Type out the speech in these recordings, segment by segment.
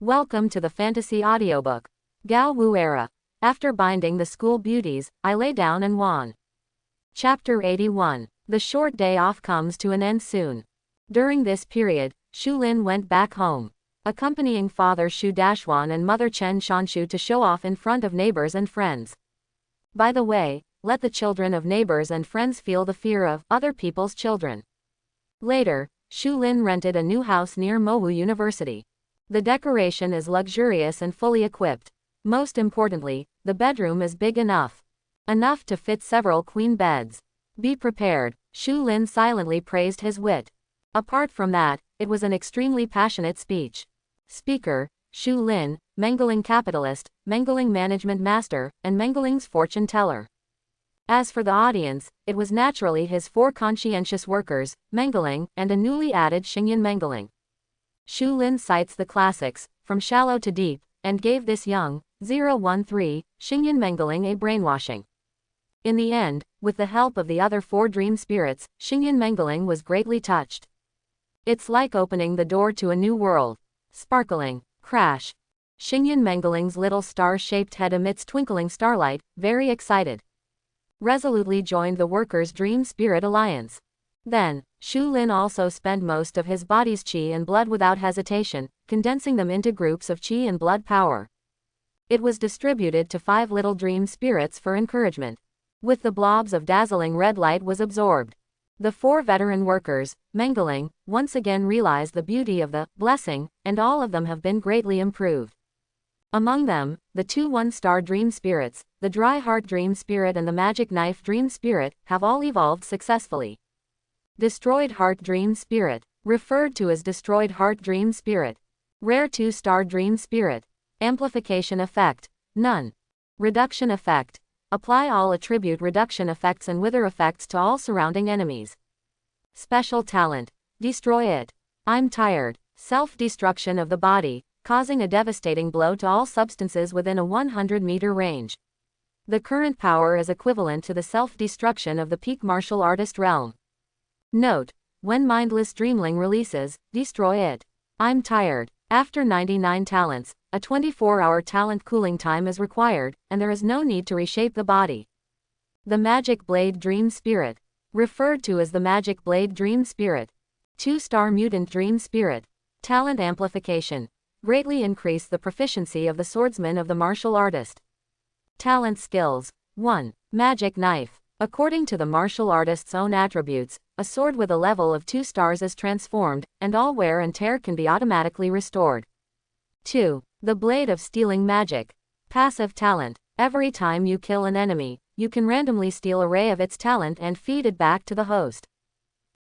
Welcome to the fantasy audiobook. Gao Wu era. After binding the school beauties, I lay down and won. Chapter 81. The short day off comes to an end soon. During this period, Shu Lin went back home, accompanying father Shu Dashwan and mother Chen Shanshu to show off in front of neighbors and friends. By the way, let the children of neighbors and friends feel the fear of other people's children. Later, Shu Lin rented a new house near Mowu University. The decoration is luxurious and fully equipped. Most importantly, the bedroom is big enough to fit several queen beds. Be prepared, Shu Lin silently praised his wit. Apart from that, it was an extremely passionate speech. Speaker, Shu Lin, Mengling capitalist, Mengling management master, and Mengling's fortune teller. As for the audience, it was naturally his four conscientious workers, Mengling, and a newly added Xingyan Mengling. Shu Lin cites the classics, from shallow to deep, and gave this young, 013, Xingyan Mengling a brainwashing. In the end, with the help of the other four dream spirits, Xingyan Mengling was greatly touched. It's like opening the door to a new world. Sparkling, crash. Xingyan Mengling's little star-shaped head emits twinkling starlight, very excited. Resolutely joined the workers' dream spirit alliance. Then, Shu Lin also spent most of his body's qi and blood without hesitation, condensing them into groups of qi and blood power. It was distributed to 5 little dream spirits for encouragement. With the blobs of dazzling red light was absorbed. The 4 veteran workers, Mengling, once again realized the beauty of the blessing, and all of them have been greatly improved. Among them, the 2 one-star dream spirits, the dry heart dream spirit and the magic knife dream spirit, have all evolved successfully. Destroyed Heart Dream Spirit, referred to as Destroyed Heart Dream Spirit. Rare 2-star Dream Spirit. Amplification Effect, none. Reduction Effect. Apply all attribute reduction effects and wither effects to all surrounding enemies. Special Talent. Destroy it. I'm tired. Self-destruction of the body, causing a devastating blow to all substances within a 100-meter range. The current power is equivalent to the self-destruction of the peak martial artist realm. Note: when Mindless Dreamling releases, destroy it. I'm tired. After 99 talents, a 24-hour talent cooling time is required, and there is no need to reshape the body. The Magic Blade Dream Spirit. Referred to as the Magic Blade Dream Spirit. 2-star Mutant Dream Spirit. Talent Amplification. Greatly increase the proficiency of the swordsman of the martial artist. Talent Skills. 1. Magic Knife. According to the martial artist's own attributes, a sword with a level of 2 stars is transformed, and all wear and tear can be automatically restored. 2. The Blade of Stealing Magic. Passive Talent. Every time you kill an enemy, you can randomly steal a ray of its talent and feed it back to the host.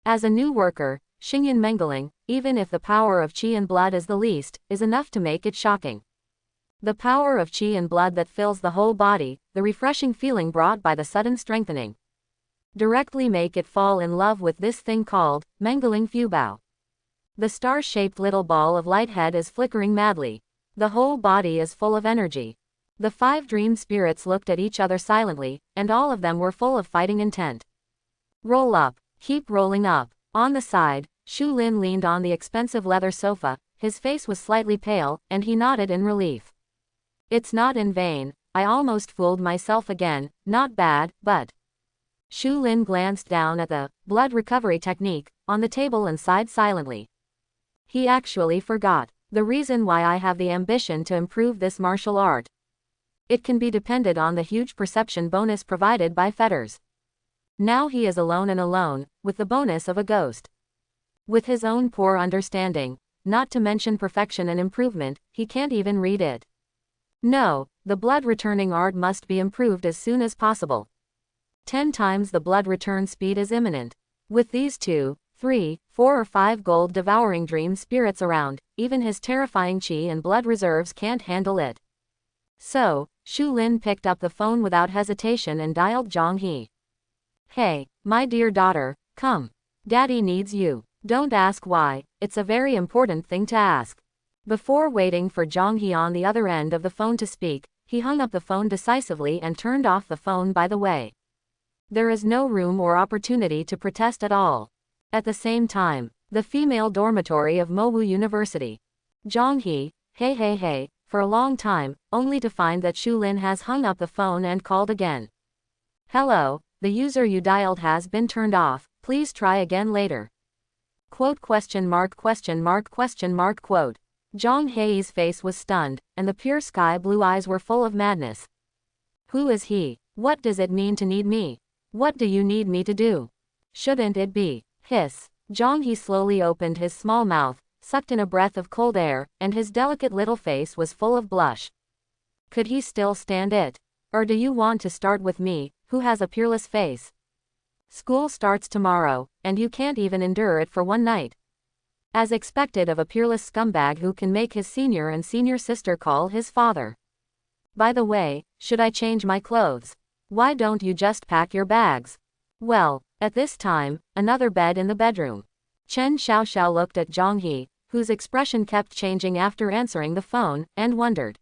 As a new worker, Xingyan Mengling, even if the power of qi and blood is the least, is enough to make it shocking. The power of qi and blood that fills the whole body, the refreshing feeling brought by the sudden strengthening. Directly make it fall in love with this thing called Mengling Fubao. The star-shaped little ball of light head is flickering madly. The whole body is full of energy. The 5 dream spirits looked at each other silently, and all of them were full of fighting intent. Roll up. Keep rolling up. On the side, Shu Lin leaned on the expensive leather sofa, his face was slightly pale, and he nodded in relief. It's not in vain, I almost fooled myself again, not bad, but... Shu Lin glanced down at the blood recovery technique on the table and sighed silently. He actually forgot the reason why I have the ambition to improve this martial art. It can be depended on the huge perception bonus provided by fetters. Now he is alone, with the bonus of a ghost. With his own poor understanding, not to mention perfection and improvement, he can't even read it. No, the blood returning art must be improved as soon as possible. 10 times the blood return speed is imminent. With these 2, 3, 4 or 5 gold devouring dream spirits around, even his terrifying qi and blood reserves can't handle it. So, Shu Lin picked up the phone without hesitation and dialed Zhang He. Hey, my dear daughter, come. Daddy needs you. Don't ask why, it's a very important thing to ask. Before waiting for Zhang He on the other end of the phone to speak, he hung up the phone decisively and turned off the phone by the way. There is no room or opportunity to protest at all. At the same time, the female dormitory of Mowu University. Zhang He, Hey, for a long time, only to find that Shulin has hung up the phone and called again. Hello, the user you dialed has been turned off, please try again later. Quote question mark quote. Zhang Hei's face was stunned, and the pure sky blue eyes were full of madness. Who is he? What does it mean to need me? What do you need me to do? Shouldn't it be? Hiss. Zhang He slowly opened his small mouth, sucked in a breath of cold air, and his delicate little face was full of blush. Could he still stand it? Or do you want to start with me, who has a peerless face? School starts tomorrow, and you can't even endure it for one night. As expected of a peerless scumbag who can make his senior and senior sister call his father. By the way, should I change my clothes? Why don't you just pack your bags? Well, at this time, another bed in the bedroom. Chen Xiaoxiao looked at Zhang He, whose expression kept changing after answering the phone, and wondered.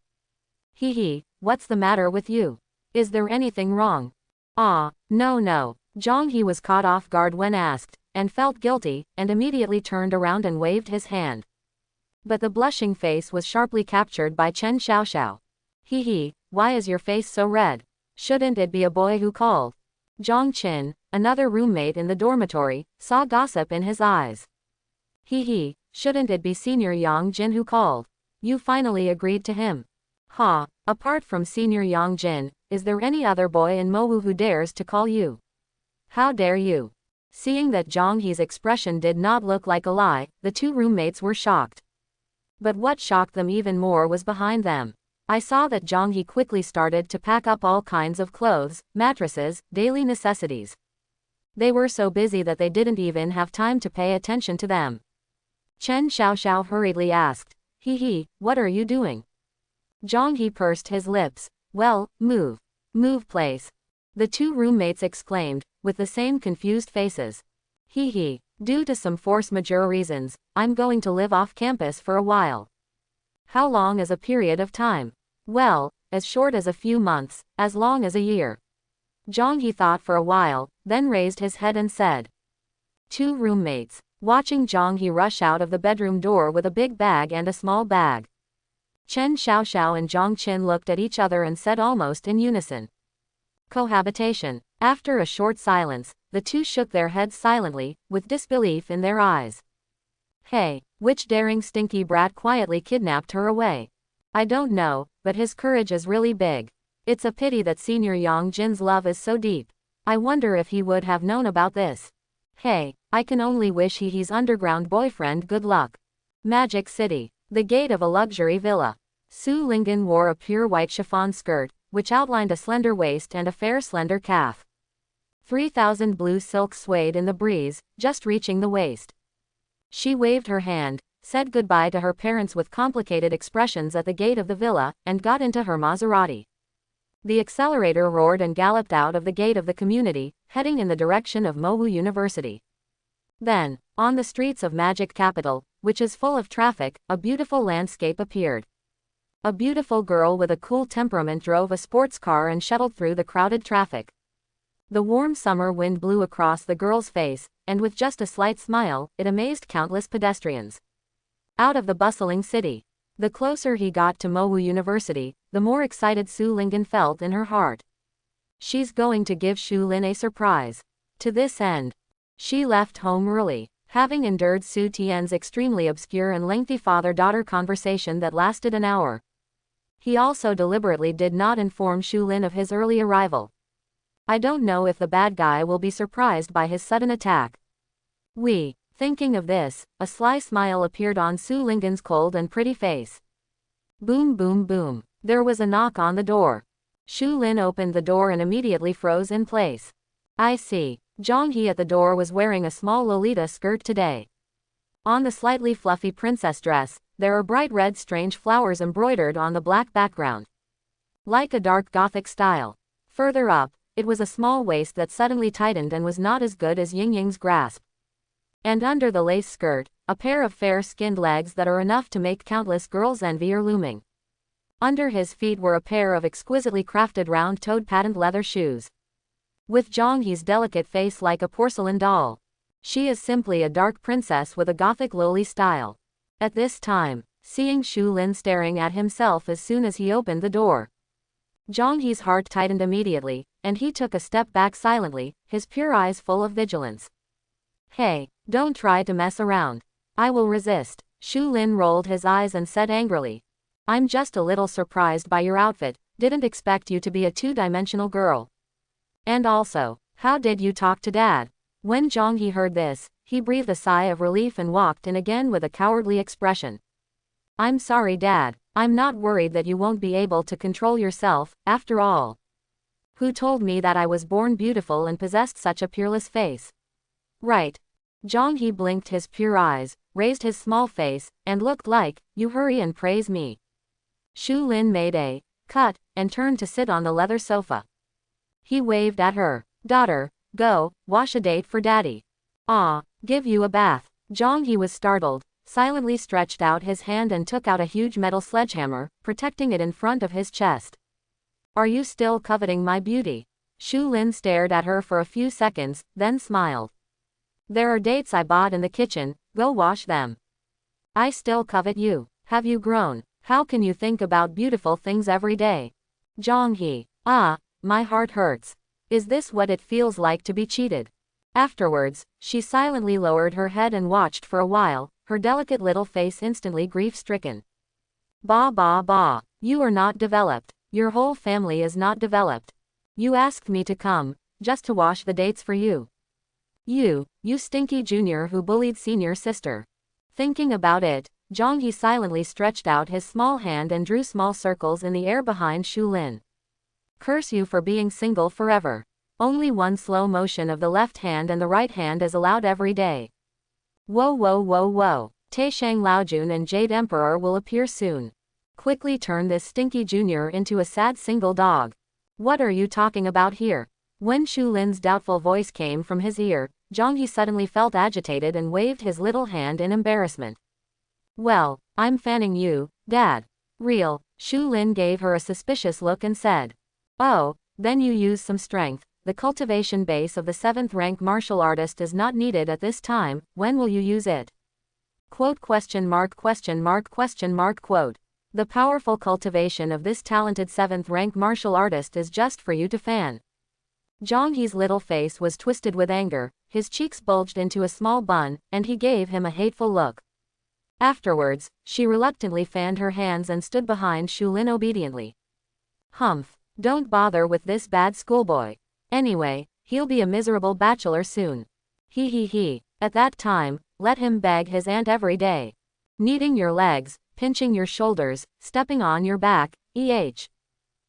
He, what's the matter with you? Is there anything wrong? No. Zhang He was caught off guard when asked, and felt guilty, and immediately turned around and waved his hand. But the blushing face was sharply captured by Chen Xiaoxiao. Why is your face so red? Shouldn't it be a boy who called? Zhang Qin, another roommate in the dormitory, saw gossip in his eyes. Shouldn't it be Senior Yang Jin who called? You finally agreed to him. Apart from Senior Yang Jin, is there any other boy in Mowu who dares to call you? How dare you? Seeing that Zhang He's expression did not look like a lie, the two roommates were shocked. But what shocked them even more was behind them. I saw that Zhang He quickly started to pack up all kinds of clothes, mattresses, daily necessities. They were so busy that they didn't even have time to pay attention to them. Chen Xiaoxiao hurriedly asked, what are you doing? Zhang He pursed his lips. Well, move place. The two roommates exclaimed, with the same confused faces. Due to some force majeure reasons, I'm going to live off campus for a while. How long is a period of time? Well, as short as a few months, as long as a year. Zhang He thought for a while, then raised his head and said. Two roommates, watching Zhang He rush out of the bedroom door with a big bag and a small bag. Chen Xiaoxiao and Zhang Qin looked at each other and said almost in unison. Cohabitation. After a short silence, the two shook their heads silently, with disbelief in their eyes. Hey, which daring stinky brat quietly kidnapped her away? I don't know, but his courage is really big. It's a pity that Senior Yang Jin's love is so deep. I wonder if he would have known about this. Hey, I can only wish he's underground boyfriend good luck. Magic City. The gate of a luxury villa. Su Linggan wore a pure white chiffon skirt, which outlined a slender waist and a fair slender calf. 3,000 blue silk swayed in the breeze, just reaching the waist. She waved her hand, said goodbye to her parents with complicated expressions at the gate of the villa, and got into her Maserati. The accelerator roared and galloped out of the gate of the community, heading in the direction of Mowu University. Then, on the streets of Magic Capital, which is full of traffic, a beautiful landscape appeared. A beautiful girl with a cool temperament drove a sports car and shuttled through the crowded traffic. The warm summer wind blew across the girl's face, and with just a slight smile, it amazed countless pedestrians. Out of the bustling city. The closer he got to Mowu University, the more excited Su Linggan felt in her heart. She's going to give Shu Lin a surprise. To this end, she left home early, having endured Su Tian's extremely obscure and lengthy father-daughter conversation that lasted an hour. He also deliberately did not inform Shu Lin of his early arrival. I don't know if the bad guy will be surprised by his sudden attack. Thinking of this, a sly smile appeared on Su Linggan's cold and pretty face. Boom boom boom. There was a knock on the door. Shu Lin opened the door and immediately froze in place. I see. Zhang He at the door was wearing a small Lolita skirt today. On the slightly fluffy princess dress, there are bright red strange flowers embroidered on the black background. Like a dark Gothic style. Further up, it was a small waist that suddenly tightened and was not as good as Ying Ying's grasp. And under the lace skirt, a pair of fair-skinned legs that are enough to make countless girls envy are looming. Under his feet were a pair of exquisitely crafted round-toed patent leather shoes. With Zhang He's delicate face like a porcelain doll. She is simply a dark princess with a Gothic lowly style. At this time, seeing Shu Lin staring at himself as soon as he opened the door. Zhang He's heart tightened immediately, and he took a step back silently, his pure eyes full of vigilance. Hey, don't try to mess around. I will resist. Shu Lin rolled his eyes and said angrily. I'm just a little surprised by your outfit, didn't expect you to be a two-dimensional girl. And also, how did you talk to Dad? When Zhang He heard this, he breathed a sigh of relief and walked in again with a cowardly expression. I'm sorry, Dad. I'm not worried that you won't be able to control yourself, after all. Who told me that I was born beautiful and possessed such a peerless face? Right. Zhang He blinked his pure eyes, raised his small face, and looked like, you hurry and praise me. Shu Lin made a cut, and turned to sit on the leather sofa. He waved at her. Daughter, go, wash a date for Daddy. Give you a bath. Zhang He was startled, silently stretched out his hand and took out a huge metal sledgehammer, protecting it in front of his chest. Are you still coveting my beauty? Shu Lin stared at her for a few seconds, then smiled. There are dates I bought in the kitchen, go wash them. I still covet you. Have you grown? How can you think about beautiful things every day? Zhang He. My heart hurts. Is this what it feels like to be cheated? Afterwards, she silently lowered her head and watched for a while, her delicate little face instantly grief-stricken. Bah. You are not developed. Your whole family is not developed. You asked me to come, just to wash the dates for you. You stinky junior who bullied senior sister. Thinking about it, Zhang He silently stretched out his small hand and drew small circles in the air behind Shu Lin. Curse you for being single forever. Only one slow motion of the left hand and the right hand is allowed every day. Whoa. Taishang Laojun and Jade Emperor will appear soon. Quickly turn this stinky junior into a sad single dog. What are you talking about here? When Shu Lin's doubtful voice came from his ear, Zhang He suddenly felt agitated and waved his little hand in embarrassment. Well, I'm fanning you, Dad. Real. Shu Lin gave her a suspicious look and said. Oh, then you use some strength. The cultivation base of the 7th rank martial artist is not needed at this time, when will you use it? Quote. The powerful cultivation of this talented 7th rank martial artist is just for you to fan. Zhang He's little face was twisted with anger, his cheeks bulged into a small bun, and he gave him a hateful look. Afterwards, she reluctantly fanned her hands and stood behind Shu Lin obediently. Humph, don't bother with this bad schoolboy. Anyway, he'll be a miserable bachelor soon. He. At that time, let him beg his aunt every day. Kneading your legs, pinching your shoulders, stepping on your back,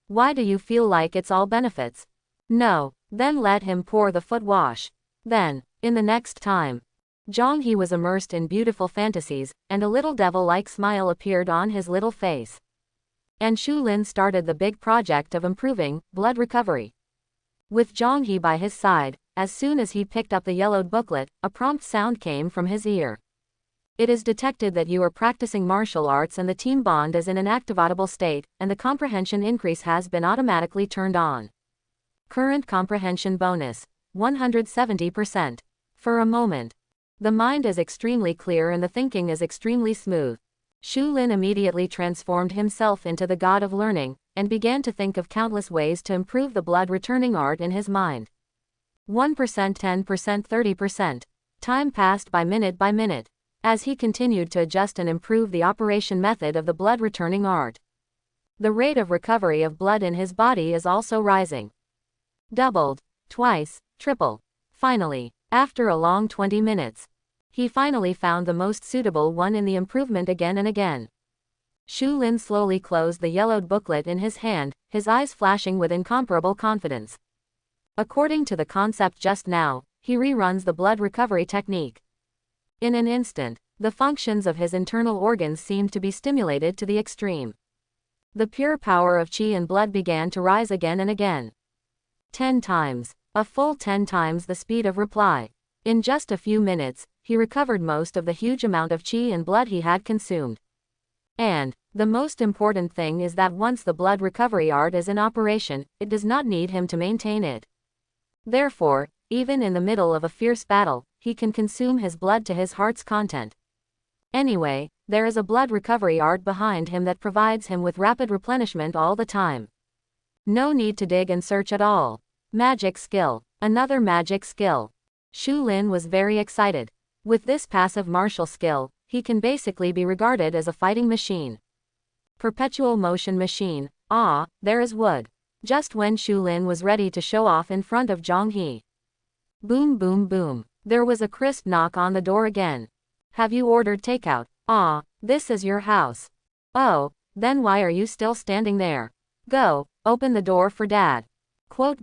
Why do you feel like it's all benefits? No, then let him pour the foot wash. Then, in the next time. Zhang He was immersed in beautiful fantasies, and a little devil-like smile appeared on his little face. And Shu Lin started the big project of improving blood recovery. With Zhang He by his side, as soon as he picked up the yellowed booklet, a prompt sound came from his ear. It is detected that you are practicing martial arts and the team bond is in an activatable state, and the comprehension increase has been automatically turned on. Current comprehension bonus, 170%. For a moment. The mind is extremely clear and the thinking is extremely smooth. Shu Lin immediately transformed himself into the god of learning, and began to think of countless ways to improve the blood returning art in his mind. 1%, 10%, 30%. Time passed by minute, as he continued to adjust and improve the operation method of the blood returning art. The rate of recovery of blood in his body is also rising. Doubled, twice, triple. Finally, after a long 20 minutes, he finally found the most suitable one in the improvement again and again. Shu Lin slowly closed the yellowed booklet in his hand, his eyes flashing with incomparable confidence. According to the concept just now, he reruns the blood recovery technique. In an instant, the functions of his internal organs seemed to be stimulated to the extreme. The pure power of qi and blood began to rise again and again. 10 times. A full 10 times the speed of reply. In just a few minutes, he recovered most of the huge amount of qi and blood he had consumed. And, the most important thing is that once the blood recovery art is in operation, it does not need him to maintain it. Therefore, even in the middle of a fierce battle, he can consume his blood to his heart's content. Anyway, there is a blood recovery art behind him that provides him with rapid replenishment all the time. No need to dig and search at all. Magic skill. Another magic skill. Shu Lin was very excited. With this passive martial skill, he can basically be regarded as a fighting machine. Perpetual motion machine. Ah, there is wood. Just when Shu Lin was ready to show off in front of Zhang He. Boom boom boom. There was a crisp knock on the door again. Have you ordered takeout? Ah, this is your house. Oh, then why are you still standing there? Go, open the door for dad. Quote.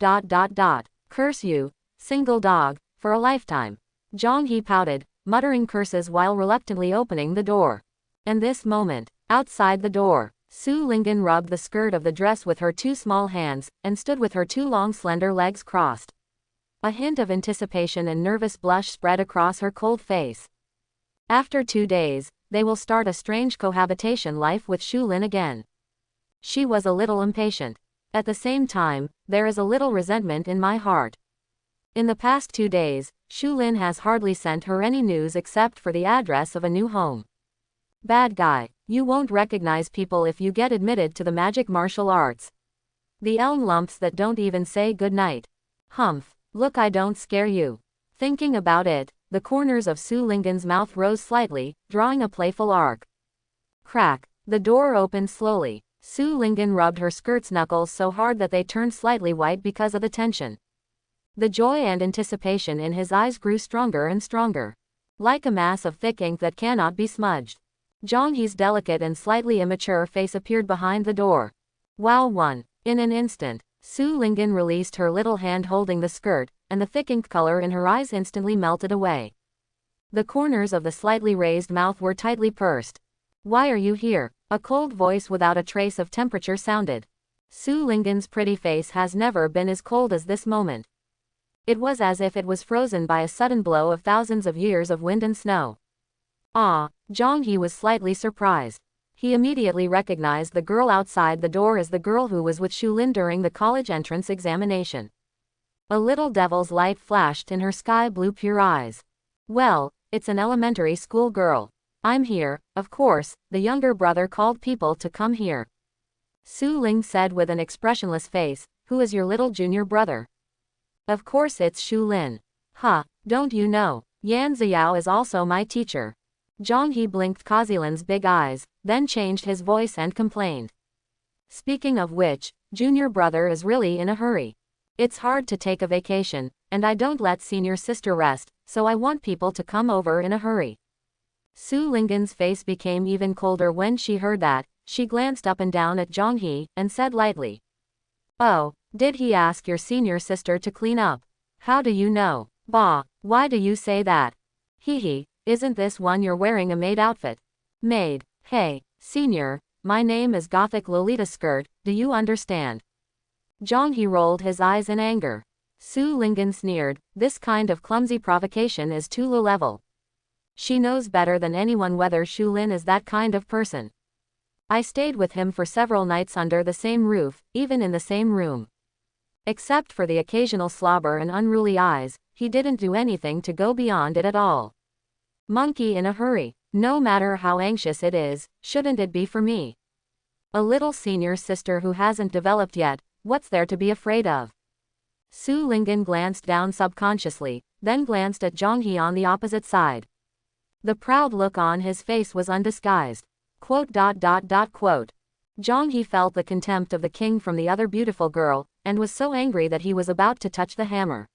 Curse you, single dog, for a lifetime. Zhang He pouted, muttering curses while reluctantly opening the door. And this moment, outside the door, Su Lingyan rubbed the skirt of the dress with her two small hands, and stood with her two long slender legs crossed. A hint of anticipation and nervous blush spread across her cold face. After 2 days, they will start a strange cohabitation life with Shu Lin again. She was a little impatient. At the same time, there is a little resentment in my heart. In the past 2 days, Shu Lin has hardly sent her any news except for the address of a new home. Bad guy, you won't recognize people if you get admitted to the magic martial arts. The elm lumps that don't even say good night. Humph, look, I don't scare you. Thinking about it, the corners of Su Lingyan's mouth rose slightly, drawing a playful arc. Crack, the door opened slowly. Su Lingyan rubbed her skirt's knuckles so hard that they turned slightly white because of the tension. The joy and anticipation in his eyes grew stronger and stronger. Like a mass of thick ink that cannot be smudged. Zhang He's delicate and slightly immature face appeared behind the door. Wow! In an instant, Su Lingyan released her little hand holding the skirt, and the thick ink color in her eyes instantly melted away. The corners of the slightly raised mouth were tightly pursed. Why are you here? A cold voice without a trace of temperature sounded. Su Lingyan's pretty face has never been as cold as this moment. It was as if it was frozen by a sudden blow of thousands of years of wind and snow. Ah, Zhang He was slightly surprised. He immediately recognized the girl outside the door as the girl who was with Shu Lin during the college entrance examination. A little devil's light flashed in her sky blue pure eyes. Well, it's an elementary school girl. I'm here, of course, the younger brother called people to come here. Su Ling said with an expressionless face, who is your little junior brother? Of course it's Shu Lin. Huh, don't you know, Yan Xiao is also my teacher. Zhang He blinked Kazilin's big eyes, then changed his voice and complained. Speaking of which, junior brother is really in a hurry. It's hard to take a vacation, and I don't let senior sister rest, so I want people to come over in a hurry. Su Lingyan's face became even colder when she heard that. She glanced up and down at Zhang He, and said lightly. Oh, did he ask your senior sister to clean up? How do you know? Bah, why do you say that? Hee, isn't this one you're wearing a maid outfit? Maid, hey, senior, my name is Gothic Lolita Skirt, do you understand? Zhang He rolled his eyes in anger. Su Lingyan sneered, this kind of clumsy provocation is too low level. She knows better than anyone whether Shu Lin is that kind of person. I stayed with him for several nights under the same roof, even in the same room. Except for the occasional slobber and unruly eyes, he didn't do anything to go beyond it at all. Monkey in a hurry, no matter how anxious it is, shouldn't it be for me? A little senior sister who hasn't developed yet, what's there to be afraid of? Su Lingyan glanced down subconsciously, then glanced at Zhang He on the opposite side. The proud look on his face was undisguised. Quote. Zhang He felt the contempt of the king from the other beautiful girl, and was so angry that he was about to touch the hammer.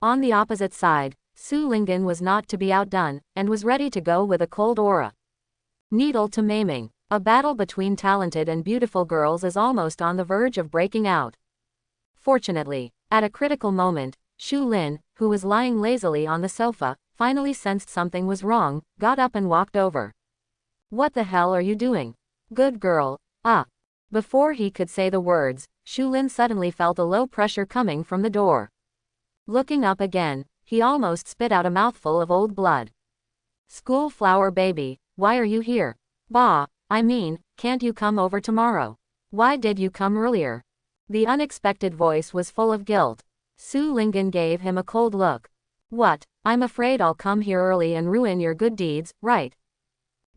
On the opposite side, Su Lingyan was not to be outdone, and was ready to go with a cold aura. Needle to maiming. A battle between talented and beautiful girls is almost on the verge of breaking out. Fortunately, at a critical moment, Shu Lin, who was lying lazily on the sofa, finally sensed something was wrong, got up and walked over. What the hell are you doing? Good girl, Before he could say the words, Shu Lin suddenly felt a low pressure coming from the door. Looking up again, he almost spit out a mouthful of old blood. School flower baby, why are you here? Bah, I mean, can't you come over tomorrow? Why did you come earlier? The unexpected voice was full of guilt. Su Lingyan gave him a cold look. What, I'm afraid I'll come here early and ruin your good deeds, right?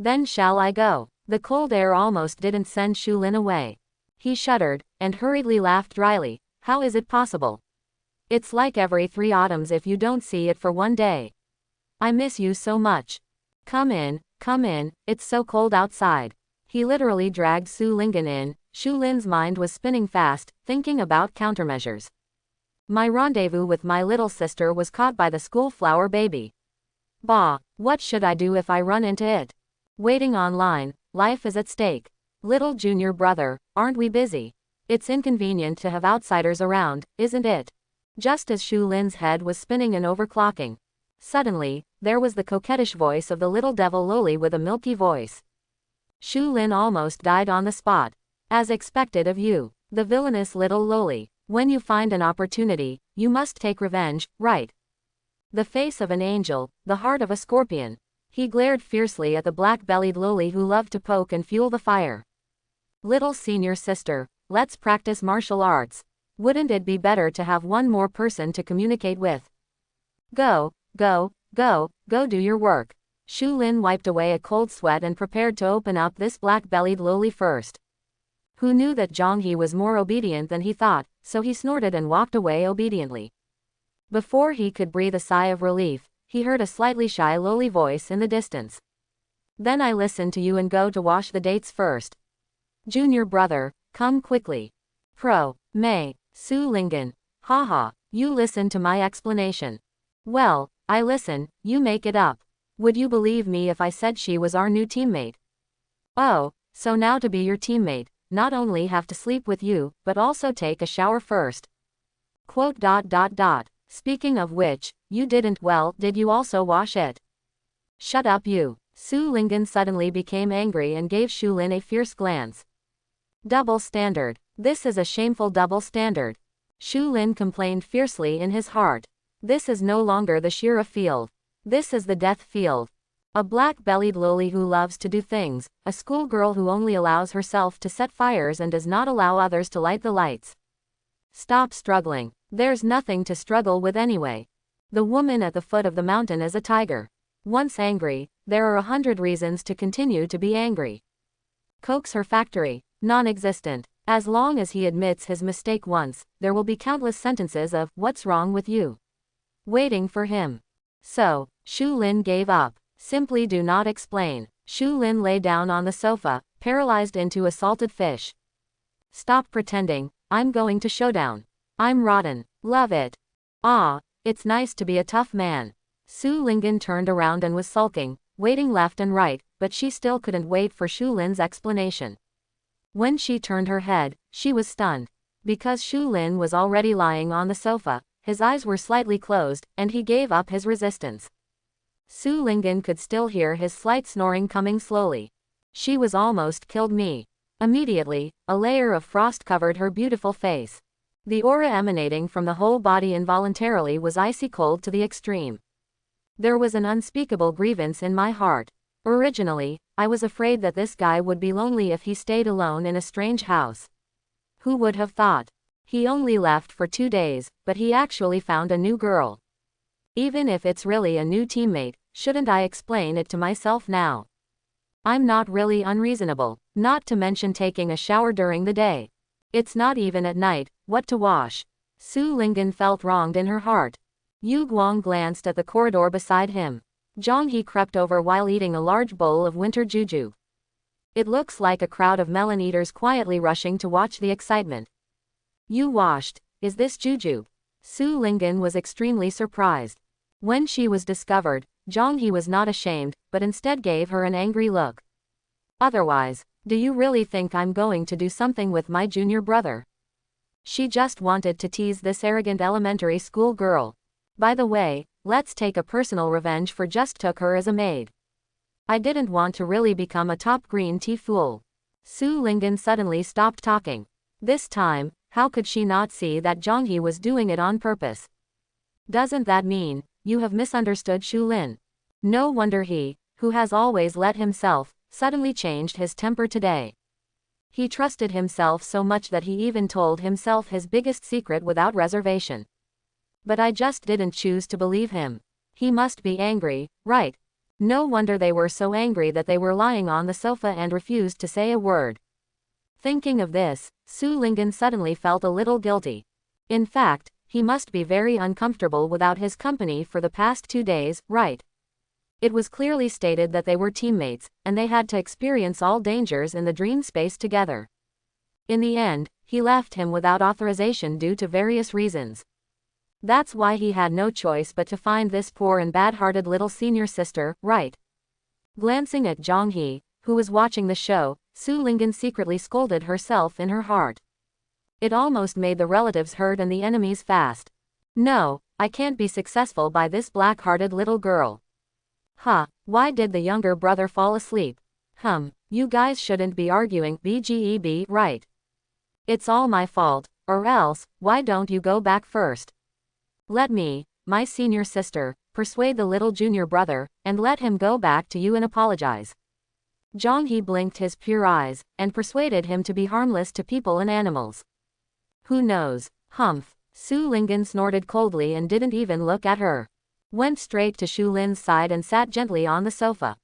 Then shall I go? The cold air almost didn't send Shulin away. He shuddered, and hurriedly laughed dryly. How is it possible? It's like every 3 autumns if you don't see it for one day. I miss you so much. Come in, it's so cold outside. He literally dragged Su Linggen in. Shulin's mind was spinning fast, thinking about countermeasures. My rendezvous with my little sister was caught by the school flower baby. Bah, what should I do if I run into it? Waiting online, life is at stake. Little junior brother, aren't we busy? It's inconvenient to have outsiders around, isn't it? Just as Shulin's head was spinning and overclocking. Suddenly, there was the coquettish voice of the little devil Loli with a milky voice. Shulin almost died on the spot. As expected of you, the villainous little Loli. When you find an opportunity, you must take revenge, right? The face of an angel, the heart of a scorpion. He glared fiercely at the black-bellied Loli who loved to poke and fuel the fire. Little senior sister, let's practice martial arts. Wouldn't it be better to have one more person to communicate with? Go do your work. Shulin wiped away a cold sweat and prepared to open up this black-bellied Loli first. Who knew that Zhonghe was more obedient than he thought, so he snorted and walked away obediently. Before he could breathe a sigh of relief, he heard a slightly shy Loli voice in the distance. Then I listen to you and go to wash the dates first. Junior brother, come quickly. May, Su Linggen. Haha, you listen to my explanation. Well, I listen, you make it up. Would you believe me if I said she was our new teammate? Oh, so now to be your teammate, not only have to sleep with you, but also take a shower first. Speaking of which, you didn't did you also wash it? Shut up you. Su Linggen suddenly became angry and gave Shulin a fierce glance. Double standard. This is a shameful double standard. Shulin complained fiercely in his heart. This is no longer the Shira field. This is the death field. A black-bellied Loli who loves to do things, a schoolgirl who only allows herself to set fires and does not allow others to light the lights. Stop struggling. There's nothing to struggle with anyway. The woman at the foot of the mountain is a tiger. Once angry, there are 100 reasons to continue to be angry. Coax her factory. Non-existent. As long as he admits his mistake once, there will be countless sentences of, "What's wrong with you?" waiting for him. So, Shulin gave up. Simply do not explain. Shulin lay down on the sofa, paralyzed into a salted fish. Stop pretending, I'm going to showdown. I'm rotten. Love it. Ah, it's nice to be a tough man. Su Linggen turned around and was sulking, waiting left and right, but she still couldn't wait for Shulin's explanation. When she turned her head, she was stunned. Because Shulin was already lying on the sofa, his eyes were slightly closed, and he gave up his resistance. Su Linggen could still hear his slight snoring coming slowly. She was almost killed me. Immediately, a layer of frost covered her beautiful face. The aura emanating from the whole body involuntarily was icy cold to the extreme. There was an unspeakable grievance in my heart. Originally, I was afraid that this guy would be lonely if he stayed alone in a strange house. Who would have thought? He only left for 2 days, but he actually found a new girl. Even if it's really a new teammate, shouldn't I explain it to myself now? I'm not really unreasonable, not to mention taking a shower during the day. It's not even at night, what to wash? Su Linggen felt wronged in her heart. Yu Guang glanced at the corridor beside him. Zhonghe crept over while eating a large bowl of winter juju. It looks like a crowd of melon eaters quietly rushing to watch the excitement. You washed, is this juju? Su Linggen was extremely surprised. When she was discovered, Zhonghe was not ashamed, but instead gave her an angry look. Otherwise, do you really think I'm going to do something with my junior brother? She just wanted to tease this arrogant elementary school girl. By the way, let's take a personal revenge for just took her as a maid. I didn't want to really become a top green tea fool. Su Linggen suddenly stopped talking. This time, how could she not see that Zhonghe was doing it on purpose? Doesn't that mean you have misunderstood Shulin? No wonder he, who has always let himself, suddenly changed his temper today. He trusted himself so much that he even told himself his biggest secret without reservation. But I just didn't choose to believe him. He must be angry, right? No wonder they were so angry that they were lying on the sofa and refused to say a word. Thinking of this, Su Lingyan suddenly felt a little guilty. In fact, he must be very uncomfortable without his company for the past 2 days, right? It was clearly stated that they were teammates, and they had to experience all dangers in the dream space together. In the end, he left him without authorization due to various reasons. That's why he had no choice but to find this poor and bad-hearted little senior sister, right? Glancing at Zhang He, who was watching the show, Su Lingyan secretly scolded herself in her heart. It almost made the relatives hurt and the enemies fast. No, I can't be successful by this black-hearted little girl. Why did the younger brother fall asleep? You guys shouldn't be arguing, BGEB, right? It's all my fault, or else, why don't you go back first? Let me, my senior sister, persuade the little junior brother, and let him go back to you and apologize. Zhang He blinked his pure eyes, and persuaded him to be harmless to people and animals. Who knows? Su Lingyan snorted coldly and didn't even look at her. Went straight to Shu Lin's side and sat gently on the sofa.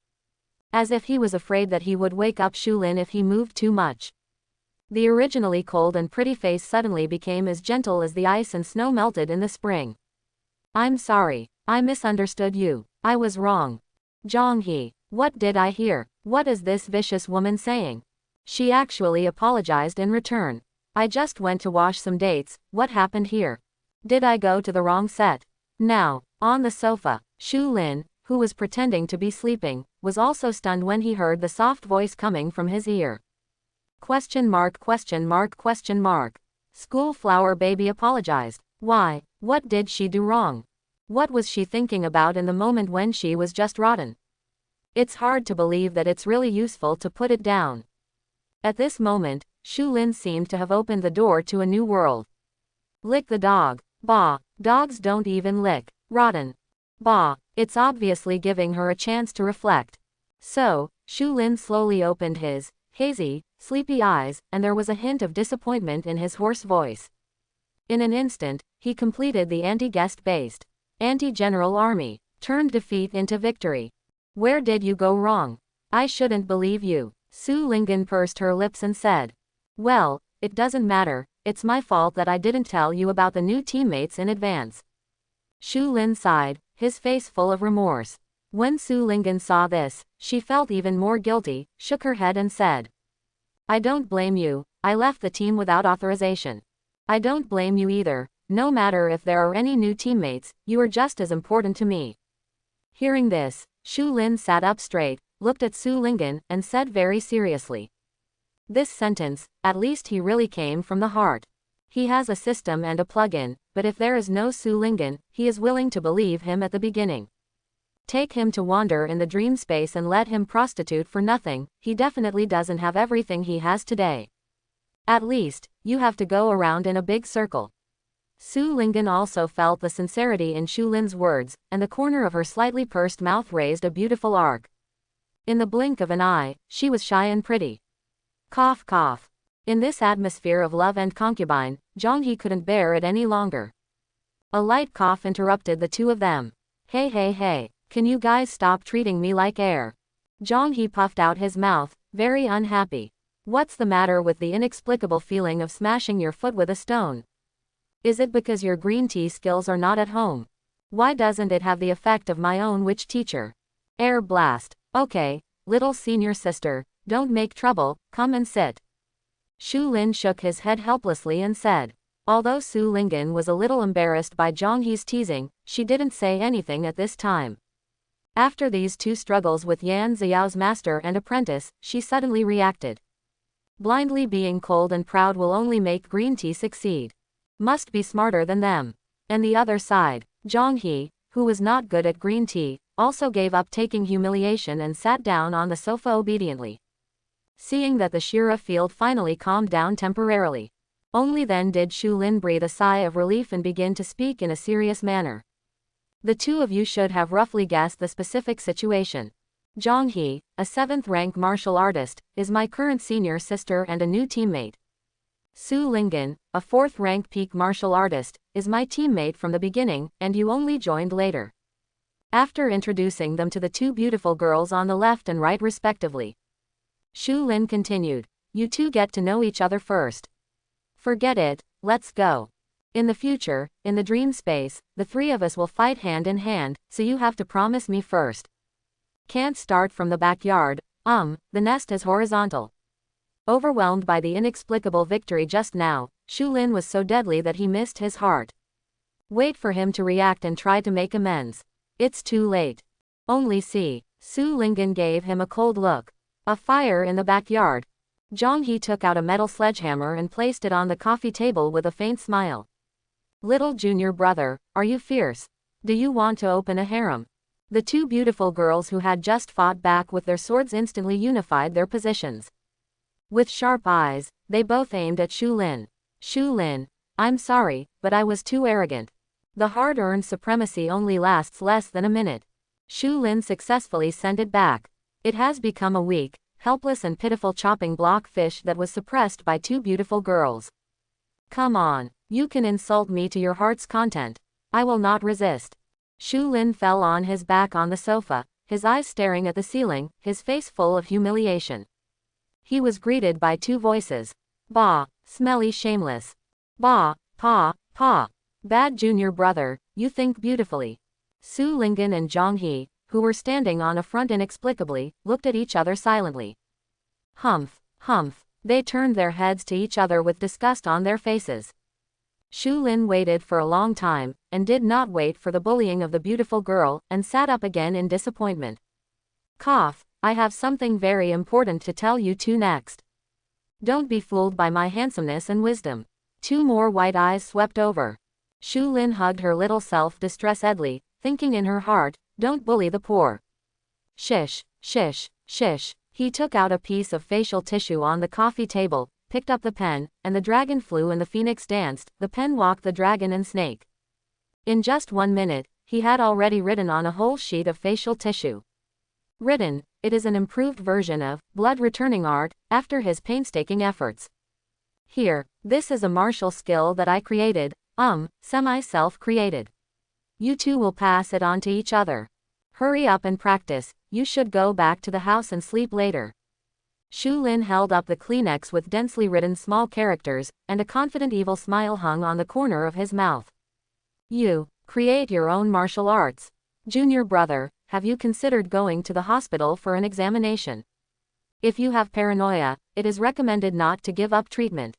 As if he was afraid that he would wake up Shu Lin if he moved too much. The originally cold and pretty face suddenly became as gentle as the ice and snow melted in the spring. I'm sorry, I misunderstood you. I was wrong. Zhang He, what did I hear? What is this vicious woman saying? She actually apologized in return. I just went to wash some dates, what happened here? Did I go to the wrong set? Now, on the sofa, Shu Lin, who was pretending to be sleeping, was also stunned when he heard the soft voice coming from his ear. Question mark, question mark, question mark. School flower baby apologized. Why? What did she do wrong? What was she thinking about in the moment when she was just rotten? It's hard to believe that it's really useful to put it down. At this moment, Shu Lin seemed to have opened the door to a new world. Lick the dog. Bah, dogs don't even lick. Rotten. Bah, it's obviously giving her a chance to reflect. So, Shu Lin slowly opened his hazy, sleepy eyes, and there was a hint of disappointment in his hoarse voice. In an instant, he completed the anti-guest-based, anti-general army, turned defeat into victory. Where did you go wrong? I shouldn't believe you. Su Lingyan pursed her lips and said. Well, it doesn't matter, it's my fault that I didn't tell you about the new teammates in advance. Shu Lin sighed, his face full of remorse. When Su Lingyan saw this, she felt even more guilty, shook her head and said. I don't blame you, I left the team without authorization. I don't blame you either, no matter if there are any new teammates, you are just as important to me. Hearing this, Shu Lin sat up straight, looked at Su Lingyan, and said very seriously. This sentence, at least he really came from the heart. He has a system and a plug-in, but if there is no Su Lingyan, he is willing to believe him at the beginning. Take him to wander in the dream space and let him prostitute for nothing, he definitely doesn't have everything he has today. At least, you have to go around in a big circle. Su Lingyan also felt the sincerity in Shu Lin's words, and the corner of her slightly pursed mouth raised a beautiful arc. In the blink of an eye, she was shy and pretty. Cough cough. In this atmosphere of love and concubine, Zhang He couldn't bear it any longer. A light cough interrupted the two of them. Hey, can you guys stop treating me like air? Zhang He puffed out his mouth, very unhappy. What's the matter with the inexplicable feeling of smashing your foot with a stone? Is it because your green tea skills are not at home? Why doesn't it have the effect of my own witch teacher? Air blast. Okay, little senior sister, don't make trouble, come and sit. Shu Lin shook his head helplessly and said. Although Su Lingyan was a little embarrassed by Zhang He's teasing, she didn't say anything at this time. After these two struggles with Yan Xiao's master and apprentice, she suddenly reacted. Blindly being cold and proud will only make green tea succeed. Must be smarter than them. And the other side, Zhang He, who was not good at green tea, also gave up taking humiliation and sat down on the sofa obediently. Seeing that the Shira field finally calmed down temporarily. Only then did Shu Lin breathe a sigh of relief and begin to speak in a serious manner. The two of you should have roughly guessed the specific situation. Zhang He, a 7th rank martial artist, is my current senior sister and a new teammate. Su Lingyan, a 4th rank peak martial artist, is my teammate from the beginning, and you only joined later. after introducing them to the two beautiful girls on the left and right respectively. Shu Lin continued, "You two get to know each other first. Forget it, let's go. In the future, in the dream space, the three of us will fight hand in hand, so you have to promise me first. Can't start from the backyard, the nest is horizontal." Overwhelmed by the inexplicable victory just now, Shu Lin was so deadly that he missed his heart. Wait for him to react and try to make amends. It's too late. Only see. Su Lingyan gave him a cold look. A fire in the backyard. Zhang He took out a metal sledgehammer and placed it on the coffee table with a faint smile. "Little junior brother, are you fierce? Do you want to open a harem?" The two beautiful girls who had just fought back with their swords instantly unified their positions. With sharp eyes, they both aimed at Shu Lin. "Shu Lin, I'm sorry, but I was too arrogant. The hard-earned supremacy only lasts less than a minute." Shu Lin successfully sent it back. It has become a weak, helpless and pitiful chopping block fish that was suppressed by two beautiful girls. "Come on, you can insult me to your heart's content. I will not resist." Shu Lin fell on his back on the sofa, his eyes staring at the ceiling, his face full of humiliation. He was greeted by two voices. "Bah, smelly shameless. Bah, pa, pa. Bad junior brother, you think beautifully." Su Lingyan and Zhang He, who were standing on a front inexplicably, looked at each other silently. Humph, humph. They turned their heads to each other with disgust on their faces. Shu Lin waited for a long time, and did not wait for the bullying of the beautiful girl, and sat up again in disappointment. "Cough, I have something very important to tell you two next. Don't be fooled by my handsomeness and wisdom." Two more white eyes swept over. Shu Lin hugged her little self distressingly, thinking in her heart, "Don't bully the poor." Shish, shish, shish. He took out a piece of facial tissue on the coffee table, picked up the pen, and the dragon flew and the phoenix danced, the pen walked the dragon and snake. In just 1 minute, he had already written on a whole sheet of facial tissue. Written, it is an improved version of blood returning art, after his painstaking efforts. Here, this is a martial skill that I created, semi-self-created. You two will pass it on to each other. Hurry up and practice, you should go back to the house and sleep later. Shu Lin held up the Kleenex with densely written small characters, and a confident evil smile hung on the corner of his mouth. You, create your own martial arts. Junior brother, have you considered going to the hospital for an examination? If you have paranoia, it is recommended not to give up treatment.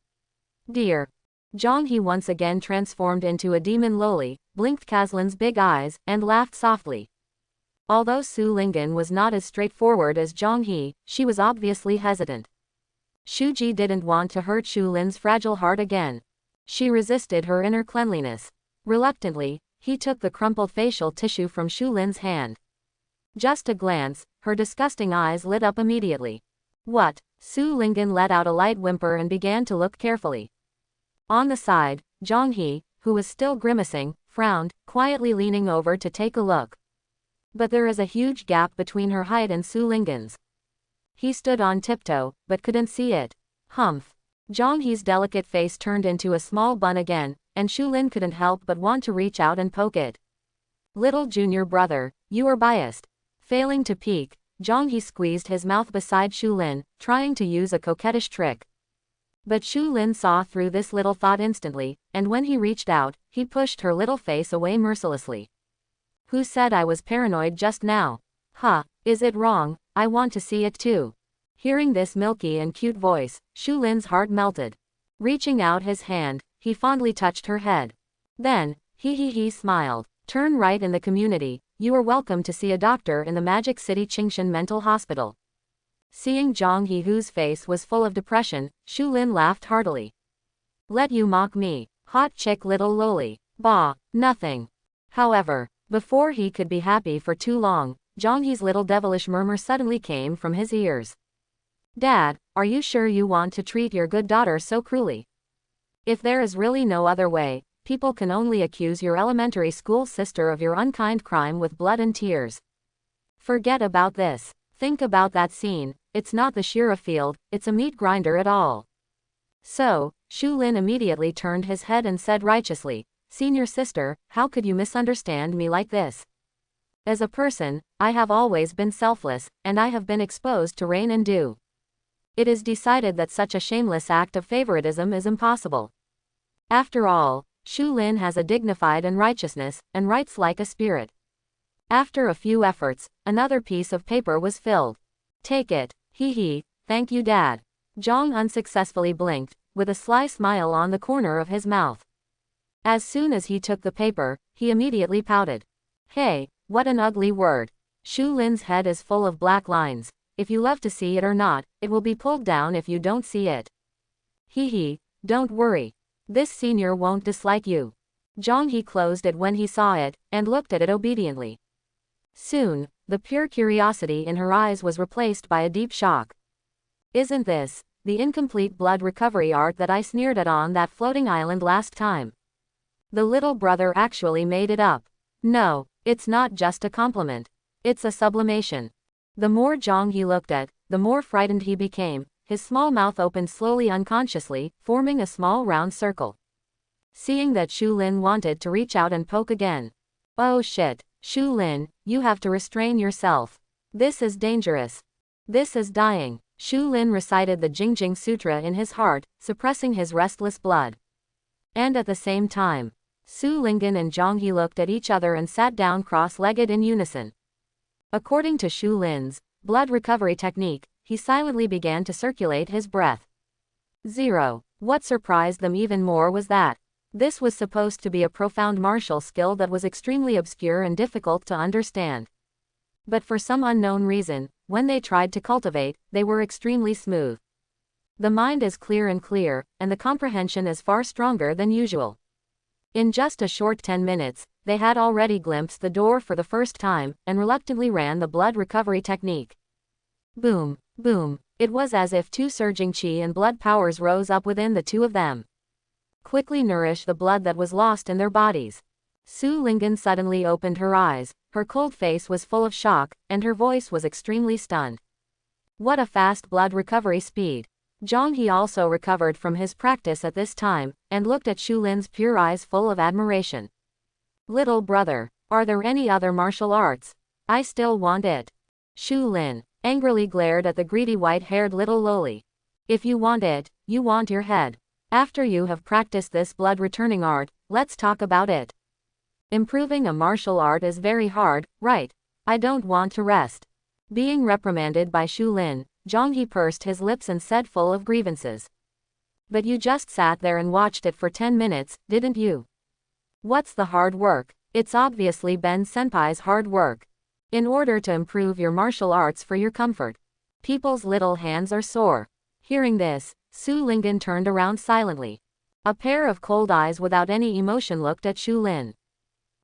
Dear. Zhang He once again transformed into a demon loli, blinked Kazlin's big eyes, and laughed softly. Although Su Lingyan was not as straightforward as Zhang He, she was obviously hesitant. Shu Ji didn't want to hurt Shu Lin's fragile heart again. She resisted her inner cleanliness. Reluctantly, he took the crumpled facial tissue from Shu Lin's hand. Just a glance, her disgusting eyes lit up immediately. What? Su Lingyan let out a light whimper and began to look carefully. On the side, Zhang He, who was still grimacing, frowned, quietly leaning over to take a look. But there is a huge gap between her height and Su Lingyan's. He stood on tiptoe, but couldn't see it. Humph. Zhang He's delicate face turned into a small bun again, and Shu Lin couldn't help but want to reach out and poke it. Little junior brother, you are biased. Failing to peek, Zhang He squeezed his mouth beside Shu Lin, trying to use a coquettish trick. But Shu Lin saw through this little thought instantly, and when he reached out, he pushed her little face away mercilessly. Who said I was paranoid just now? Huh, is it wrong? I want to see it too. Hearing this milky and cute voice, Shu Lin's heart melted. Reaching out his hand, he fondly touched her head. Then, he smiled. Turn right in the community, you are welcome to see a doctor in the Magic City Qingshan Mental Hospital. Seeing Zhang He, whose face was full of depression, Shu Lin laughed heartily. Let you mock me, hot chick little loli. Bah, nothing. However, before he could be happy for too long, Zhang He's little devilish murmur suddenly came from his ears. Dad, are you sure you want to treat your good daughter so cruelly? If there is really no other way, people can only accuse your elementary school sister of your unkind crime with blood and tears. Forget about this. Think about that scene, it's not the Shira field, it's a meat grinder at all. So, Shu Lin immediately turned his head and said righteously, Senior sister, how could you misunderstand me like this? As a person, I have always been selfless, and I have been exposed to rain and dew. It is decided that such a shameless act of favoritism is impossible. After all, Shu Lin has a dignified and righteousness, and writes like a spirit. After a few efforts, another piece of paper was filled. Take it, hee, thank you Dad. Zhang unsuccessfully blinked, with a sly smile on the corner of his mouth. As soon as he took the paper, he immediately pouted. Hey, what an ugly word. Shu Lin's head is full of black lines. If you love to see it or not, it will be pulled down if you don't see it. Hee, don't worry. This senior won't dislike you. Zhang He closed it when he saw it, and looked at it obediently. Soon, the pure curiosity in her eyes was replaced by a deep shock. Isn't this the incomplete blood recovery art that I sneered at on that floating island last time? The little brother actually made it up. No, it's not just a compliment. It's a sublimation. The more Zhang He looked at, the more frightened he became. His small mouth opened slowly unconsciously, forming a small round circle. Seeing that Shu Lin wanted to reach out and poke again. Oh shit, Shu Lin, you have to restrain yourself. This is dangerous. This is dying. Shu Lin recited the Jingjing Sutra in his heart, suppressing his restless blood. And at the same time, Su Linggen and Zhang He looked at each other and sat down cross-legged in unison. According to Shu Lin's blood recovery technique, he silently began to circulate his breath. 0. What surprised them even more was that this was supposed to be a profound martial skill that was extremely obscure and difficult to understand. But for some unknown reason, when they tried to cultivate, they were extremely smooth. The mind is clear, and the comprehension is far stronger than usual. In just a short 10 minutes, they had already glimpsed the door for the first time, and reluctantly ran the blood recovery technique. Boom, boom, it was as if two surging qi and blood powers rose up within the two of them. Quickly nourish the blood that was lost in their bodies. Su Linggen suddenly opened her eyes, her cold face was full of shock, and her voice was extremely stunned. What a fast blood recovery speed. Zhang He also recovered from his practice at this time, and looked at Shu Lin's pure eyes full of admiration. Little brother, are there any other martial arts? I still want it. Shu Lin angrily glared at the greedy white-haired little loli. If you want it, you want your head. After you have practiced this blood-returning art, let's talk about it. Improving a martial art is very hard, right? I don't want to rest. Being reprimanded by Shu Lin, Zhang He pursed his lips and said full of grievances. But you just sat there and watched it for 10 minutes, didn't you? What's the hard work? It's obviously Ben Senpai's hard work. In order to improve your martial arts for your comfort. People's little hands are sore. Hearing this, Su Linggen turned around silently. A pair of cold eyes without any emotion looked at Shu Lin.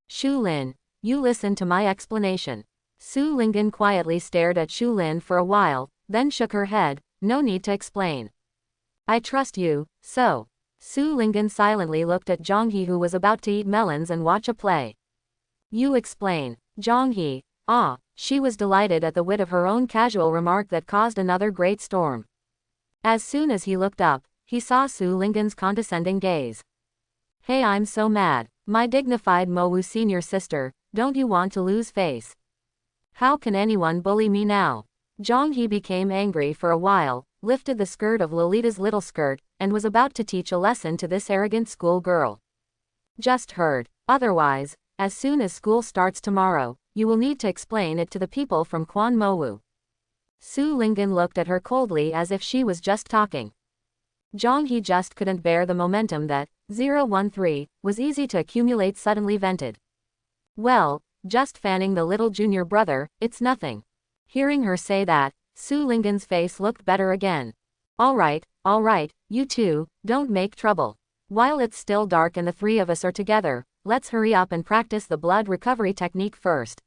Shu Lin, you listen to my explanation. Su Linggen quietly stared at Shu Lin for a while, then shook her head. No need to explain. I trust you, so. Su Linggen silently looked at Zhang He, who was about to eat melons and watch a play. You explain. Zhang He, she was delighted at the wit of her own casual remark that caused another great storm. As soon as he looked up, he saw Su Linggen's condescending gaze. Hey, I'm so mad. My dignified Mowu senior sister, don't you want to lose face? How can anyone bully me now? Zhang He became angry for a while, lifted the skirt of Lolita's little skirt, and was about to teach a lesson to this arrogant schoolgirl. Just heard. Otherwise, as soon as school starts tomorrow, you will need to explain it to the people from Quan Mowu. Su Linggen looked at her coldly as if she was just talking. Zhang He just couldn't bear the momentum that 013 was easy to accumulate suddenly vented. Well, just fanning the little junior brother, it's nothing. Hearing her say that, Su Linggen's face looked better again. All right, you two, don't make trouble. While it's still dark and the three of us are together, let's hurry up and practice the blood recovery technique first.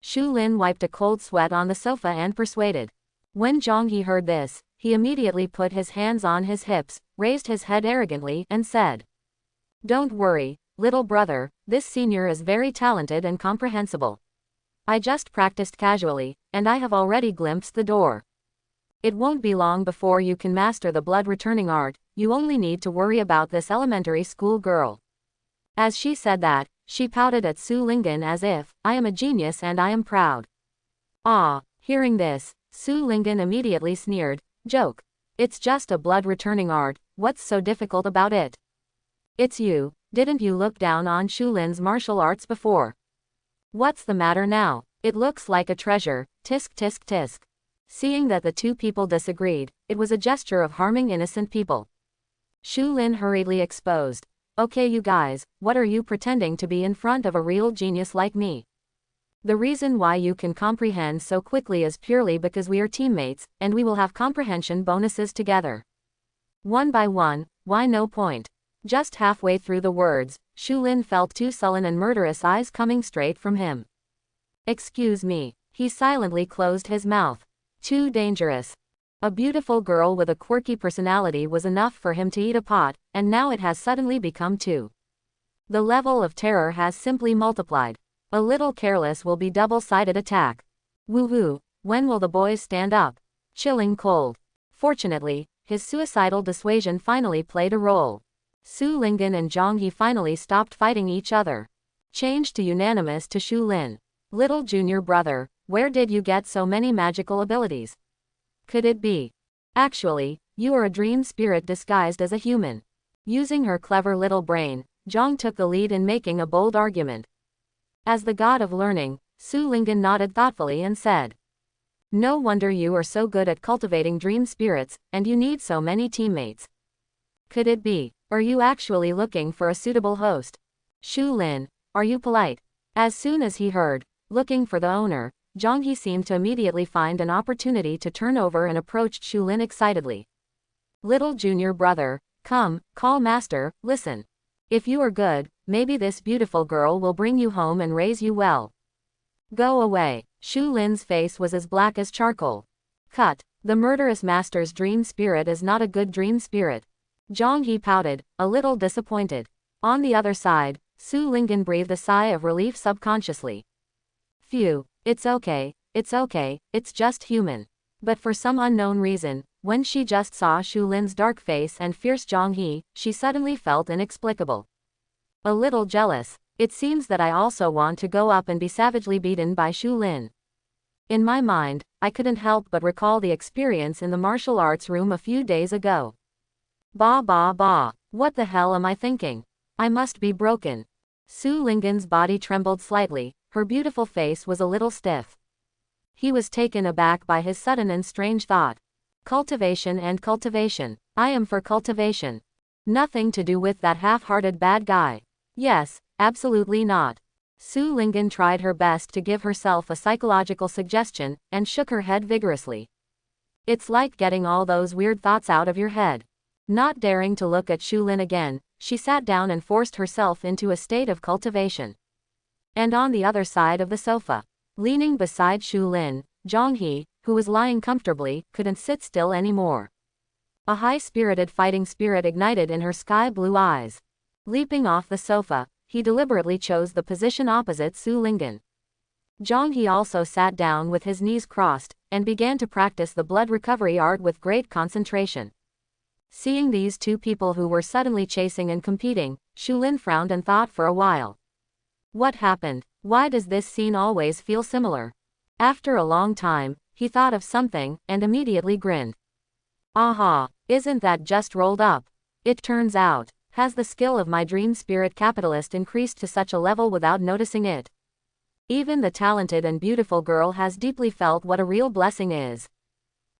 Shu Lin wiped a cold sweat on the sofa and persuaded. When Zhang He heard this, he immediately put his hands on his hips, raised his head arrogantly, and said, Don't worry, little brother, this senior is very talented and comprehensible. I just practiced casually, and I have already glimpsed the door. It won't be long before you can master the blood returning art, you only need to worry about this elementary school girl. As she said that, she pouted at Su Lingyan as if, I am a genius and I am proud. Ah, hearing this, Su Lingyan immediately sneered, joke. It's just a blood-returning art, what's so difficult about it? It's you, didn't you look down on Shulin's martial arts before? What's the matter now? It looks like a treasure, tisk tisk tisk. Seeing that the two people disagreed, it was a gesture of harming innocent people. Shulin hurriedly exposed. Okay you guys, what are you pretending to be in front of a real genius like me? The reason why you can comprehend so quickly is purely because we are teammates, and we will have comprehension bonuses together. One by one, why no point? Just halfway through the words, Shulin felt two sullen and murderous eyes coming straight from him. Excuse me. He silently closed his mouth. Too dangerous. A beautiful girl with a quirky personality was enough for him to eat a pot, and now it has suddenly become two. The level of terror has simply multiplied. A little careless will be double-sided attack. Woohoo, when will the boys stand up? Chilling cold. Fortunately, his suicidal dissuasion finally played a role. Su Lingyan and Zhang He finally stopped fighting each other. Changed to unanimous to Shulin. Little junior brother, where did you get so many magical abilities? Could it be? Actually, you are a dream spirit disguised as a human. Using her clever little brain, Zhang took the lead in making a bold argument. As the god of learning, Su Lingyan nodded thoughtfully and said, no wonder you are so good at cultivating dream spirits, and you need so many teammates. Could it be? Are you actually looking for a suitable host? Shulin, are you polite? As soon as he heard, looking for the owner, Zhang He seemed to immediately find an opportunity to turn over and approached Shulin excitedly. Little junior brother, come, call master, listen. If you are good, maybe this beautiful girl will bring you home and raise you well. Go away. Shulin's face was as black as charcoal. Cut. The murderous master's dream spirit is not a good dream spirit. Zhang He pouted, a little disappointed. On the other side, Su Lingyan breathed a sigh of relief subconsciously. Phew, it's okay, it's just human. But for some unknown reason, when she just saw Shulin's dark face and fierce Zhang He, she suddenly felt inexplicable. A little jealous. It seems that I also want to go up and be savagely beaten by Shulin. In my mind, I couldn't help but recall the experience in the martial arts room a few days ago. Bah bah bah, what the hell am I thinking? I must be broken. Su Lingyan's body trembled slightly, her beautiful face was a little stiff. He was taken aback by his sudden and strange thought. Cultivation and cultivation. I am for cultivation. Nothing to do with that half-hearted bad guy. Yes, absolutely not. Su Lingyan tried her best to give herself a psychological suggestion, and shook her head vigorously. It's like getting all those weird thoughts out of your head. Not daring to look at Shulin again, she sat down and forced herself into a state of cultivation. And on the other side of the sofa, leaning beside Shulin, Zhang He, who was lying comfortably, couldn't sit still anymore. A high-spirited fighting spirit ignited in her sky-blue eyes. Leaping off the sofa, he deliberately chose the position opposite Su Lingyan. Zhang He also sat down with his knees crossed, and began to practice the blood recovery art with great concentration. Seeing these two people who were suddenly chasing and competing, Shulin frowned and thought for a while. What happened? Why does this scene always feel similar? After a long time, he thought of something, and immediately grinned. Aha, isn't that just rolled up? It turns out, has the skill of my dream spirit capitalist increased to such a level without noticing it? Even the talented and beautiful girl has deeply felt what a real blessing is.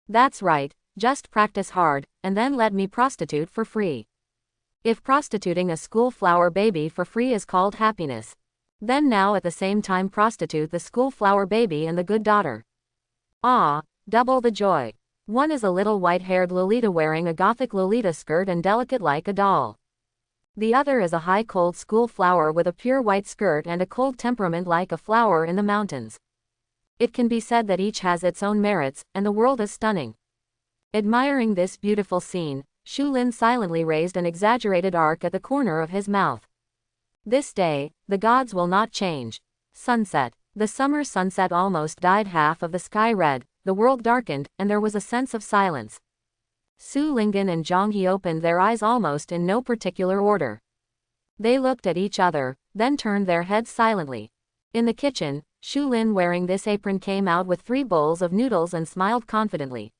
That's right, just practice hard, and then let me prostitute for free. If prostituting a school flower baby for free is called happiness, then now at the same time prostitute the school flower baby and the good daughter. Ah, double the joy. One is a little white-haired Lolita wearing a gothic Lolita skirt and delicate like a doll. The other is a high cold school flower with a pure white skirt and a cold temperament like a flower in the mountains. It can be said that each has its own merits, and the world is stunning. Admiring this beautiful scene, Shulin silently raised an exaggerated arc at the corner of his mouth. This day, the gods will not change. Sunset. The summer sunset almost dyed half of the sky red, the world darkened, and there was a sense of silence. Su Lingyan and Zhang He opened their eyes almost in no particular order. They looked at each other, then turned their heads silently. In the kitchen, Shu Lin wearing this apron came out with 3 bowls of noodles and smiled confidently.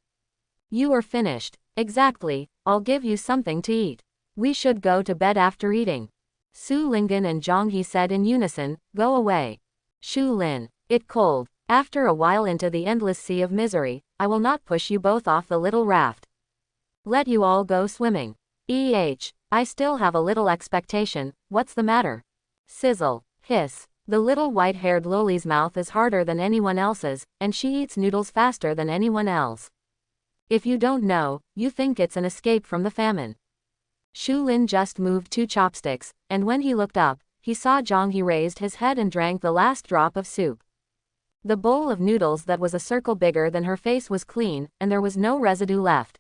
You are finished. Exactly, I'll give you something to eat. We should go to bed after eating. Su Lingyan and Zhang He said in unison, go away. Shu Lin, it cold. After a while into the endless sea of misery, I will not push you both off the little raft. Let you all go swimming. I still have a little expectation, what's the matter? Sizzle, hiss. The little white-haired loli's mouth is harder than anyone else's, and she eats noodles faster than anyone else. If you don't know, you think it's an escape from the famine. Shu Lin just moved 2 chopsticks, and when he looked up, he saw Zhang He raised his head and drank the last drop of soup. The bowl of noodles that was a circle bigger than her face was clean, and there was no residue left.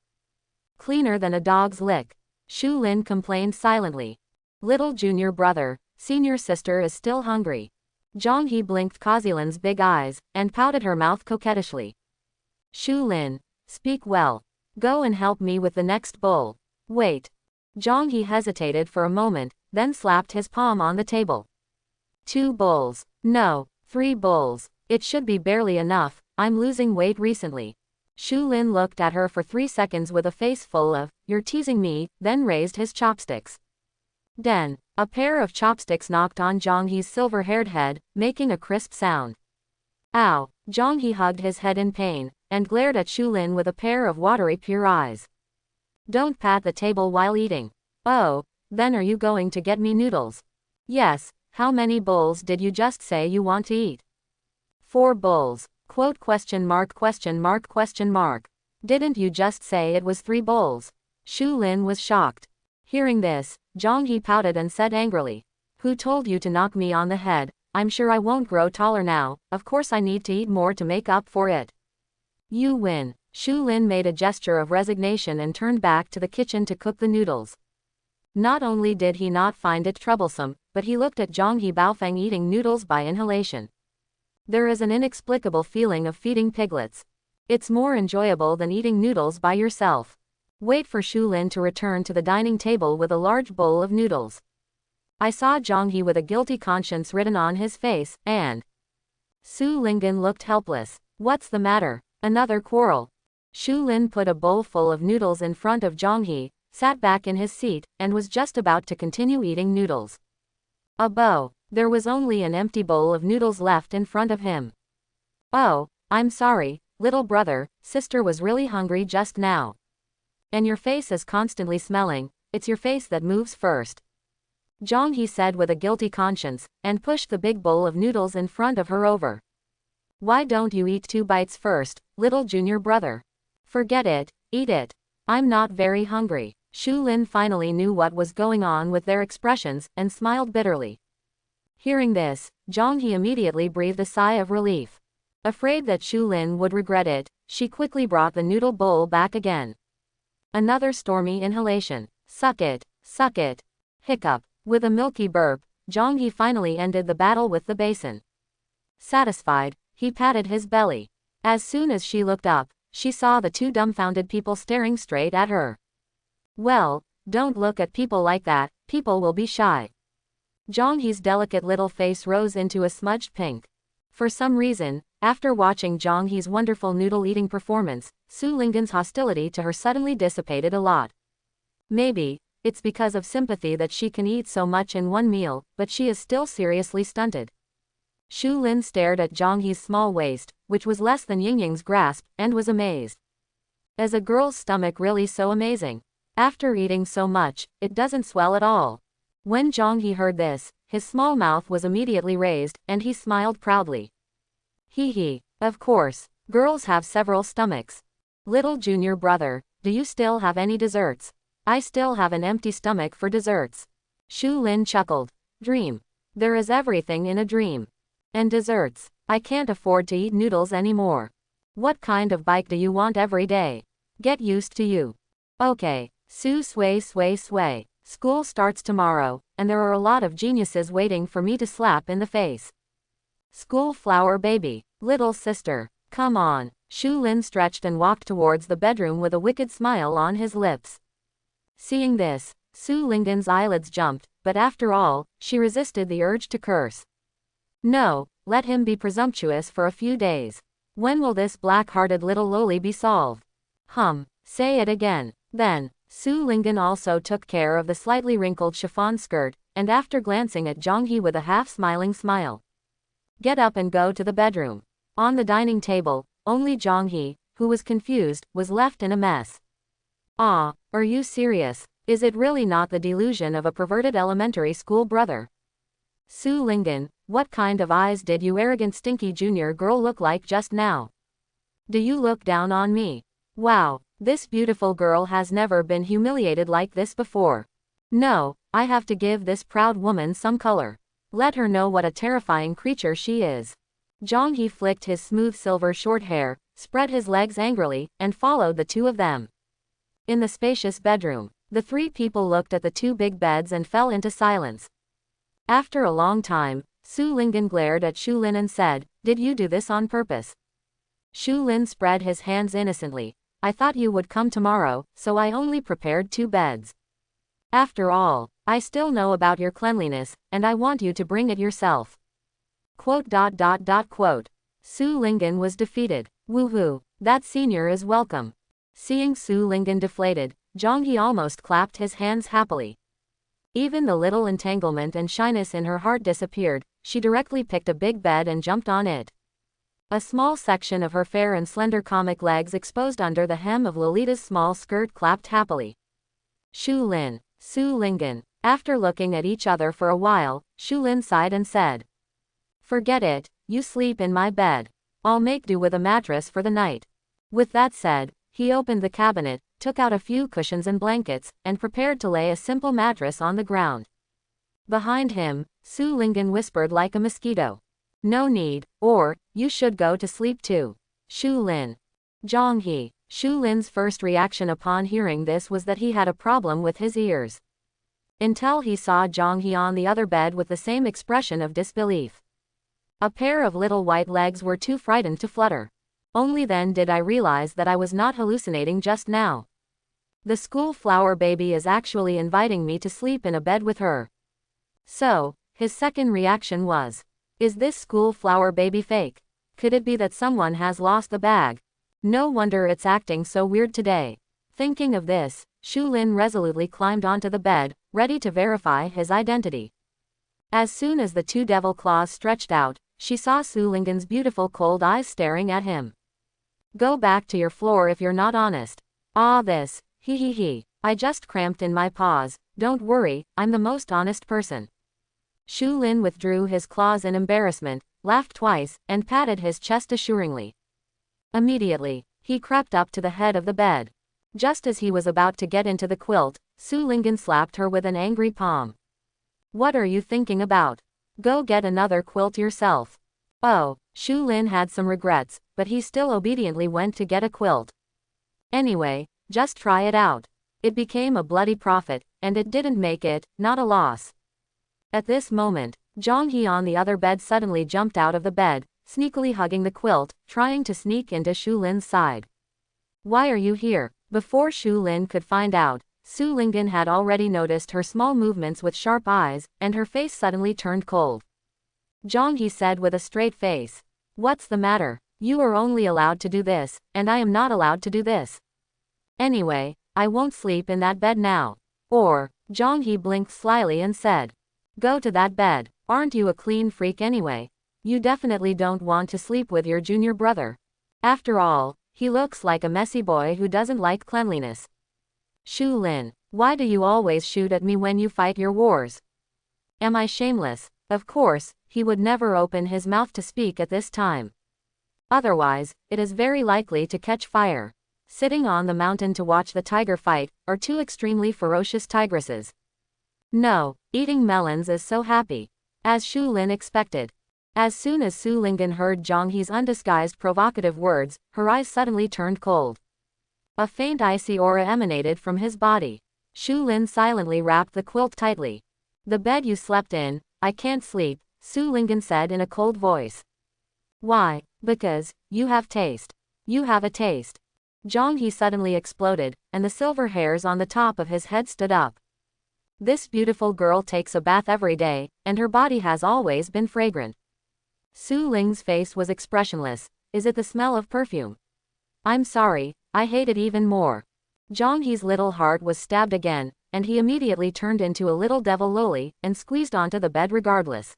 Cleaner than a dog's lick. Shu Lin complained silently. Little junior brother, senior sister is still hungry. Zhang He blinked Kazilin's big eyes, and pouted her mouth coquettishly. Shu Lin, speak well. Go and help me with the next bowl. Wait. Zhang He hesitated for a moment, then slapped his palm on the table. 2 bowls. No, 3 bowls. It should be barely enough, I'm losing weight recently. Shu Lin looked at her for 3 seconds with a face full of, you're teasing me, then raised his chopsticks. Den. A pair of chopsticks knocked on Zhang He's silver-haired head, making a crisp sound. Ow! Zhang He hugged his head in pain, and glared at Shu Lin with a pair of watery pure eyes. Don't pat the table while eating. Oh, then are you going to get me noodles? Yes, how many bowls did you just say you want to eat? 4 bowls. Quote question mark question mark question mark. Didn't you just say it was 3 bowls? Shu Lin was shocked. Hearing this, Zhang He pouted and said angrily. Who told you to knock me on the head? I'm sure I won't grow taller now, of course I need to eat more to make up for it. You win. Shu Lin made a gesture of resignation and turned back to the kitchen to cook the noodles. Not only did he not find it troublesome, but he looked at Zhang He Baofeng eating noodles by inhalation. There is an inexplicable feeling of feeding piglets. It's more enjoyable than eating noodles by yourself. Wait for Shu Lin to return to the dining table with a large bowl of noodles. I saw Zhang He with a guilty conscience written on his face, and Su Lingyan looked helpless. What's the matter? Another quarrel. Shu Lin put a bowl full of noodles in front of Zhang He, sat back in his seat, and was just about to continue eating noodles. There was only an empty bowl of noodles left in front of him. Oh, I'm sorry, little brother, sister was really hungry just now. And your face is constantly smelling, it's your face that moves first. Zhang He said with a guilty conscience, and pushed the big bowl of noodles in front of her over. Why don't you eat 2 bites first, little junior brother? Forget it, eat it. I'm not very hungry. Shu Lin finally knew what was going on with their expressions, and smiled bitterly. Hearing this, Zhang He immediately breathed a sigh of relief. Afraid that Shu Lin would regret it, she quickly brought the noodle bowl back again. Another stormy inhalation. Suck it, suck it. Hiccup. With a milky burp, Zhang He finally ended the battle with the basin. Satisfied, he patted his belly. As soon as she looked up, she saw the 2 dumbfounded people staring straight at her. Well, don't look at people like that, people will be shy. Zhang He's delicate little face rose into a smudged pink. For some reason, after watching Zhang He's wonderful noodle-eating performance, Su Lingyan's hostility to her suddenly dissipated a lot. Maybe it's because of sympathy that she can eat so much in one meal, but she is still seriously stunted. Shu Lin stared at Zhang He's small waist, which was less than Yingying's grasp, and was amazed. Is a girl's stomach really so amazing? After eating so much, it doesn't swell at all. When Zhang He heard this, his small mouth was immediately raised, and he smiled proudly. Hee, of course, girls have several stomachs. Little junior brother, do you still have any desserts? I still have an empty stomach for desserts. Shu Lin chuckled. Dream. There is everything in a dream. And desserts. I can't afford to eat noodles anymore. What kind of bike do you want every day? Get used to you. Okay, Su sway sway sway. School starts tomorrow, and there are a lot of geniuses waiting for me to slap in the face. School flower baby. Little sister. Come on. Shu Lin stretched and walked towards the bedroom with a wicked smile on his lips. Seeing this, Su Linggen's eyelids jumped, but after all, she resisted the urge to curse. No, let him be presumptuous for a few days. When will this black-hearted little loli be solved? Say it again. Then, Su Linggen also took care of the slightly wrinkled chiffon skirt, and after glancing at Zhang with a half-smiling smile. Get up and go to the bedroom. On the dining table, only Zhang, who was confused, was left in a mess. Ah, are you serious? Is it really not the delusion of a perverted elementary school brother? Su Linggen, what kind of eyes did you arrogant stinky junior girl look like just now? Do you look down on me? Wow, this beautiful girl has never been humiliated like this before. No, I have to give this proud woman some color. Let her know what a terrifying creature she is. Zhang flicked his smooth silver short hair, spread his legs angrily, and followed the two of them. In the spacious bedroom, the three people looked at the two big beds and fell into silence. After a long time, Su Linggen glared at Shu Lin and said, "Did you do this on purpose?" Shu Lin spread his hands innocently. "I thought you would come tomorrow, so I only prepared 2 beds. After all, I still know about your cleanliness, and I want you to bring it yourself." Quote. Su Linggen was defeated. Woohoo, that senior is welcome. Seeing Su Linggen deflated, Zhang almost clapped his hands happily. Even the little entanglement and shyness in her heart disappeared. She directly picked a big bed and jumped on it. A small section of her fair and slender comic legs exposed under the hem of Lolita's small skirt clapped happily. Shu Lin, Su Linggen. After looking at each other for a while, Shu Lin sighed and said, "Forget it, you sleep in my bed. I'll make do with a mattress for the night." With that said, he opened the cabinet, took out a few cushions and blankets, and prepared to lay a simple mattress on the ground. Behind him, Su Linggen whispered like a mosquito, "No need, or, you should go to sleep too. Shu Lin." Zhang. Shu Lin's first reaction upon hearing this was that he had a problem with his ears. Until he saw Zhang on the other bed with the same expression of disbelief. A pair of little white legs were too frightened to flutter. Only then did I realize that I was not hallucinating just now. The school flower baby is actually inviting me to sleep in a bed with her. So, his second reaction was, is this school flower baby fake? Could it be that someone has lost the bag? No wonder it's acting so weird today. Thinking of this, Shu Lin resolutely climbed onto the bed, ready to verify his identity. As soon as the 2 devil claws stretched out, she saw Su Linggen's beautiful cold eyes staring at him. "Go back to your floor if you're not honest." "Ah, this, he. I just cramped in my paws. Don't worry, I'm the most honest person." Shu Lin withdrew his claws in embarrassment, laughed twice, and patted his chest assuringly. Immediately, he crept up to the head of the bed. Just as he was about to get into the quilt, Su Linggen slapped her with an angry palm. "What are you thinking about? Go get another quilt yourself." Oh, Shu Lin had some regrets, but he still obediently went to get a quilt. Anyway, just try it out. It became a bloody profit, and it didn't make it, not a loss. At this moment, Zhang on the other bed suddenly jumped out of the bed, sneakily hugging the quilt, trying to sneak into Shu Lin's side. "Why are you here?" Before Shu Lin could find out, Su Linggen had already noticed her small movements with sharp eyes, and her face suddenly turned cold. Zhang said with a straight face, "What's the matter? You are only allowed to do this, and I am not allowed to do this. Anyway, I won't sleep in that bed now." Or, Zhang blinked slyly and said, "Go to that bed. Aren't you a clean freak anyway? You definitely don't want to sleep with your junior brother. After all, he looks like a messy boy who doesn't like cleanliness." Shu Lin, why do you always shoot at me when you fight your wars? Am I shameless? Of course, he would never open his mouth to speak at this time. Otherwise, it is very likely to catch fire. Sitting on the mountain to watch the tiger fight, or 2 extremely ferocious tigresses. No, eating melons is so happy. As Shu Lin expected. As soon as Su Linggen heard Zhang's undisguised provocative words, her eyes suddenly turned cold. A faint icy aura emanated from his body. Shu Lin silently wrapped the quilt tightly. "The bed you slept in, I can't sleep," Su Linggen said in a cold voice. "Why?" "Because, you have taste. You have a taste." Zhang suddenly exploded, and the silver hairs on the top of his head stood up. This beautiful girl takes a bath every day, and her body has always been fragrant. Su Ling's face was expressionless. Is it the smell of perfume? I'm sorry, I hate it even more. Zhang He's little heart was stabbed again, and he immediately turned into a little devil loli, and squeezed onto the bed regardless.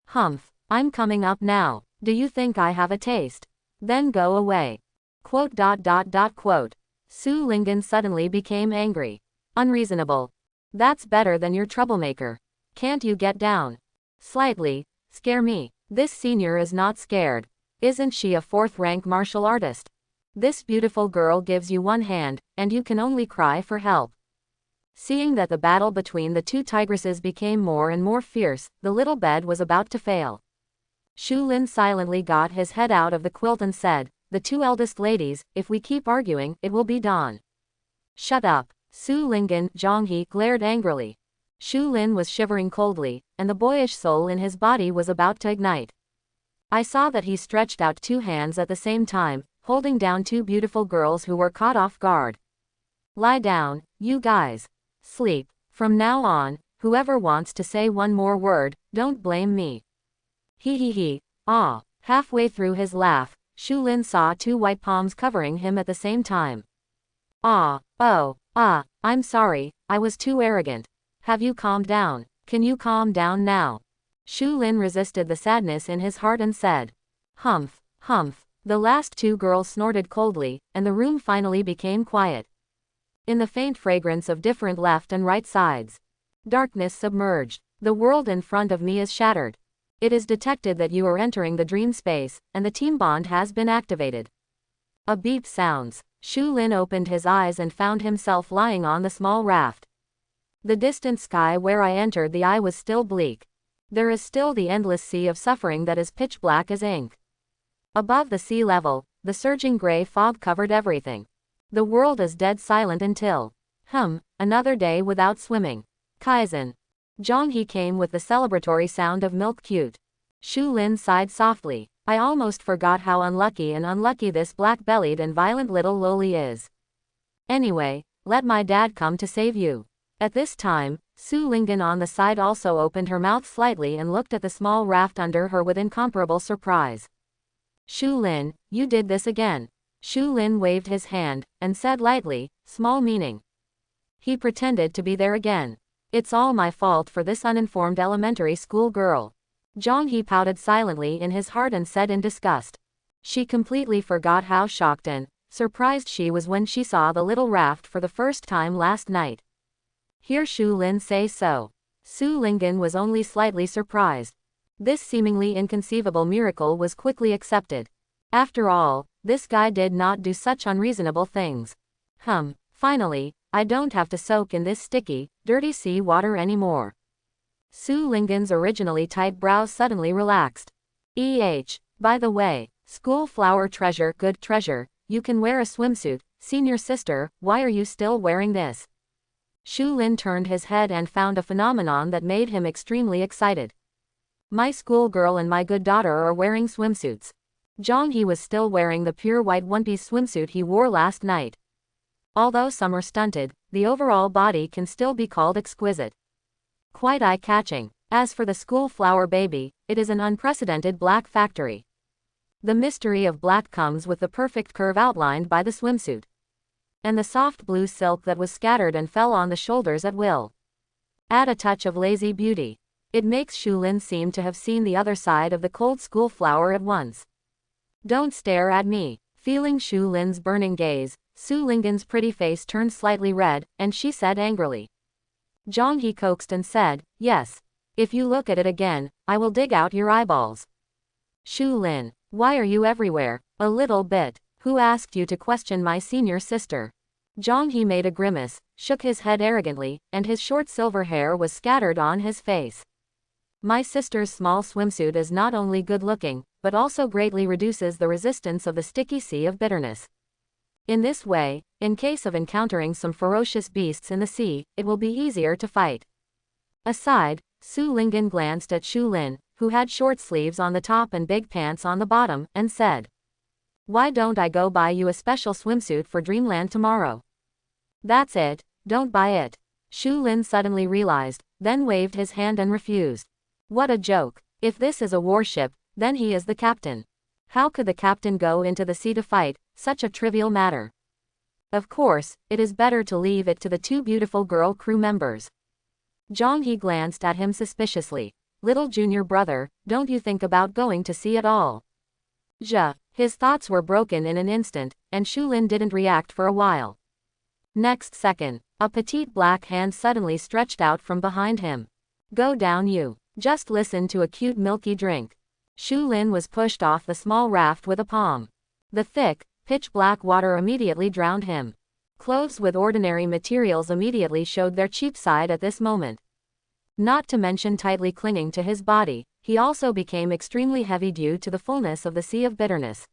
Humph, I'm coming up now. Do you think I have a taste? Then go away. Quote. Su Lingen suddenly became angry. Unreasonable. That's better than your troublemaker. Can't you get down? Slightly. Scare me. This senior is not scared. Isn't she a fourth-rank martial artist? This beautiful girl gives you one hand, and you can only cry for help. Seeing that the battle between the two tigresses became more and more fierce, the little bed was about to fail. Shu Lin silently got his head out of the quilt and said, "The two eldest ladies, if we keep arguing, it will be dawn." Shut up. Su Lingen, Zhang He glared angrily. Shu Lin was shivering coldly, and the boyish soul in his body was about to ignite. I saw that he stretched out two hands at the same time, holding down two beautiful girls who were caught off guard. Lie down, you guys. Sleep. From now on, whoever wants to say one more word, don't blame me. He. Ah. Halfway through his laugh, Shu Lin saw two white palms covering him at the same time. I'm sorry, I was too arrogant. Have you calmed down? Can you calm down now? Shu Lin resisted the sadness in his heart and said. Humph. The last two girls snorted coldly, and the room finally became quiet. In the faint fragrance of different left and right sides. Darkness submerged. The world in front of me is shattered. It is detected that you are entering the dream space, and the team bond has been activated. A beep sounds. Shu Lin opened his eyes and found himself lying on the small raft. The distant sky where I entered the eye was still bleak. There is still the endless sea of suffering that is pitch black as ink. Above the sea level, the surging gray fog covered everything. The world is dead silent until, another day without swimming. Kaizen. Zhang He came with the celebratory sound of milk cute. Shu Lin sighed softly. I almost forgot how unlucky this black-bellied and violent little loli is. Anyway, let my dad come to save you. At this time, Su Lingen on the side also opened her mouth slightly and looked at the small raft under her with incomparable surprise. Shu Lin, you did this again. Shu Lin waved his hand, and said lightly, small meaning. He pretended to be there again. It's all my fault for this uninformed elementary school girl. Zhang He pouted silently in his heart and said in disgust. She completely forgot how shocked and surprised she was when she saw the little raft for the first time last night. Hear Shu Lin say so. Su Lingen was only slightly surprised. This seemingly inconceivable miracle was quickly accepted. After all, this guy did not do such unreasonable things. Finally, I don't have to soak in this sticky, dirty sea water anymore. Su Lingen's originally tight brows suddenly relaxed. By the way, school flower treasure, good treasure, you can wear a swimsuit, senior sister, why are you still wearing this? Shu Lin turned his head and found a phenomenon that made him extremely excited. My schoolgirl and my good daughter are wearing swimsuits. Zhang He was still wearing the pure white one-piece swimsuit he wore last night. Although some are stunted, the overall body can still be called exquisite. Quite eye-catching. As for the school flower baby, it is an unprecedented black factory. The mystery of black comes with the perfect curve outlined by the swimsuit. And the soft blue silk that was scattered and fell on the shoulders at will. Add a touch of lazy beauty. It makes Shu Lin seem to have seen the other side of the cold school flower at once. Don't stare at me. Feeling Shu Lin's burning gaze, Su Lingen's pretty face turned slightly red, and she said angrily. Zhang He coaxed and said, yes. If you look at it again, I will dig out your eyeballs. Shu Lin, why are you everywhere? A little bit. Who asked you to question my senior sister? Zhang He made a grimace, shook his head arrogantly, and his short silver hair was scattered on his face. My sister's small swimsuit is not only good-looking, but also greatly reduces the resistance of the sticky sea of bitterness. In this way, in case of encountering some ferocious beasts in the sea, it will be easier to fight. Aside, Su Lingen glanced at Shu Lin, who had short sleeves on the top and big pants on the bottom, and said, why don't I go buy you a special swimsuit for Dreamland tomorrow? That's it, don't buy it. Shu Lin suddenly realized, then waved his hand and refused. What a joke. If this is a warship, then he is the captain. How could the captain go into the sea to fight, such a trivial matter? Of course, it is better to leave it to the two beautiful girl crew members. Zhang He glanced at him suspiciously. Little junior brother, don't you think about going to sea at all? His thoughts were broken in an instant, and Shu Lin didn't react for a while. Next second, a petite black hand suddenly stretched out from behind him. Go down you. Just listen to a cute milky drink. Shu Lin was pushed off the small raft with a palm. The thick, pitch-black water immediately drowned him. Clothes with ordinary materials immediately showed their cheap side at this moment. Not to mention tightly clinging to his body, he also became extremely heavy due to the fullness of the sea of bitterness.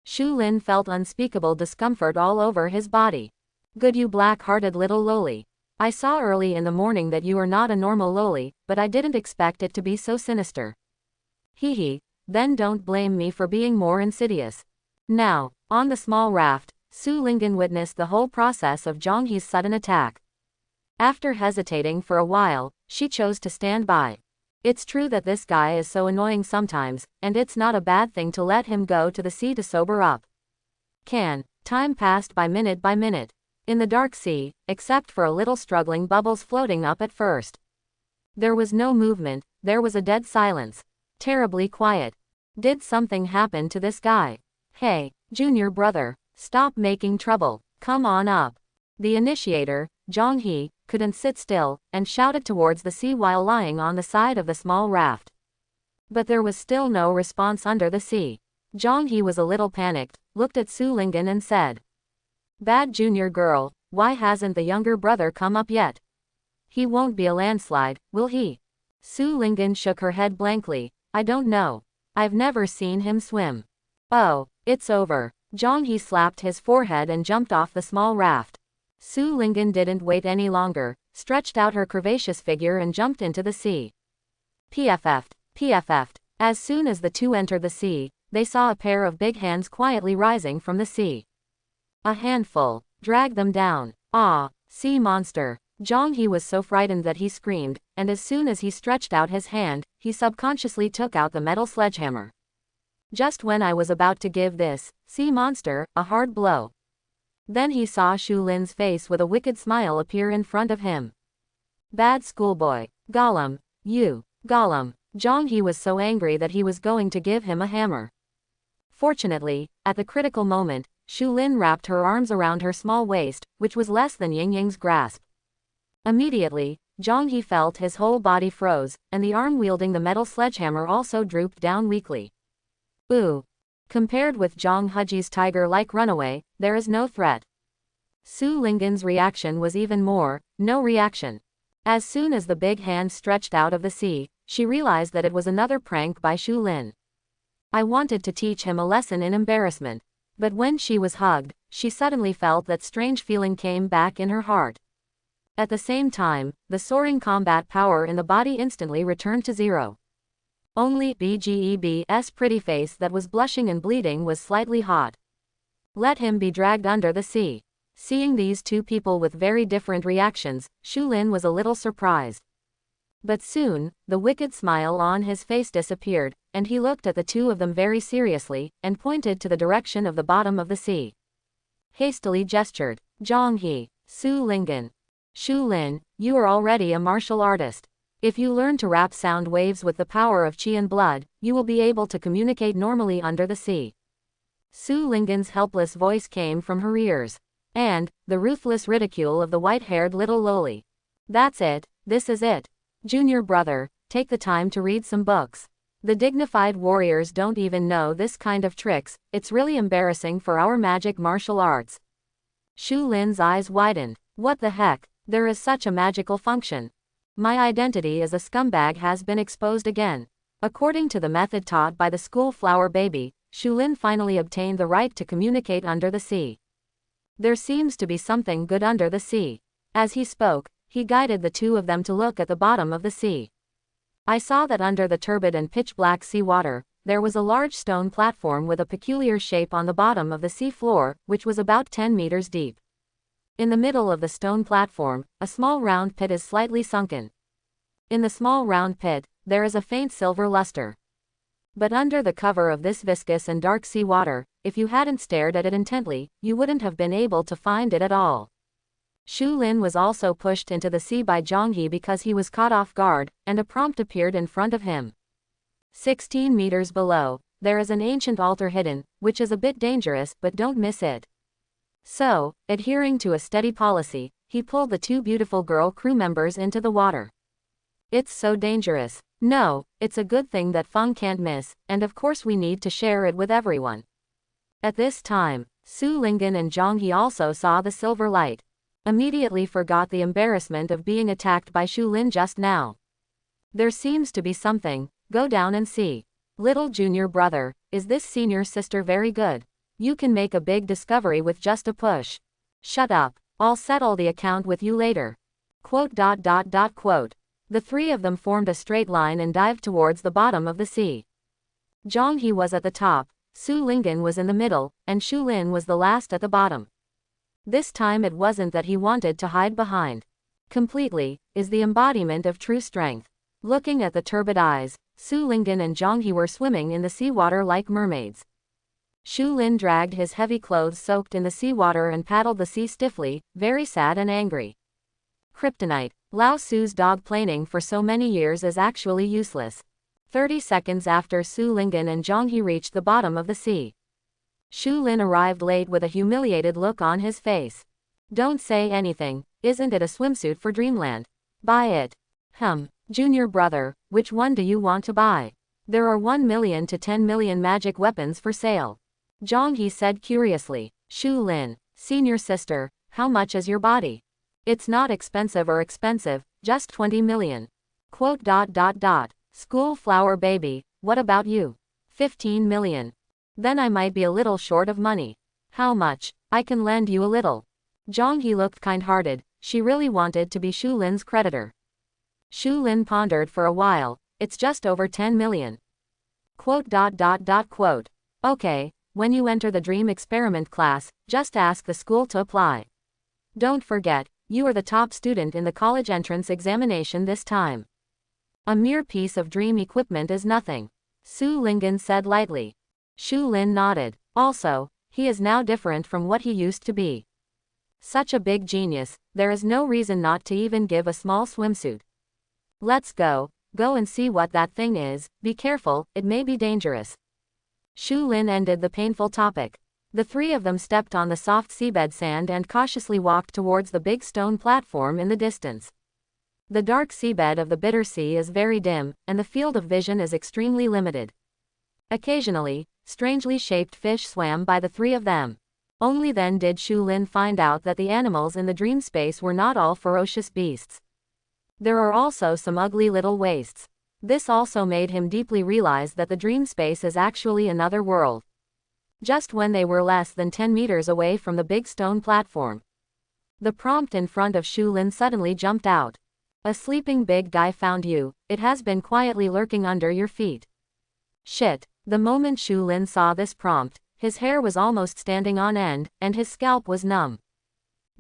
Shu Lin felt unspeakable discomfort all over his body. Good you black-hearted little loli. I saw early in the morning that you are not a normal loli, but I didn't expect it to be so sinister. Hee, then don't blame me for being more insidious. Now, on the small raft, Su Lingyan witnessed the whole process of Zhang He's sudden attack. After hesitating for a while, she chose to stand by. It's true that this guy is so annoying sometimes, and it's not a bad thing to let him go to the sea to sober up. Time passed by minute. In the dark sea, except for a little struggling bubbles floating up at first. There was no movement, there was a dead silence. Terribly quiet. Did something happen to this guy? Hey, junior brother, stop making trouble, come on up. The initiator, Zhang He, couldn't sit still, and shouted towards the sea while lying on the side of the small raft. But there was still no response under the sea. Zhang He was a little panicked, looked at Su Lingyan and said, Bad junior girl, why hasn't the younger brother come up yet? He won't be a landslide, will he? Su Lingyan shook her head blankly. I don't know. I've never seen him swim. Oh, it's over. Zhang He slapped his forehead and jumped off the small raft. Su Lingyan didn't wait any longer, stretched out her curvaceous figure and jumped into the sea. PFF'd. As soon as the two entered the sea, they saw a pair of big hands quietly rising from the sea. A handful. Drag them down. Ah, sea monster. Zhang He was so frightened that he screamed, and as soon as he stretched out his hand, he subconsciously took out the metal sledgehammer. Just when I was about to give this sea monster a hard blow. Then he saw Shu Lin's face with a wicked smile appear in front of him. Bad schoolboy. Gollum. You. Gollum. Zhang He was so angry that he was going to give him a hammer. Fortunately, at the critical moment, Shu Lin wrapped her arms around her small waist, which was less than Ying Ying's grasp. Immediately, Zhang He felt his whole body froze, and the arm wielding the metal sledgehammer also drooped down weakly. Ooh. Compared with Zhang Heji's tiger-like runaway, there is no threat. Su Lingyan's reaction was even more, no reaction. As soon as the big hand stretched out of the sea, she realized that it was another prank by Shu Lin. I wanted to teach him a lesson in embarrassment. But when she was hugged, she suddenly felt that strange feeling came back in her heart. At the same time, the soaring combat power in the body instantly returned to zero. Only BGEB's pretty face that was blushing and bleeding was slightly hot. Let him be dragged under the sea. Seeing these two people with very different reactions, Shu Lin was a little surprised. But soon, the wicked smile on his face disappeared, and he looked at the two of them very seriously, and pointed to the direction of the bottom of the sea. Hastily gestured. Zhang He, Su Lingyan. Shu Lin, you are already a martial artist. If you learn to wrap sound waves with the power of qi and blood, you will be able to communicate normally under the sea. Su Lingyan's helpless voice came from her ears. And, the ruthless ridicule of the white-haired little loli. That's it, this is it. Junior brother, take the time to read some books. The dignified warriors don't even know this kind of tricks, it's really embarrassing for our magic martial arts. Shu Lin's eyes widened. What the heck, there is such a magical function. My identity as a scumbag has been exposed again. According to the method taught by the school flower baby, Shu Lin finally obtained the right to communicate under the sea. There seems to be something good under the sea. As he spoke, he guided the two of them to look at the bottom of the sea. I saw that under the turbid and pitch-black sea water, there was a large stone platform with a peculiar shape on the bottom of the sea floor, which was about 10 meters deep. In the middle of the stone platform, a small round pit is slightly sunken. In the small round pit, there is a faint silver luster. But under the cover of this viscous and dark sea water, if you hadn't stared at it intently, you wouldn't have been able to find it at all. Shu Lin was also pushed into the sea by Zhonghe because he was caught off guard, and a prompt appeared in front of him. 16 meters below, there is an ancient altar hidden, which is a bit dangerous, but don't miss it. So, adhering to a steady policy, he pulled the two beautiful girl crew members into the water. It's so dangerous. No, it's a good thing that Feng can't miss, and of course we need to share it with everyone. At this time, Su Lingyan and Zhonghe also saw the silver light. Immediately forgot the embarrassment of being attacked by Shu Lin just now. There seems to be something, go down and see. Little junior brother, is this senior sister very good? You can make a big discovery with just a push. Shut up, I'll settle the account with you later. Quote. The three of them formed a straight line and dived towards the bottom of the sea. Zhonghe was at the top, Su Lingyan was in the middle, and Shu Lin was the last at the bottom. This time it wasn't that he wanted to hide behind. Completely, is the embodiment of true strength. Looking at the turbid eyes, Su Lingyan and Zhonghe were swimming in the seawater like mermaids. Shu Lin dragged his heavy clothes soaked in the seawater and paddled the sea stiffly, very sad and angry. Kryptonite. Lao Su's dog planing for so many years is actually useless. 30 seconds after Su Lingyan and Zhonghe reached the bottom of the sea, Shu Lin arrived late with a humiliated look on his face. Don't say anything, isn't it a swimsuit for Dreamland? Buy it. Junior brother, which one do you want to buy? There are 1 million to 10 million magic weapons for sale. Zhonghe said curiously. Shu Lin, senior sister, how much is your body? It's not expensive or expensive, just 20 million. Quote. School flower baby, what about you? 15 million. Then I might be a little short of money. How much? I can lend you a little. Zhonghe looked kind-hearted, she really wanted to be Shu Lin's creditor. Shu Lin pondered for a while, it's just over 10 million. Quote. Okay, when you enter the dream experiment class, just ask the school to apply. Don't forget, you are the top student in the college entrance examination this time. A mere piece of dream equipment is nothing. Su Lingyan said lightly. Shu Lin nodded. Also, he is now different from what he used to be. Such a big genius, there is no reason not to even give a small swimsuit. Let's go and see what that thing is, be careful, it may be dangerous. Shu Lin ended the painful topic. The three of them stepped on the soft seabed sand and cautiously walked towards the big stone platform in the distance. The dark seabed of the Bitter Sea is very dim, and the field of vision is extremely limited. Occasionally, strangely shaped fish swam by the three of them. Only then did Shu Lin find out that the animals in the dream space were not all ferocious beasts. There are also some ugly little wastes. This also made him deeply realize that the dream space is actually another world. Just when they were less than 10 meters away from the big stone platform, the prompt in front of Shu Lin suddenly jumped out. A sleeping big guy found you, it has been quietly lurking under your feet. Shit. The moment Shu Lin saw this prompt, his hair was almost standing on end, and his scalp was numb.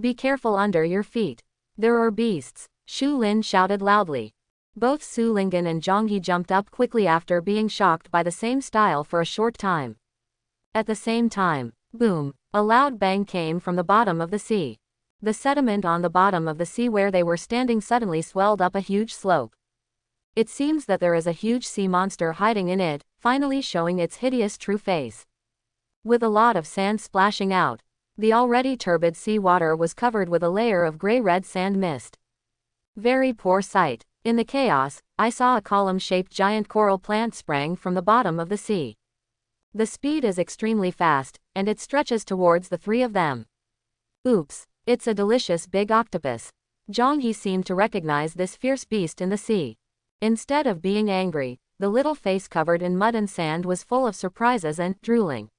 Be careful under your feet. There are beasts, Shu Lin shouted loudly. Both Su Lingyan and Zhonghe jumped up quickly after being shocked by the same style for a short time. At the same time, boom, a loud bang came from the bottom of the sea. The sediment on the bottom of the sea where they were standing suddenly swelled up a huge slope. It seems that there is a huge sea monster hiding in it, finally showing its hideous true face. With a lot of sand splashing out, the already turbid sea water was covered with a layer of gray-red sand mist. Very poor sight. In the chaos, I saw a column-shaped giant coral plant sprang from the bottom of the sea. The speed is extremely fast, and it stretches towards the three of them. Oops, it's a delicious big octopus. Zhonghe seemed to recognize this fierce beast in the sea. Instead of being angry, the little face covered in mud and sand was full of surprises and drooling.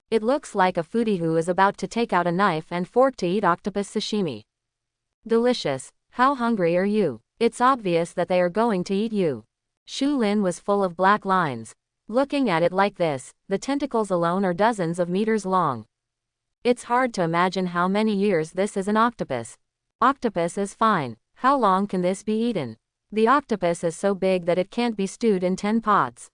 It looks like a foodie who is about to take out a knife and fork to eat octopus sashimi. Delicious. How hungry are you? It's obvious that they are going to eat you. Shu Lin was full of black lines. Looking at it like this, the tentacles alone are dozens of meters long. It's hard to imagine how many years this is an octopus. Octopus is fine. How long can this be eaten? The octopus is so big that it can't be stewed in 10 pots.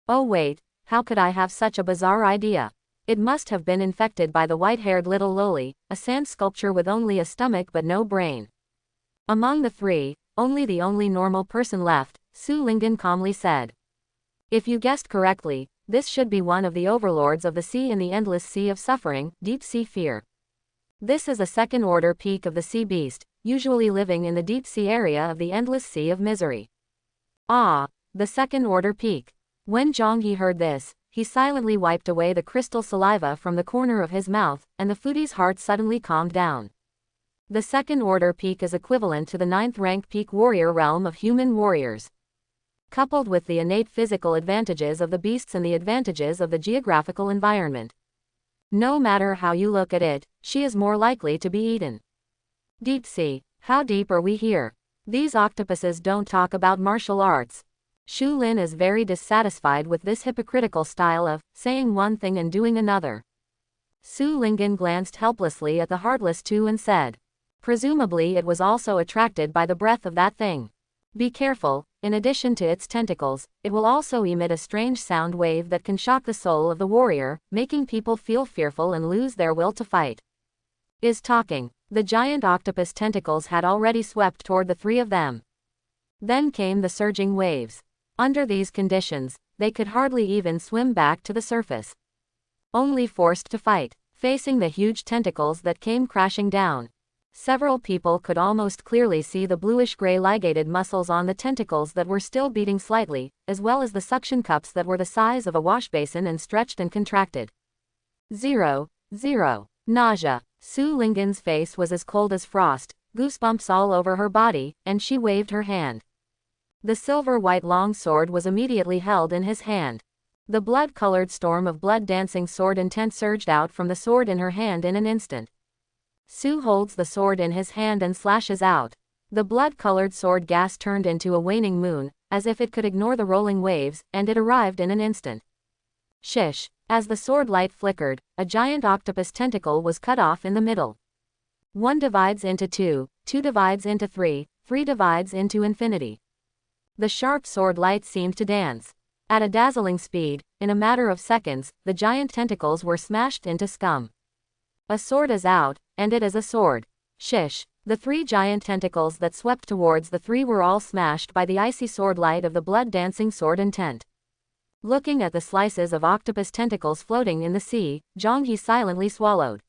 Oh wait, how could I have such a bizarre idea? It must have been infected by the white-haired little loli, a sand sculpture with only a stomach but no brain. Among the three, only the only normal person left, Su Lingen calmly said. If you guessed correctly, this should be one of the overlords of the sea in the endless sea of suffering, deep sea fear. This is a second-order peak of the sea beast, usually living in the deep sea area of the endless sea of misery. Ah, the second-order peak. When Zhonghe heard this, he silently wiped away the crystal saliva from the corner of his mouth, and the foodie's heart suddenly calmed down. The second-order peak is equivalent to the 9th-rank peak warrior realm of human warriors. Coupled with the innate physical advantages of the beasts and the advantages of the geographical environment. No matter how you look at it, she is more likely to be eaten. Deep sea. How deep are we here? These octopuses don't talk about martial arts. Shu Lin is very dissatisfied with this hypocritical style of saying one thing and doing another. Su Lingen glanced helplessly at the Heartless Two and said. Presumably it was also attracted by the breath of that thing. Be careful, in addition to its tentacles, it will also emit a strange sound wave that can shock the soul of the warrior, making people feel fearful and lose their will to fight. Is talking. The giant octopus tentacles had already swept toward the three of them. Then came the surging waves. Under these conditions, they could hardly even swim back to the surface. Only forced to fight, facing the huge tentacles that came crashing down. Several people could almost clearly see the bluish-gray ligated muscles on the tentacles that were still beating slightly, as well as the suction cups that were the size of a wash basin and stretched and contracted. 0. Nausea. Su Lingen's face was as cold as frost, goosebumps all over her body, and she waved her hand. The silver-white long sword was immediately held in his hand. The blood-colored storm of blood-dancing sword intent surged out from the sword in her hand in an instant. Su holds the sword in his hand and slashes out. The blood-colored sword gas turned into a waning moon, as if it could ignore the rolling waves, and it arrived in an instant. Shish. As the sword light flickered, a giant octopus tentacle was cut off in the middle. 1 divides into 2, 2 divides into 3, 3 divides into infinity. The sharp sword light seemed to dance. At a dazzling speed, in a matter of seconds, the giant tentacles were smashed into scum. A sword is out, and it is a sword. Shish. The 3 giant tentacles that swept towards the 3 were all smashed by the icy sword light of the blood-dancing sword intent. Looking at the slices of octopus tentacles floating in the sea, Zhonghe silently swallowed.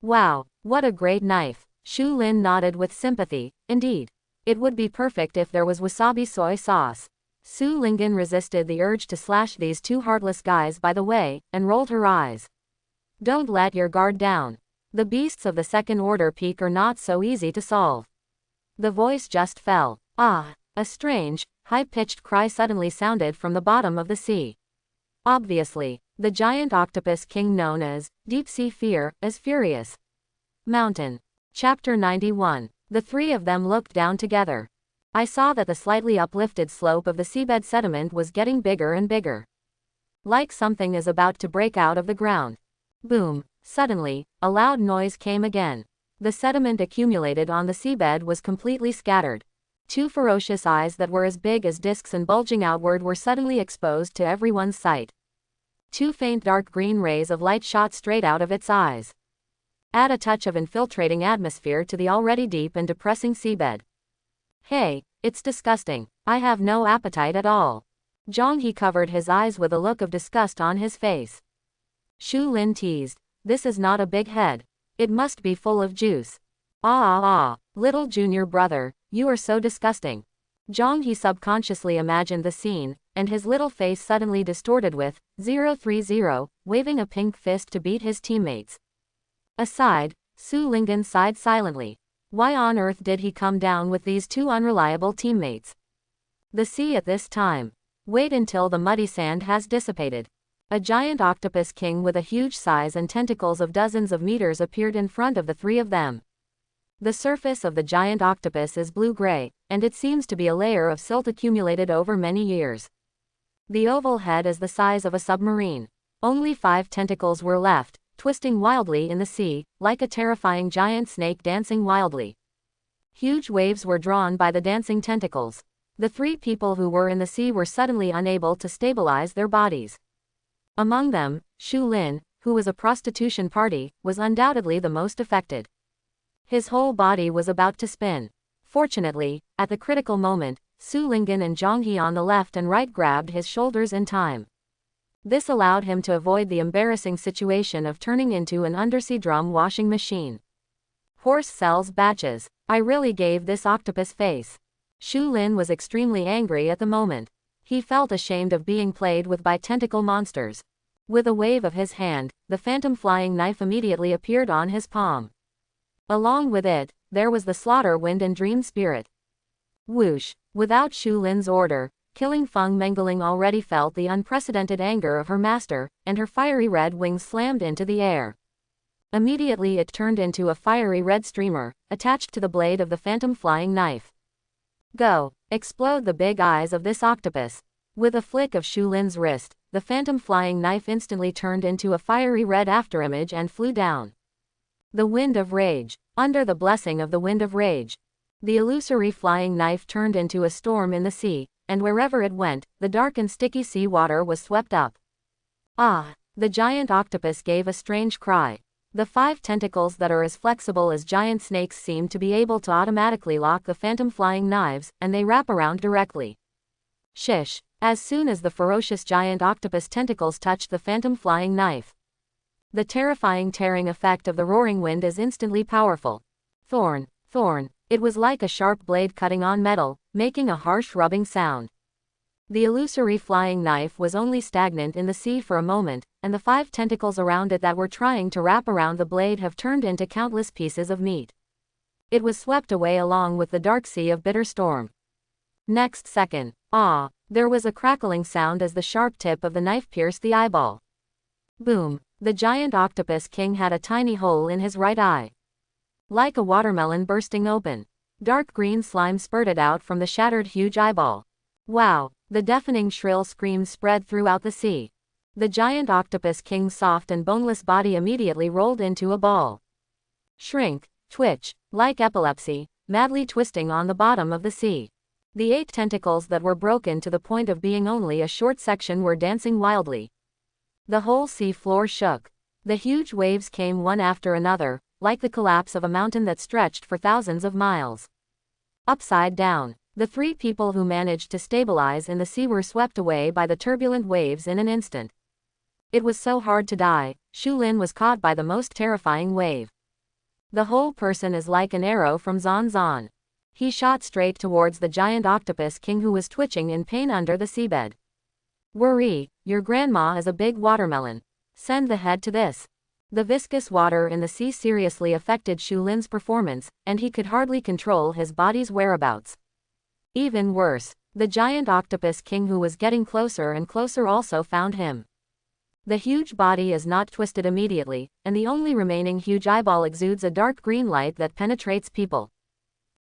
Wow, what a great knife. Shu Lin nodded with sympathy. Indeed. It would be perfect if there was wasabi soy sauce. Su Lingen resisted the urge to slash these 2 heartless guys by the way, and rolled her eyes. Don't let your guard down. The beasts of the second-order peak are not so easy to solve. The voice just fell. Ah! A strange, high-pitched cry suddenly sounded from the bottom of the sea. Obviously, the giant octopus king known as deep-sea fear is furious. Mountain. Chapter 91. The 3 of them looked down together. I saw that the slightly uplifted slope of the seabed sediment was getting bigger and bigger. Like something is about to break out of the ground. Boom. Suddenly, a loud noise came again. The sediment accumulated on the seabed was completely scattered. 2 ferocious eyes that were as big as discs and bulging outward were suddenly exposed to everyone's sight. 2 faint dark green rays of light shot straight out of its eyes. Add a touch of infiltrating atmosphere to the already deep and depressing seabed. Hey, it's disgusting. I have no appetite at all. Zhonghe covered his eyes with a look of disgust on his face. Shu Lin teased. This is not a big head. It must be full of juice. Little junior brother, you are so disgusting. Zhonghe subconsciously imagined the scene, and his little face suddenly distorted with 030, waving a pink fist to beat his teammates. Aside, Su Lingen sighed silently. Why on earth did he come down with these 2 unreliable teammates? The sea at this time. Wait until the muddy sand has dissipated. A giant octopus king with a huge size and tentacles of dozens of meters appeared in front of the 3 of them. The surface of the giant octopus is blue-gray, and it seems to be a layer of silt accumulated over many years. The oval head is the size of a submarine. Only 5 tentacles were left, twisting wildly in the sea, like a terrifying giant snake dancing wildly. Huge waves were drawn by the dancing tentacles. The three people who were in the sea were suddenly unable to stabilize their bodies. Among them, Shu Lin, who was a prostitution party, was undoubtedly the most affected. His whole body was about to spin. Fortunately, at the critical moment, Su Lingen and Zhang He on the left and right grabbed his shoulders in time. This allowed him to avoid the embarrassing situation of turning into an undersea drum washing machine. Horse sells batches. I really gave this octopus face. Shu Lin was extremely angry at the moment. He felt ashamed of being played with by tentacle monsters. With a wave of his hand, the phantom flying knife immediately appeared on his palm. Along with it, there was the slaughter wind and dream spirit. Whoosh! Without Shu Lin's order, Killing Feng Mengeling already felt the unprecedented anger of her master, and her fiery red wings slammed into the air. Immediately it turned into a fiery red streamer, attached to the blade of the phantom flying knife. Go! Explode the big eyes of this octopus. With a flick of Shu Lin's wrist, the phantom flying knife instantly turned into a fiery red afterimage and flew down. The wind of rage. Under the blessing of the wind of rage, the illusory flying knife turned into a storm in the sea, and wherever it went, the dark and sticky sea water was swept up. Ah! The giant octopus gave a strange cry. The 5 tentacles that are as flexible as giant snakes seem to be able to automatically lock the phantom flying knives, and they wrap around directly. Shish! As soon as the ferocious giant octopus tentacles touched the phantom flying knife, the terrifying tearing effect of the roaring wind is instantly powerful. Thorn, thorn. It was like a sharp blade cutting on metal, making a harsh rubbing sound. The illusory flying knife was only stagnant in the sea for a moment, and the 5 tentacles around it that were trying to wrap around the blade have turned into countless pieces of meat. It was swept away along with the dark sea of bitter storm. Next second, there was a crackling sound as the sharp tip of the knife pierced the eyeball. Boom! The giant octopus king had a tiny hole in his right eye. Like a watermelon bursting open, dark green slime spurted out from the shattered huge eyeball. Wow! The deafening shrill scream spread throughout the sea. The giant octopus king's soft and boneless body immediately rolled into a ball. Shrink, twitch, like epilepsy, madly twisting on the bottom of the sea. The 8 tentacles that were broken to the point of being only a short section were dancing wildly. The whole sea floor shook. The huge waves came one after another, like the collapse of a mountain that stretched for thousands of miles. Upside down, the 3 people who managed to stabilize in the sea were swept away by the turbulent waves in an instant. It was so hard to die. Shu Lin was caught by the most terrifying wave. The whole person is like an arrow from Zan Zan. He shot straight towards the giant octopus king who was twitching in pain under the seabed. Worry, your grandma is a big watermelon. Send the head to this. The viscous water in the sea seriously affected Shu Lin's performance, and he could hardly control his body's whereabouts. Even worse, the giant octopus king who was getting closer and closer also found him. The huge body is not twisted immediately, and the only remaining huge eyeball exudes a dark green light that penetrates people.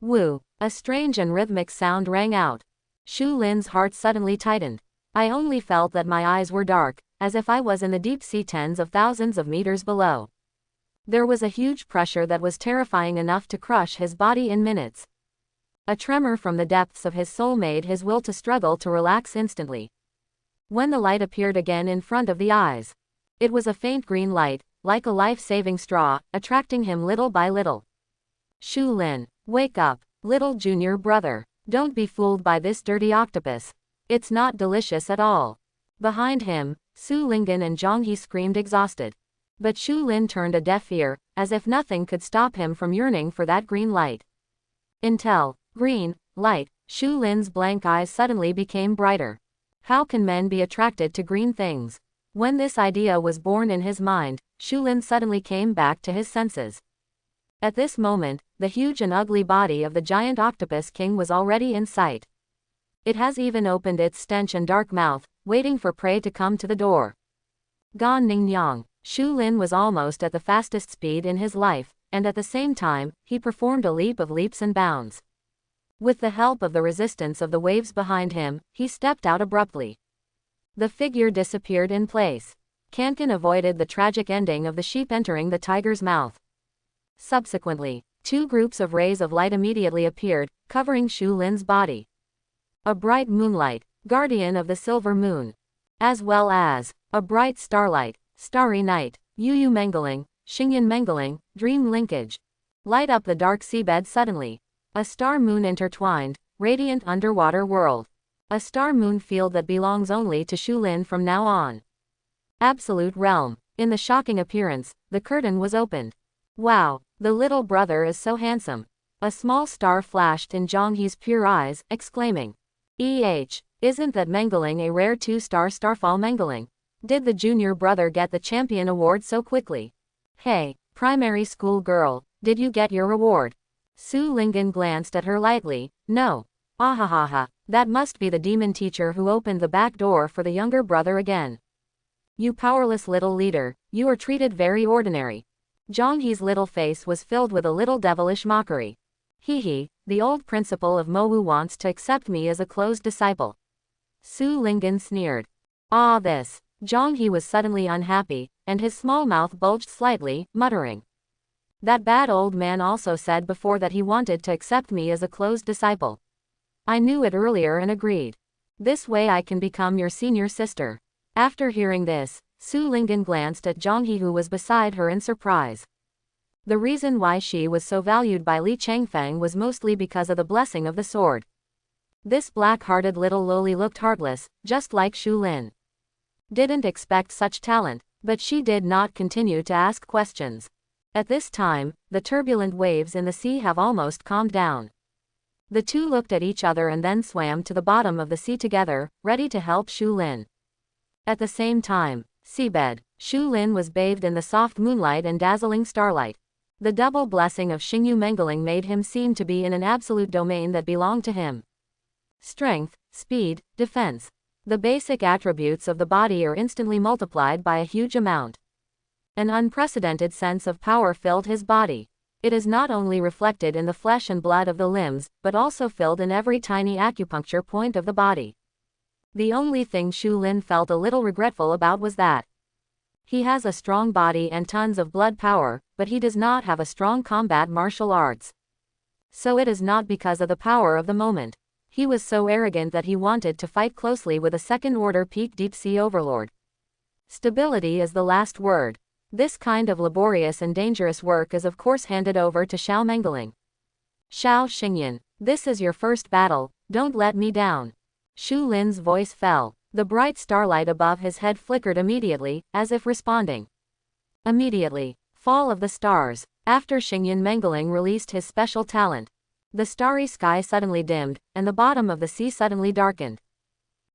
Woo! A strange and rhythmic sound rang out. Shu Lin's heart suddenly tightened. I only felt that my eyes were dark, as if I was in the deep sea tens of thousands of meters below. There was a huge pressure that was terrifying enough to crush his body in minutes. A tremor from the depths of his soul made his will to struggle to relax instantly. When the light appeared again in front of the eyes, it was a faint green light, like a life-saving straw, attracting him little by little. Shu Lin, wake up, little junior brother. Don't be fooled by this dirty octopus. It's not delicious at all. Behind him, Su Lingen and Zhang He screamed exhausted. But Shu Lin turned a deaf ear, as if nothing could stop him from yearning for that green light. Green light. Shu Lin's blank eyes suddenly became brighter. How can men be attracted to green things? When this idea was born in his mind, Shu Lin suddenly came back to his senses. At this moment, the huge and ugly body of the giant octopus king was already in sight. It has even opened its stench and dark mouth, waiting for prey to come to the door. Gan Ning Yang. Shu Lin was almost at the fastest speed in his life, and at the same time, he performed a leap of leaps and bounds. With the help of the resistance of the waves behind him, he stepped out abruptly. The figure disappeared in place. Kankan avoided the tragic ending of the sheep entering the tiger's mouth. Subsequently, 2 groups of rays of light immediately appeared, covering Shu Lin's body. A bright moonlight, guardian of the silver moon, as well as a bright starlight, starry night, Yu Mengeling, Xingyan Mengeling, dream linkage. Light up the dark seabed suddenly. A star moon intertwined, radiant underwater world. A star moon field that belongs only to Shu Lin from now on. Absolute realm. In the shocking appearance, the curtain was opened. Wow, the little brother is so handsome. A small star flashed in Zhang He's pure eyes, exclaiming. Isn't that Mengeling a rare 2-star starfall Mengeling? Did the junior brother get the champion award so quickly? Hey, primary school girl, did you get your reward? Su Lingyan glanced at her lightly. No. Ahahaha, that must be the demon teacher who opened the back door for the younger brother again. You powerless little leader, you are treated very ordinary. Zhang He's little face was filled with a little devilish mockery. Hee, the old principal of Mowu wants to accept me as a closed disciple. Su Lingyan sneered. This. Zhang He was suddenly unhappy, and his small mouth bulged slightly, muttering. That bad old man also said before that he wanted to accept me as a closed disciple. I knew it earlier and agreed. This way I can become your senior sister. After hearing this, Su Lingyan glanced at Zhang He who was beside her in surprise. The reason why she was so valued by Li Changfeng was mostly because of the blessing of the sword. This black-hearted little loli looked heartless, just like Shu Lin. Didn't expect such talent, but she did not continue to ask questions. At this time, the turbulent waves in the sea have almost calmed down. The 2 looked at each other and then swam to the bottom of the sea together, ready to help Shu Lin. At the same time, seabed, Shu Lin was bathed in the soft moonlight and dazzling starlight. The double blessing of Xingyu Mengeling made him seem to be in an absolute domain that belonged to him. Strength, speed, defense. The basic attributes of the body are instantly multiplied by a huge amount. An unprecedented sense of power filled his body. It is not only reflected in the flesh and blood of the limbs, but also filled in every tiny acupuncture point of the body. The only thing Shu Lin felt a little regretful about was that he has a strong body and tons of blood power, but he does not have a strong combat martial arts. So it is not because of the power of the moment. He was so arrogant that he wanted to fight closely with a second-order peak deep-sea overlord. Stability is the last word. This kind of laborious and dangerous work is of course handed over to Xiao Mengeling. Xiao Xingyan, this is your first battle, don't let me down. Shu Lin's voice fell. The bright starlight above his head flickered immediately, as if responding. Immediately. Fall of the stars. After Xingyan Mengeling released his special talent, the starry sky suddenly dimmed, and the bottom of the sea suddenly darkened.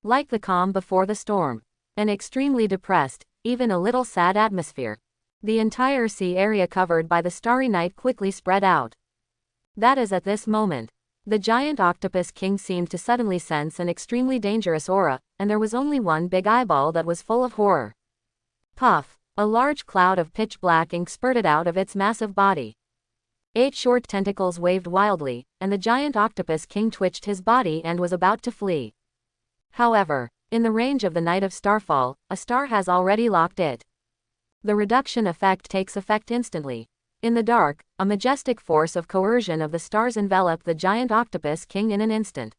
Like the calm before the storm. An extremely depressed, even a little sad atmosphere. The entire sea area covered by the starry night quickly spread out. That is at this moment. The giant octopus king seemed to suddenly sense an extremely dangerous aura, and there was only one big eyeball that was full of horror. Puff! A large cloud of pitch black ink spurted out of its massive body. 8 short tentacles waved wildly, and the giant octopus king twitched his body and was about to flee. However, in the range of the night of starfall, a star has already locked it. The reduction effect takes effect instantly. In the dark, a majestic force of coercion of the stars enveloped the giant octopus king in an instant.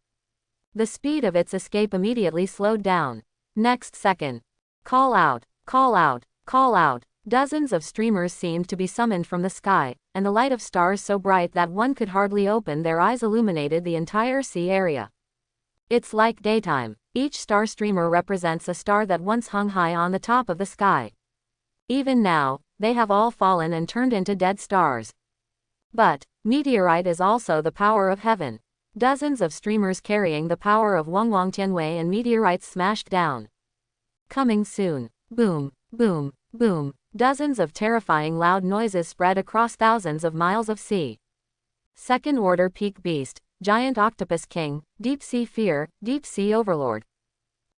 The speed of its escape immediately slowed down. Next second. Call out, call out, call out. Dozens of streamers seemed to be summoned from the sky, and the light of stars so bright that one could hardly open their eyes illuminated the entire sea area. It's like daytime. Each star streamer represents a star that once hung high on the top of the sky. Even now, they have all fallen and turned into dead stars. But, meteorite is also the power of heaven. Dozens of streamers carrying the power of Wangwang Tianwei and meteorites smashed down. Coming soon. Boom, boom, boom. Dozens of terrifying loud noises spread across thousands of miles of sea. Second-order peak beast, giant octopus king, deep-sea fear, deep-sea overlord.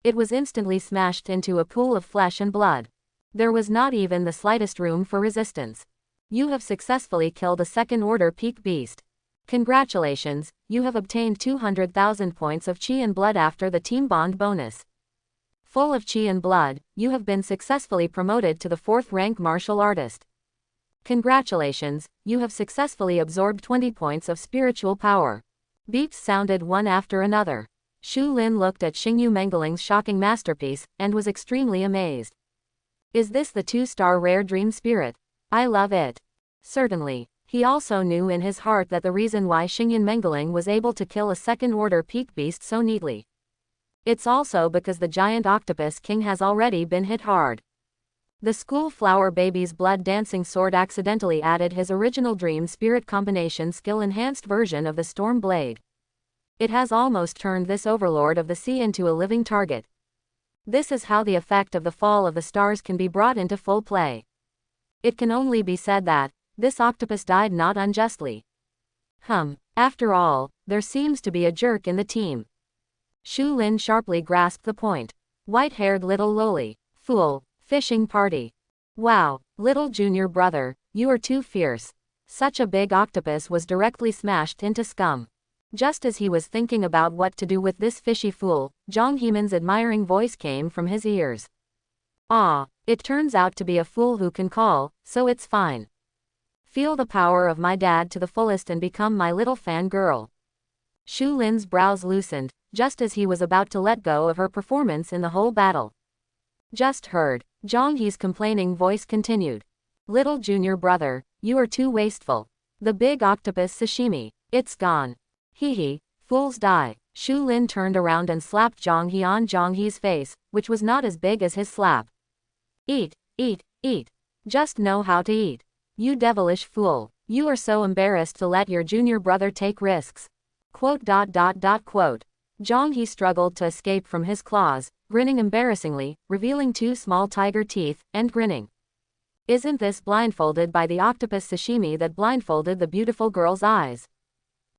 It was instantly smashed into a pool of flesh and blood. There was not even the slightest room for resistance. You have successfully killed a second-order peak beast. Congratulations, you have obtained 200,000 points of chi and blood after the team bond bonus. Full of chi and blood, you have been successfully promoted to the 4th rank martial artist. Congratulations, you have successfully absorbed 20 points of spiritual power. Beeps sounded one after another. Shu Lin looked at Xingyu Mengling's shocking masterpiece, and was extremely amazed. Is this the 2-star rare dream spirit? I love it. Certainly. He also knew in his heart that the reason why Xingyu Mengling was able to kill a second-order peak beast so neatly. It's also because the giant octopus king has already been hit hard. The school flower baby's blood dancing sword accidentally added his original dream spirit combination skill enhanced version of the storm blade. It has almost turned this overlord of the sea into a living target. This is how the effect of the fall of the stars can be brought into full play. It can only be said that this octopus died not unjustly. After all, there seems to be a jerk in the team. Shu Lin sharply grasped the point. White-haired little lowly fool, fishing party. Wow, little junior brother, you are too fierce. Such a big octopus was directly smashed into scum. Just as he was thinking about what to do with this fishy fool, Zhang Heman's admiring voice came from his ears. Ah, it turns out to be a fool who can call, so it's fine. Feel the power of my dad to the fullest and become my little fan girl. Shu Lin's brows loosened, just as he was about to let go of her performance in the whole battle. Just heard, Zhang He's complaining voice continued. Little junior brother, you are too wasteful. The big octopus sashimi, it's gone. Hee, fools die. Shu Lin turned around and slapped Zhang He on Zhang He's face, which was not as big as his slap. Eat, eat, eat. Just know how to eat. You devilish fool. You are so embarrassed to let your junior brother take risks. Quote. Zhang He struggled to escape from his claws, grinning embarrassingly, revealing 2 small tiger teeth, and grinning. Isn't this blindfolded by the octopus sashimi that blindfolded the beautiful girl's eyes?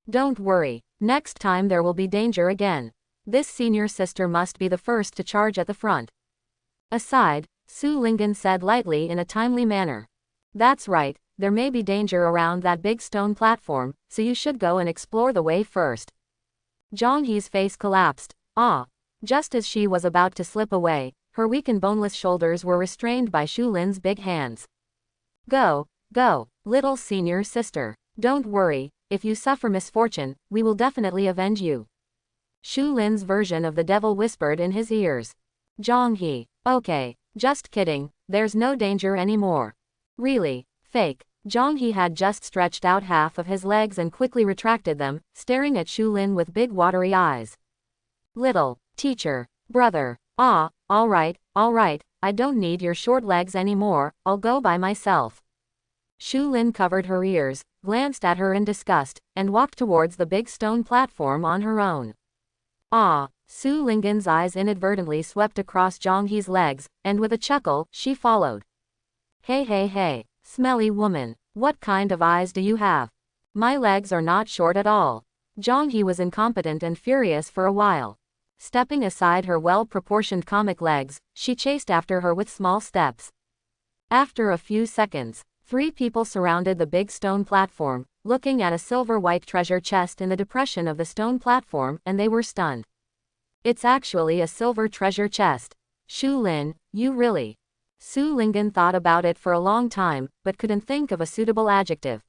Don't worry, next time there will be danger again. This senior sister must be the first to charge at the front. Aside, Su Lingen said lightly in a timely manner. That's right, there may be danger around that big stone platform, so you should go and explore the way first. Zhang He's face collapsed. Just as she was about to slip away, her weak and boneless shoulders were restrained by Shu Lin's big hands. Go, little senior sister. Don't worry, if you suffer misfortune, we will definitely avenge you. Shu Lin's version of the devil whispered in his ears. Zhang He, okay, just kidding, there's no danger anymore. Really, fake. Zhang He had just stretched out half of his legs and quickly retracted them, staring at Shu Lin with big watery eyes. Little teacher, brother, all right, I don't need your short legs anymore, I'll go by myself. Shu Lin covered her ears, glanced at her in disgust, and walked towards the big stone platform on her own. Su Lingen's eyes inadvertently swept across Zhang He's legs, and with a chuckle, she followed. Hey, smelly woman, what kind of eyes do you have? My legs are not short at all. Zhang He was incompetent and furious for a while. Stepping aside her well-proportioned comic legs, she chased after her with small steps. After a few seconds, 3 people surrounded the big stone platform, looking at a silver-white treasure chest in the depression of the stone platform, and they were stunned. It's actually a silver treasure chest. Shu Lin, you really? Su Lingen thought about it for a long time, but couldn't think of a suitable adjective.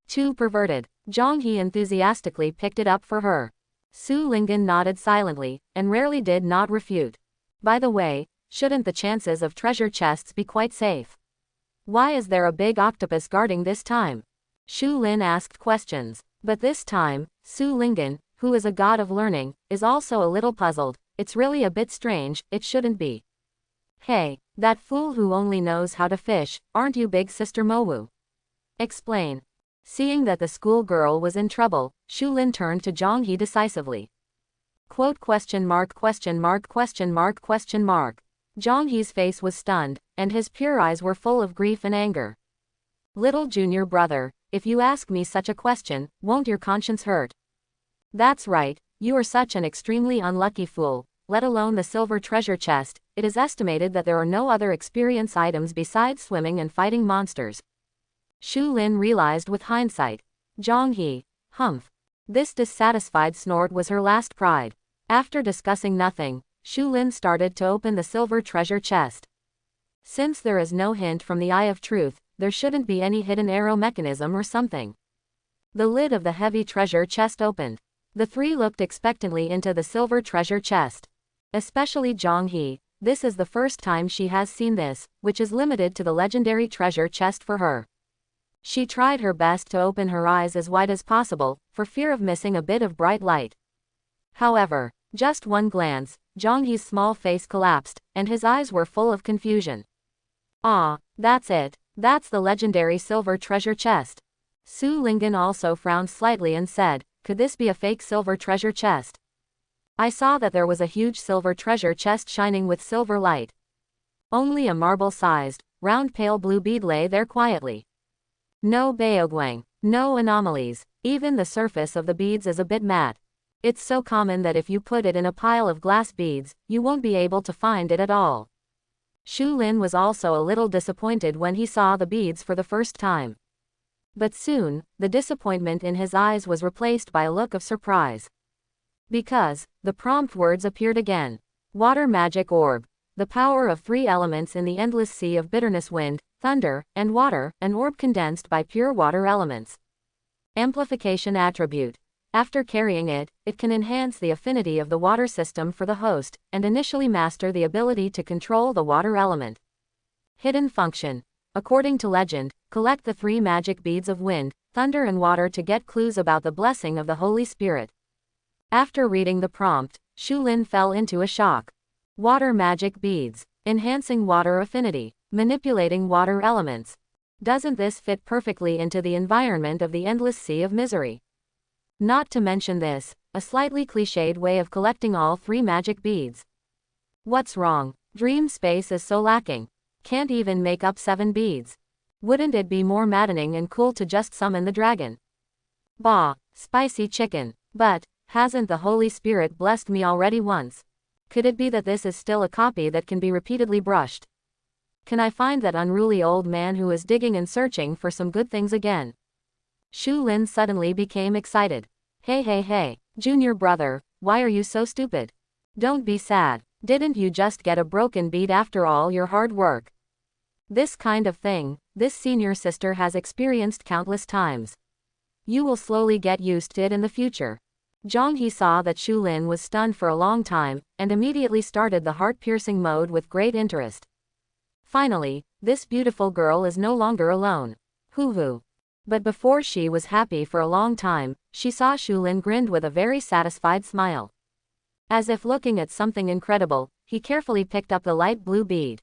Too perverted. Zhang He enthusiastically picked it up for her. Su Lingen nodded silently, and rarely did not refute. By the way, shouldn't the chances of treasure chests be quite safe? Why is there a big octopus guarding this time? Shu Lin asked questions. But this time, Su Lingen, who is a god of learning, is also a little puzzled. It's really a bit strange, it shouldn't be. Hey, that fool who only knows how to fish, aren't you big sister Mowu? Explain. Seeing that the schoolgirl was in trouble, Shu Lin turned to Zhang He decisively. Quote. Zhang He's face was stunned, and his pure eyes were full of grief and anger. Little junior brother, if you ask me such a question, won't your conscience hurt? That's right, you are such an extremely unlucky fool, let alone the silver treasure chest. It is estimated that there are no other experience items besides swimming and fighting monsters. Shu Lin realized with hindsight. Zhang He, humph. This dissatisfied snort was her last pride. After discussing nothing, Shu Lin started to open the silver treasure chest. Since there is no hint from the Eye of Truth, there shouldn't be any hidden arrow mechanism or something. The lid of the heavy treasure chest opened. The three looked expectantly into the silver treasure chest. Especially Zhang He, this is the first time she has seen this, which is limited to the legendary treasure chest for her. She tried her best to open her eyes as wide as possible, for fear of missing a bit of bright light. However, just one glance, Zhang He's small face collapsed, and his eyes were full of confusion. Ah, that's it. That's the legendary silver treasure chest. Su Lingyan also frowned slightly and said, could this be a fake silver treasure chest? I saw that there was a huge silver treasure chest shining with silver light. Only a marble-sized, round pale blue bead lay there quietly. No baoguang, no anomalies, even the surface of the beads is a bit matte. It's so common that if you put it in a pile of glass beads, you won't be able to find it at all. Shu Lin was also a little disappointed when he saw the beads for the first time. But soon, the disappointment in his eyes was replaced by a look of surprise. Because, the prompt words appeared again. Water magic orb. The power of three elements in the endless sea of bitterness: wind, thunder, and water, an orb condensed by pure water elements. Amplification attribute. After carrying it, it can enhance the affinity of the water system for the host, and initially master the ability to control the water element. Hidden function. According to legend, collect the three magic beads of wind, thunder and water to get clues about the blessing of the Holy Spirit. After reading the prompt, Shu Lin fell into a shock. Water magic beads. Enhancing water affinity. Manipulating water elements. Doesn't this fit perfectly into the environment of the endless sea of misery? Not to mention this, a slightly cliched way of collecting all three magic beads. What's wrong? Dream space is so lacking. Can't even make up 7 beads. Wouldn't it be more maddening and cool to just summon the dragon? Bah, spicy chicken. But, hasn't the Holy Spirit blessed me already once? Could it be that this is still a copy that can be repeatedly brushed? Can I find that unruly old man who is digging and searching for some good things again? Shu Lin suddenly became excited. Hey, junior brother, why are you so stupid? Don't be sad. Didn't you just get a broken bead after all your hard work? This kind of thing, this senior sister has experienced countless times. You will slowly get used to it in the future. Zhang He saw that Shu Lin was stunned for a long time, and immediately started the heart-piercing mode with great interest. Finally, this beautiful girl is no longer alone. Hoo. But before she was happy for a long time, she saw Shu Lin grinned with a very satisfied smile. As if looking at something incredible, he carefully picked up the light blue bead.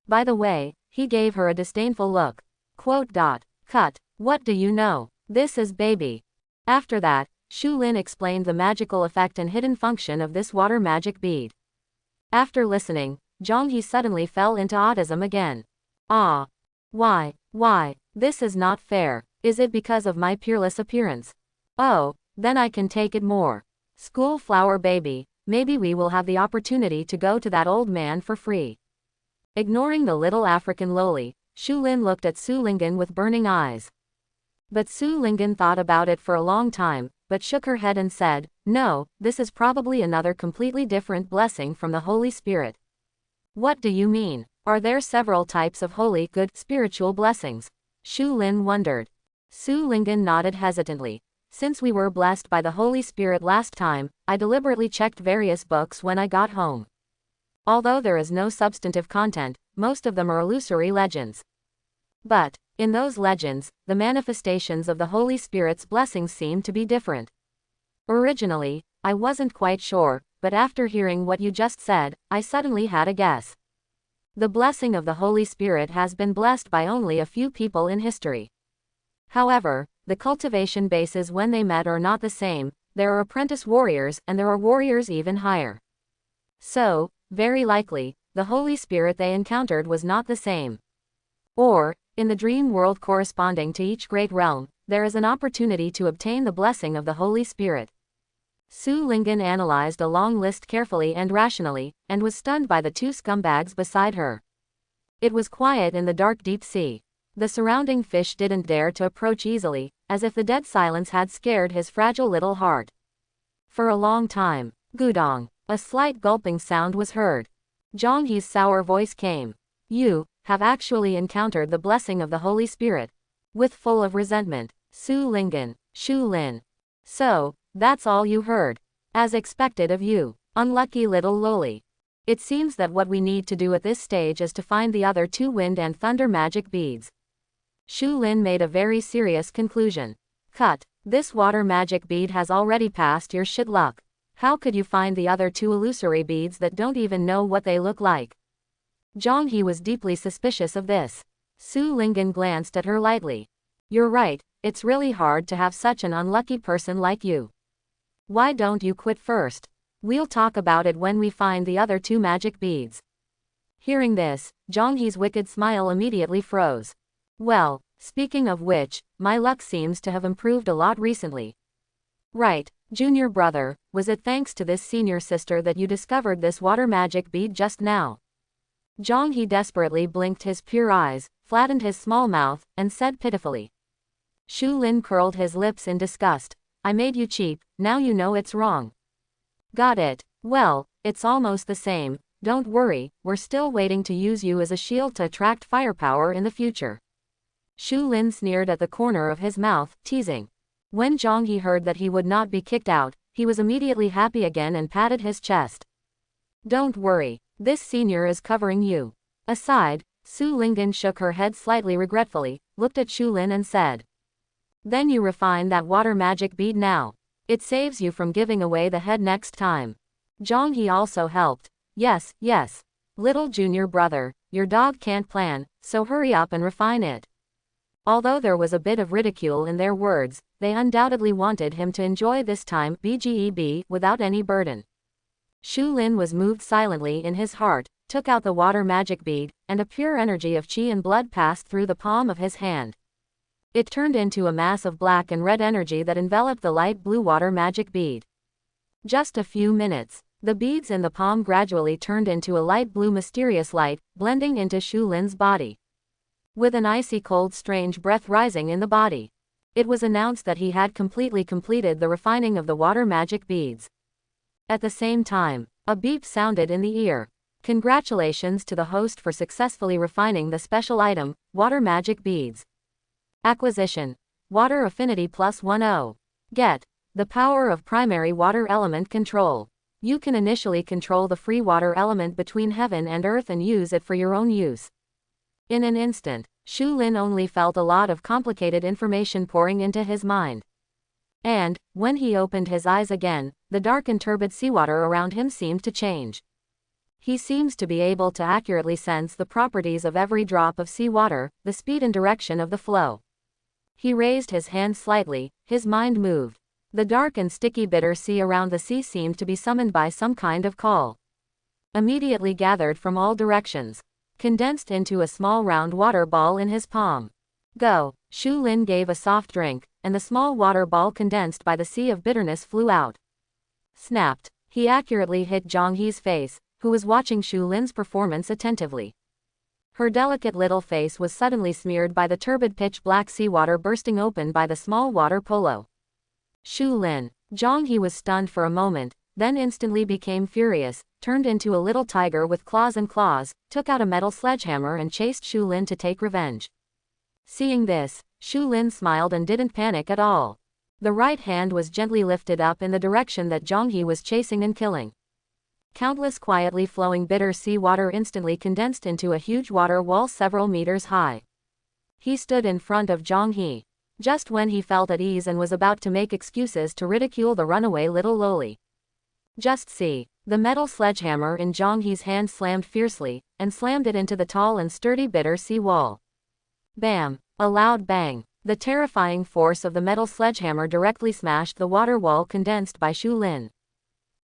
By the way, he gave her a disdainful look. Cut, what do you know? This is baby. After that, Shu Lin explained the magical effect and hidden function of this water magic bead. After listening, Zhang He suddenly fell into autism again. Ah. Why, this is not fair. Is it because of my peerless appearance? Oh, then I can take it more. School flower baby, maybe we will have the opportunity to go to that old man for free. Ignoring the little African loli, Shu Lin looked at Su Lingyan with burning eyes. But Su Lingyan thought about it for a long time, but shook her head and said, no, this is probably another completely different blessing from the Holy Spirit. What do you mean? Are there several types of holy, good, spiritual blessings? Shu Lin wondered. Su Lingyan nodded hesitantly. Since we were blessed by the Holy Spirit last time, I deliberately checked various books when I got home. Although there is no substantive content, most of them are illusory legends. But, in those legends, the manifestations of the Holy Spirit's blessings seem to be different. Originally, I wasn't quite sure, but after hearing what you just said, I suddenly had a guess. The blessing of the Holy Spirit has been blessed by only a few people in history. However, the cultivation bases when they met are not the same. There are apprentice warriors and there are warriors even higher. So, very likely, the Holy Spirit they encountered was not the same. Or, in the dream world corresponding to each great realm, there is an opportunity to obtain the blessing of the Holy Spirit. Su Lingyan analyzed a long list carefully and rationally, and was stunned by the 2 scumbags beside her. It was quiet in the dark deep sea. The surrounding fish didn't dare to approach easily, as if the dead silence had scared his fragile little heart. For a long time, Gudong, A slight gulping sound was heard. Zhang He's sour voice came. You have actually encountered the blessing of the Holy Spirit. With full of resentment, Su Lingen, Shu Lin. So, that's all you heard. As expected of you. Unlucky little loli. It seems that what we need to do at this stage is to find the other 2 wind and thunder magic beads. Shu Lin made a very serious conclusion. Cut. This water magic bead has already passed your shit luck. How could you find the other 2 illusory beads that don't even know what they look like? Zhang He was deeply suspicious of this. Su Lingen glanced at her lightly. You're right, it's really hard to have such an unlucky person like you. Why don't you quit first? We'll talk about it when we find the other 2 magic beads. Hearing this, Zhang He's wicked smile immediately froze. Well, speaking of which, my luck seems to have improved a lot recently. Right, junior brother, was it thanks to this senior sister that you discovered this water magic bead just now? Zhang He desperately blinked his pure eyes, flattened his small mouth, and said pitifully. Shu Lin curled his lips in disgust. I made you cheap, now you know it's wrong. Got it. Well, it's almost the same. Don't worry, we're still waiting to use you as a shield to attract firepower in the future. Shu Lin sneered at the corner of his mouth, teasing. When Zhang He heard that he would not be kicked out, he was immediately happy again and patted his chest. Don't worry, this senior is covering you. Aside, Su Lingen shook her head slightly regretfully, looked at Shu Lin and said. Then you refine that water magic bead now. It saves you from giving away the head next time. Zhang He also helped. Yes, yes. Little junior brother, your dog can't plan, so hurry up and refine it. Although there was a bit of ridicule in their words, they undoubtedly wanted him to enjoy this time BGEB without any burden. Shu Lin was moved silently in his heart, took out the water magic bead, and a pure energy of qi and blood passed through the palm of his hand. It turned into a mass of black and red energy that enveloped the light blue water magic bead. Just a few minutes, the beads in the palm gradually turned into a light blue mysterious light, blending into Shu Lin's body. With an icy cold strange breath rising in the body, it was announced that he had completely completed the refining of the water magic beads. At the same time, a beep sounded in the ear. Congratulations to the host for successfully refining the special item, water magic beads. Acquisition. Water affinity +10. Get. The power of primary water element control. You can initially control the free water element between heaven and earth and use it for your own use. In an instant, Shu Lin only felt a lot of complicated information pouring into his mind. And, when he opened his eyes again, the dark and turbid seawater around him seemed to change. He seems to be able to accurately sense the properties of every drop of seawater, the speed and direction of the flow. He raised his hand slightly, his mind moved. The dark and sticky bitter sea around the sea seemed to be summoned by some kind of call. Immediately gathered from all directions. Condensed into a small round water ball in his palm. Go. Shu Lin gave a soft drink, and the small water ball condensed by the sea of bitterness flew out. Snapped. He accurately hit Zhang He's face, who was watching Shu Lin's performance attentively. Her delicate little face was suddenly smeared by the turbid pitch-black seawater bursting open by the small water polo. Shu Lin. Zhang He was stunned for a moment, then instantly became furious, turned into a little tiger with claws and claws, took out a metal sledgehammer and chased Shu Lin to take revenge. Seeing this, Shu Lin smiled and didn't panic at all. The right hand was gently lifted up in the direction that Zhang He was chasing and killing. Countless quietly flowing bitter sea water instantly condensed into a huge water wall several meters high. He stood in front of Zhang He. Just when he felt at ease and was about to make excuses to ridicule the runaway little loli. Just see. The metal sledgehammer in Zhang He's hand slammed fiercely, and slammed it into the tall and sturdy bitter sea wall. Bam! A loud bang. The terrifying force of the metal sledgehammer directly smashed the water wall condensed by Shu Lin.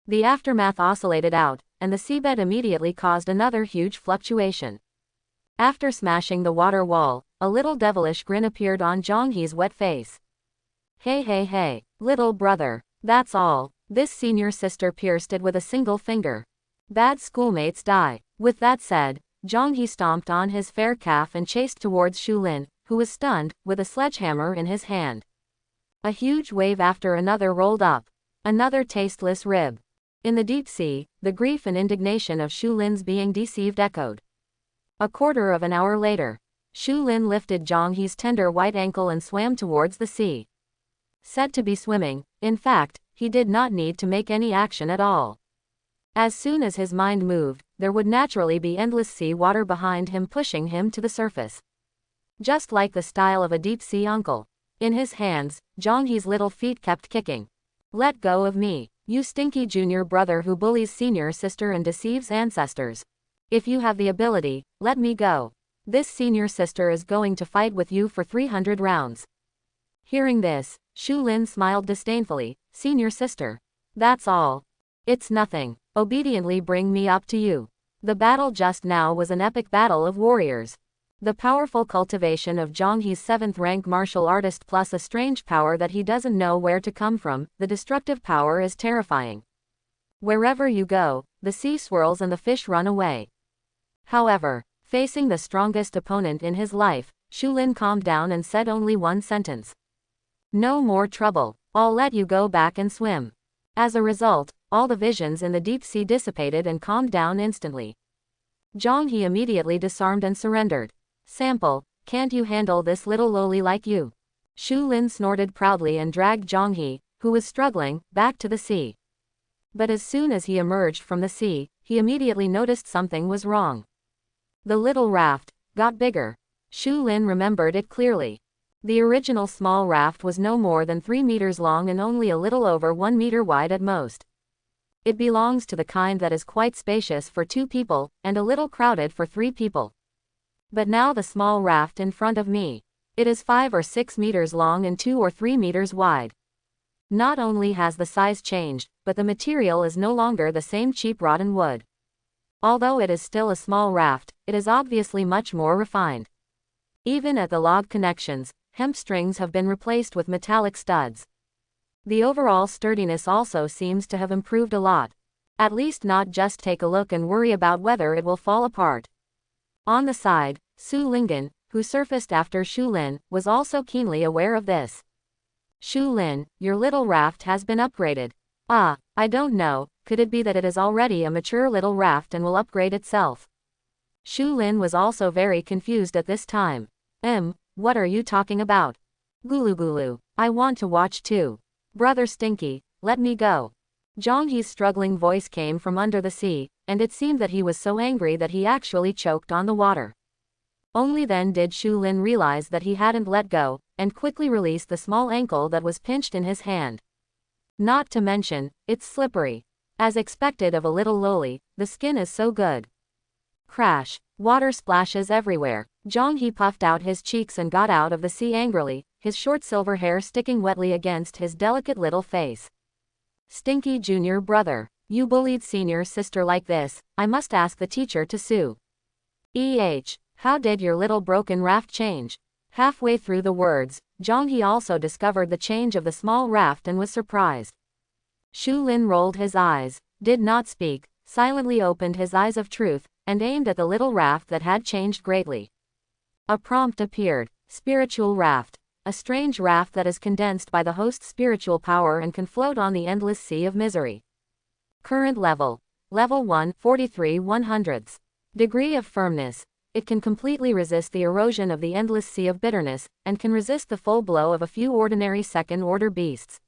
The aftermath oscillated out, and the seabed immediately caused another huge fluctuation. After smashing the water wall, a little devilish grin appeared on Zhang He's wet face. Hey hey hey, little brother, that's all. This senior sister pierced it with a single finger. Bad schoolmates die. With that said, Zhang He stomped on his fair calf and chased towards Shu Lin, who was stunned, with a sledgehammer in his hand. A huge wave after another rolled up. Another tasteless rib. In the deep sea, the grief and indignation of Shu Lin's being deceived echoed. A quarter of an hour later, Shu Lin lifted Zhang He's tender white ankle and swam towards the sea. Said to be swimming, in fact, he did not need to make any action at all. As soon as his mind moved, there would naturally be endless sea water behind him pushing him to the surface. Just like the style of a deep-sea uncle. In his hands, Zhang He's little feet kept kicking. Let go of me, you stinky junior brother who bullies senior sister and deceives ancestors. If you have the ability, let me go. This senior sister is going to fight with you for 300 rounds. Hearing this, Shu Lin smiled disdainfully. Senior sister. That's all. It's nothing. Obediently bring me up to you. The battle just now was an epic battle of warriors. The powerful cultivation of Zhang He's 7th rank martial artist plus a strange power that he doesn't know where to come from, the destructive power is terrifying. Wherever you go, the sea swirls and the fish run away. However, facing the strongest opponent in his life, Shu Lin calmed down and said only one sentence. No more trouble, I'll let you go back and swim. As a result, all the visions in the deep sea dissipated and calmed down instantly. Zhang He immediately disarmed and surrendered. Sample, can't you handle this little lowly like you? Shu Lin snorted proudly and dragged Zhang He, who was struggling, back to the sea. But as soon as he emerged from the sea, he immediately noticed something was wrong. The little raft got bigger. Shu Lin remembered it clearly. The original small raft was no more than 3 meters long and only a little over 1 meter wide at most. It belongs to the kind that is quite spacious for 2 people, and a little crowded for 3 people. But now the small raft in front of me. It is 5 or 6 meters long and 2 or 3 meters wide. Not only has the size changed, but the material is no longer the same cheap rotten wood. Although it is still a small raft, it is obviously much more refined. Even at the log connections, hemp strings have been replaced with metallic studs. The overall sturdiness also seems to have improved a lot. At least not just take a look and worry about whether it will fall apart. On the side, Su Lingen, who surfaced after Shu Lin, was also keenly aware of this. Shu Lin, your little raft has been upgraded. Ah, I don't know, could it be that it is already a mature little raft and will upgrade itself? Shu Lin was also very confused at this time. What are you talking about? Gulu gulu, I want to watch too. Brother Stinky, let me go. Zhang He's struggling voice came from under the sea, and it seemed that he was so angry that he actually choked on the water. Only then did Shu Lin realize that he hadn't let go, and quickly released the small ankle that was pinched in his hand. Not to mention, it's slippery. As expected of a little loli, the skin is so good. Crash, water splashes everywhere. Zhang He puffed out his cheeks and got out of the sea angrily, his short silver hair sticking wetly against his delicate little face. Stinky junior brother, you bullied senior sister like this, I must ask the teacher to sue. How did your little broken raft change? Halfway through the words, Zhang He also discovered the change of the small raft and was surprised. Shu Lin rolled his eyes, did not speak, silently opened his eyes of truth, and aimed at the little raft that had changed greatly. A prompt appeared. Spiritual raft. A strange raft that is condensed by the host's spiritual power and can float on the endless sea of misery. Current level. Level 1, 43 100ths. Degree of firmness. It can completely resist the erosion of the endless sea of bitterness, and can resist the full blow of a few ordinary second-order beasts.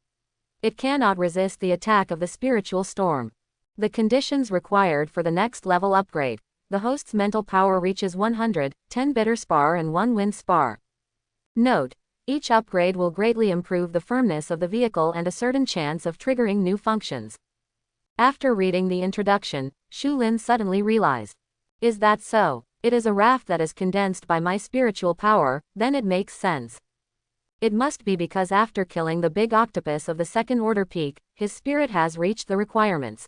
It cannot resist the attack of the spiritual storm. The conditions required for the next level upgrade. The host's mental power reaches 100, 10 bitter spar and 1 wind spar. Note: each upgrade will greatly improve the firmness of the vehicle and a certain chance of triggering new functions. After reading the introduction, Shu Lin suddenly realized. Is that so? It is a raft that is condensed by my spiritual power, then it makes sense. It must be because after killing the big octopus of the second order peak, his spirit has reached the requirements.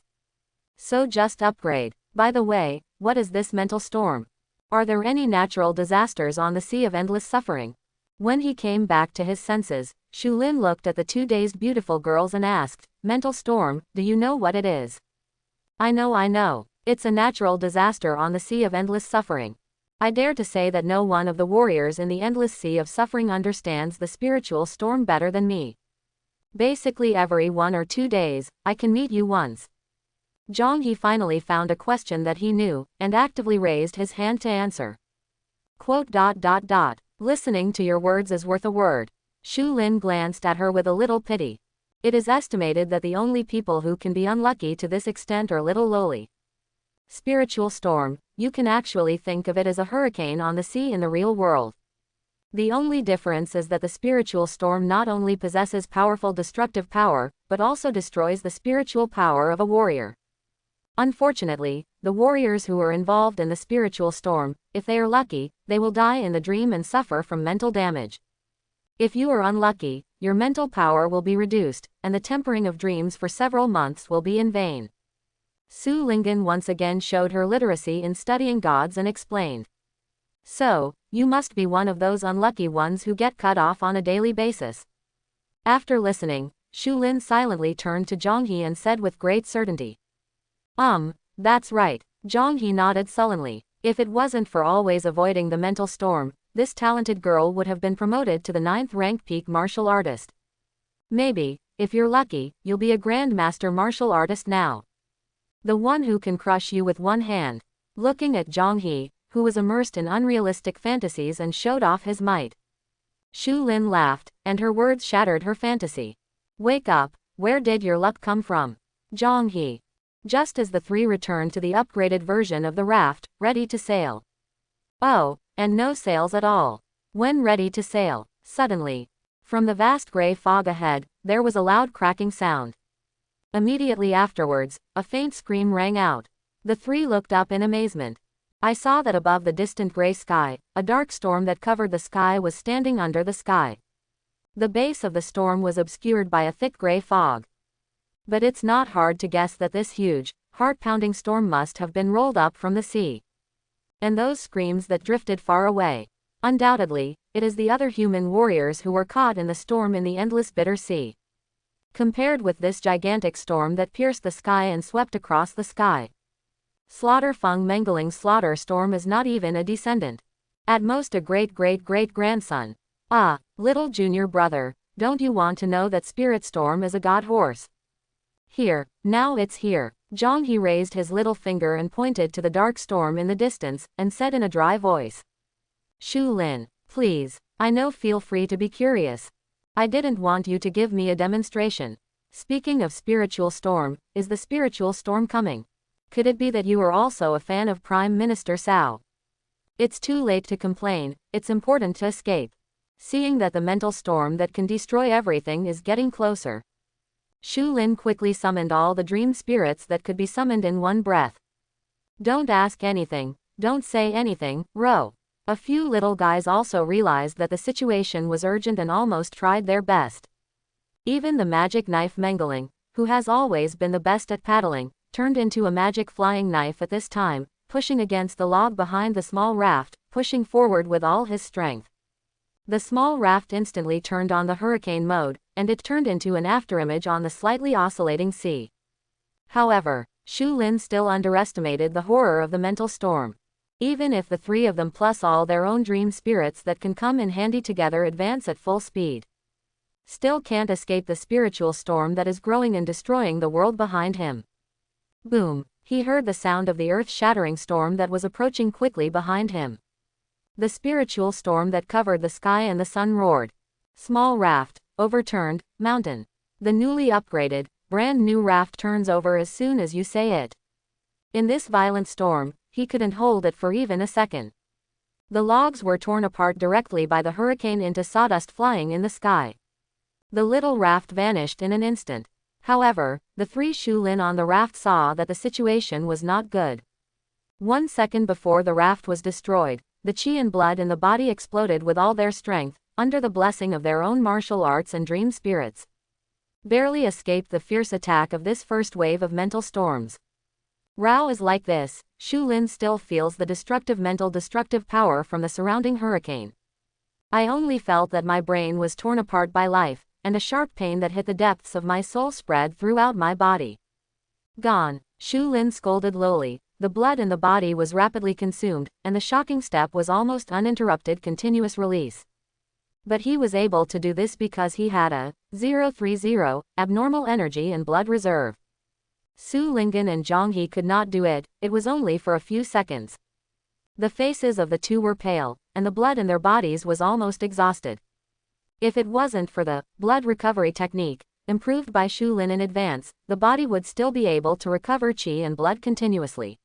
So just upgrade. By the way, what is this mental storm? Are there any natural disasters on the sea of endless suffering? When he came back to his senses, Shu Lin looked at the 2 dazed beautiful girls and asked, mental storm, do you know what it is? I know. It's a natural disaster on the sea of endless suffering. I dare to say that no one of the warriors in the endless sea of suffering understands the spiritual storm better than me. Basically every 1 or 2 days, I can meet you once. Zhang He finally found a question that he knew, and actively raised his hand to answer. Quote. Listening to your words is worth a word. Shu Lin glanced at her with a little pity. It is estimated that the only people who can be unlucky to this extent are little lowly. Spiritual storm, you can actually think of it as a hurricane on the sea in the real world. The only difference is that the spiritual storm not only possesses powerful destructive power, but also destroys the spiritual power of a warrior. Unfortunately, the warriors who are involved in the spiritual storm, if they are lucky, they will die in the dream and suffer from mental damage. If you are unlucky, your mental power will be reduced, and the tempering of dreams for several months will be in vain. Su Lingyan once again showed her literacy in studying gods and explained. So, you must be one of those unlucky ones who get cut off on a daily basis. After listening, Shu Lin silently turned to Zhang He and said with great certainty. That's right. Zhang He nodded sullenly. If it wasn't for always avoiding the mental storm, this talented girl would have been promoted to the 9th rank peak martial artist. Maybe, if you're lucky, you'll be a grandmaster martial artist now. The one who can crush you with one hand. Looking at Zhang He, who was immersed in unrealistic fantasies and showed off his might. Shu Lin laughed, and her words shattered her fantasy. Wake up, where did your luck come from? Zhang He. Just as the three returned to the upgraded version of the raft, ready to sail. Oh, and no sails at all. When ready to sail, suddenly, from the vast gray fog ahead, there was a loud cracking sound. Immediately afterwards, a faint scream rang out. The three looked up in amazement. I saw that above the distant gray sky, a dark storm that covered the sky was standing under the sky. The base of the storm was obscured by a thick gray fog. But it's not hard to guess that this huge, heart-pounding storm must have been rolled up from the sea. And those screams that drifted far away. Undoubtedly, it is the other human warriors who were caught in the storm in the endless bitter sea. Compared with this gigantic storm that pierced the sky and swept across the sky. Slaughter Feng Mengling's slaughter storm is not even a descendant. At most a great-great-great-grandson. Ah, little junior brother, don't you want to know that Spirit Storm is a god horse? Here, now it's here. Zhang He raised his little finger and pointed to the dark storm in the distance, and said in a dry voice. Shu Lin, please, feel free to be curious. I didn't want you to give me a demonstration. Speaking of spiritual storm, is the spiritual storm coming? Could it be that you are also a fan of Prime Minister Cao? It's too late to complain, it's important to escape. Seeing that the mental storm that can destroy everything is getting closer. Shu Lin quickly summoned all the dream spirits that could be summoned in one breath. Don't ask anything, don't say anything, row. A few little guys also realized that the situation was urgent and almost tried their best. Even the magic knife Mengling, who has always been the best at paddling, turned into a magic flying knife at this time, pushing against the log behind the small raft, pushing forward with all his strength. The small raft instantly turned on the hurricane mode, and it turned into an afterimage on the slightly oscillating sea. However, Shu Lin still underestimated the horror of the mental storm. Even if the three of them plus all their own dream spirits that can come in handy together advance at full speed. Still can't escape the spiritual storm that is growing and destroying the world behind him. Boom! He heard the sound of the earth-shattering storm that was approaching quickly behind him. The spiritual storm that covered the sky and the sun roared. Small raft, overturned, mountain. The newly upgraded, brand new raft turns over as soon as you say it. In this violent storm, he couldn't hold it for even a second. The logs were torn apart directly by the hurricane into sawdust flying in the sky. The little raft vanished in an instant. However, the three Shu Lin on the raft saw that the situation was not good. 1 second before the raft was destroyed, the qi and blood in the body exploded with all their strength, under the blessing of their own martial arts and dream spirits. Barely escaped the fierce attack of this first wave of mental storms. Rao is like this, Shu Lin still feels the destructive mental destructive power from the surrounding hurricane. I only felt that my brain was torn apart by life, and a sharp pain that hit the depths of my soul spread throughout my body. Gone, Shu Lin scolded lowly. The blood in the body was rapidly consumed, and the shocking step was almost uninterrupted continuous release. But he was able to do this because he had a 030 abnormal energy and blood reserve. Su Lingyan and Zhang He could not do it, it was only for a few seconds. The faces of the two were pale, and the blood in their bodies was almost exhausted. If it wasn't for the blood recovery technique, improved by Shu Lin in advance, the body would still be able to recover qi and blood continuously.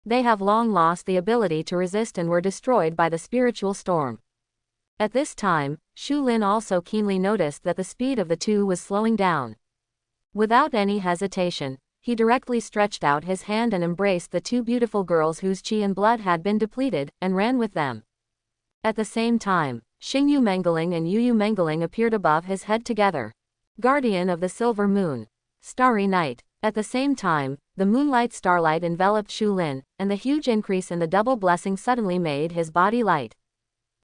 They have long lost the ability to resist and were destroyed by the spiritual storm. At this time, Shu Lin also keenly noticed that the speed of the two was slowing down. Without any hesitation, he directly stretched out his hand and embraced the two beautiful girls whose qi and blood had been depleted, and ran with them. At the same time, Xingyu Mengling and Yu Mengling appeared above his head together. Guardian of the Silver Moon. Starry Night. At the same time, the moonlight starlight enveloped Shu Lin, and the huge increase in the double blessing suddenly made his body light.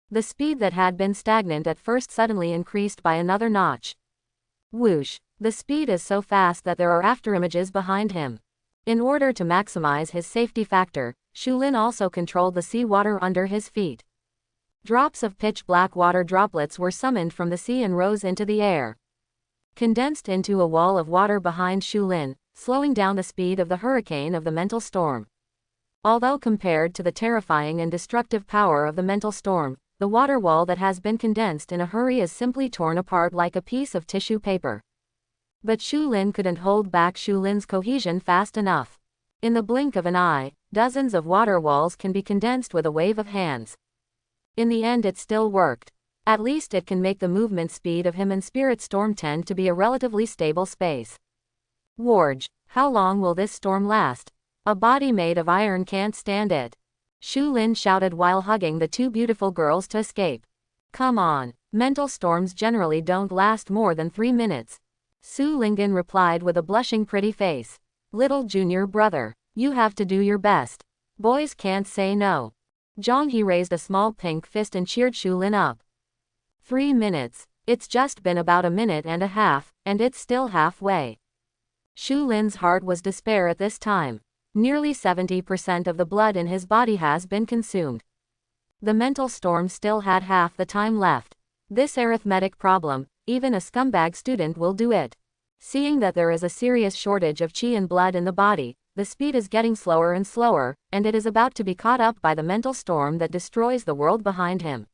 The speed that had been stagnant at first suddenly increased by another notch. Whoosh! The speed is so fast that there are afterimages behind him. In order to maximize his safety factor, Shu Lin also controlled the sea water under his feet. Drops of pitch black water droplets were summoned from the sea and rose into the air. Condensed into a wall of water behind Shu Lin, slowing down the speed of the hurricane of the mental storm. Although compared to the terrifying and destructive power of the mental storm, the water wall that has been condensed in a hurry is simply torn apart like a piece of tissue paper. But Shu Lin couldn't hold back Shu Lin's cohesion fast enough. In the blink of an eye, dozens of water walls can be condensed with a wave of hands. In the end it still worked. At least it can make the movement speed of him and Spirit Storm tend to be a relatively stable space. Warge, how long will this storm last? A body made of iron can't stand it. Shu Lin shouted while hugging the two beautiful girls to escape. Come on, mental storms generally don't last more than 3 minutes. Su Lingyan replied with a blushing pretty face. Little junior brother, you have to do your best. Boys can't say no. Zhang He raised a small pink fist and cheered Shu Lin up. 3 minutes, it's just been about a minute and a half, and it's still halfway. Shu Lin's heart was despair at this time. Nearly 70% of the blood in his body has been consumed. The mental storm still had half the time left. This arithmetic problem, even a scumbag student will do it. Seeing that there is a serious shortage of qi and blood in the body, the speed is getting slower and slower, and it is about to be caught up by the mental storm that destroys the world behind him.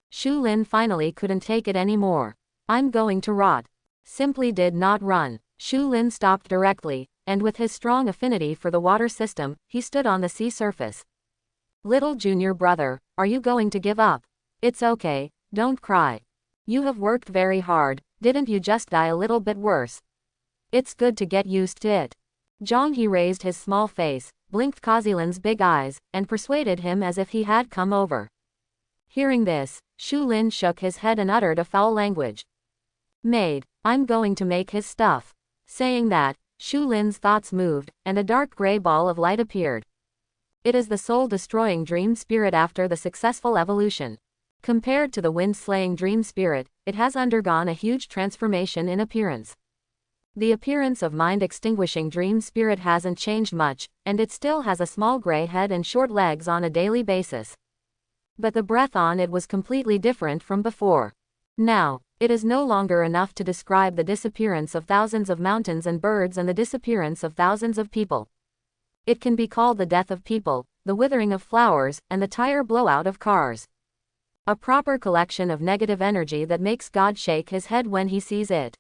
Shu Lin finally couldn't take it anymore. I'm going to rot. Simply did not run. Shu Lin stopped directly, and with his strong affinity for the water system, he stood on the sea surface. Little junior brother, are you going to give up? It's okay, don't cry. You have worked very hard, didn't you just die a little bit worse? It's good to get used to it. Zhang He raised his small face, blinked Kazilin's big eyes, and persuaded him as if he had come over. Hearing this, Shu Lin shook his head and uttered a foul language. Maid, I'm going to make his stuff. Saying that, Shu Lin's thoughts moved, and a dark gray ball of light appeared. It is the soul-destroying dream spirit after the successful evolution. Compared to the wind-slaying dream spirit, it has undergone a huge transformation in appearance. The appearance of mind-extinguishing dream spirit hasn't changed much, and it still has a small gray head and short legs on a daily basis. But the breath on it was completely different from before. Now, it is no longer enough to describe the disappearance of thousands of mountains and birds and the disappearance of thousands of people. It can be called the death of people, the withering of flowers, and the tire blowout of cars. A proper collection of negative energy that makes God shake his head when he sees it.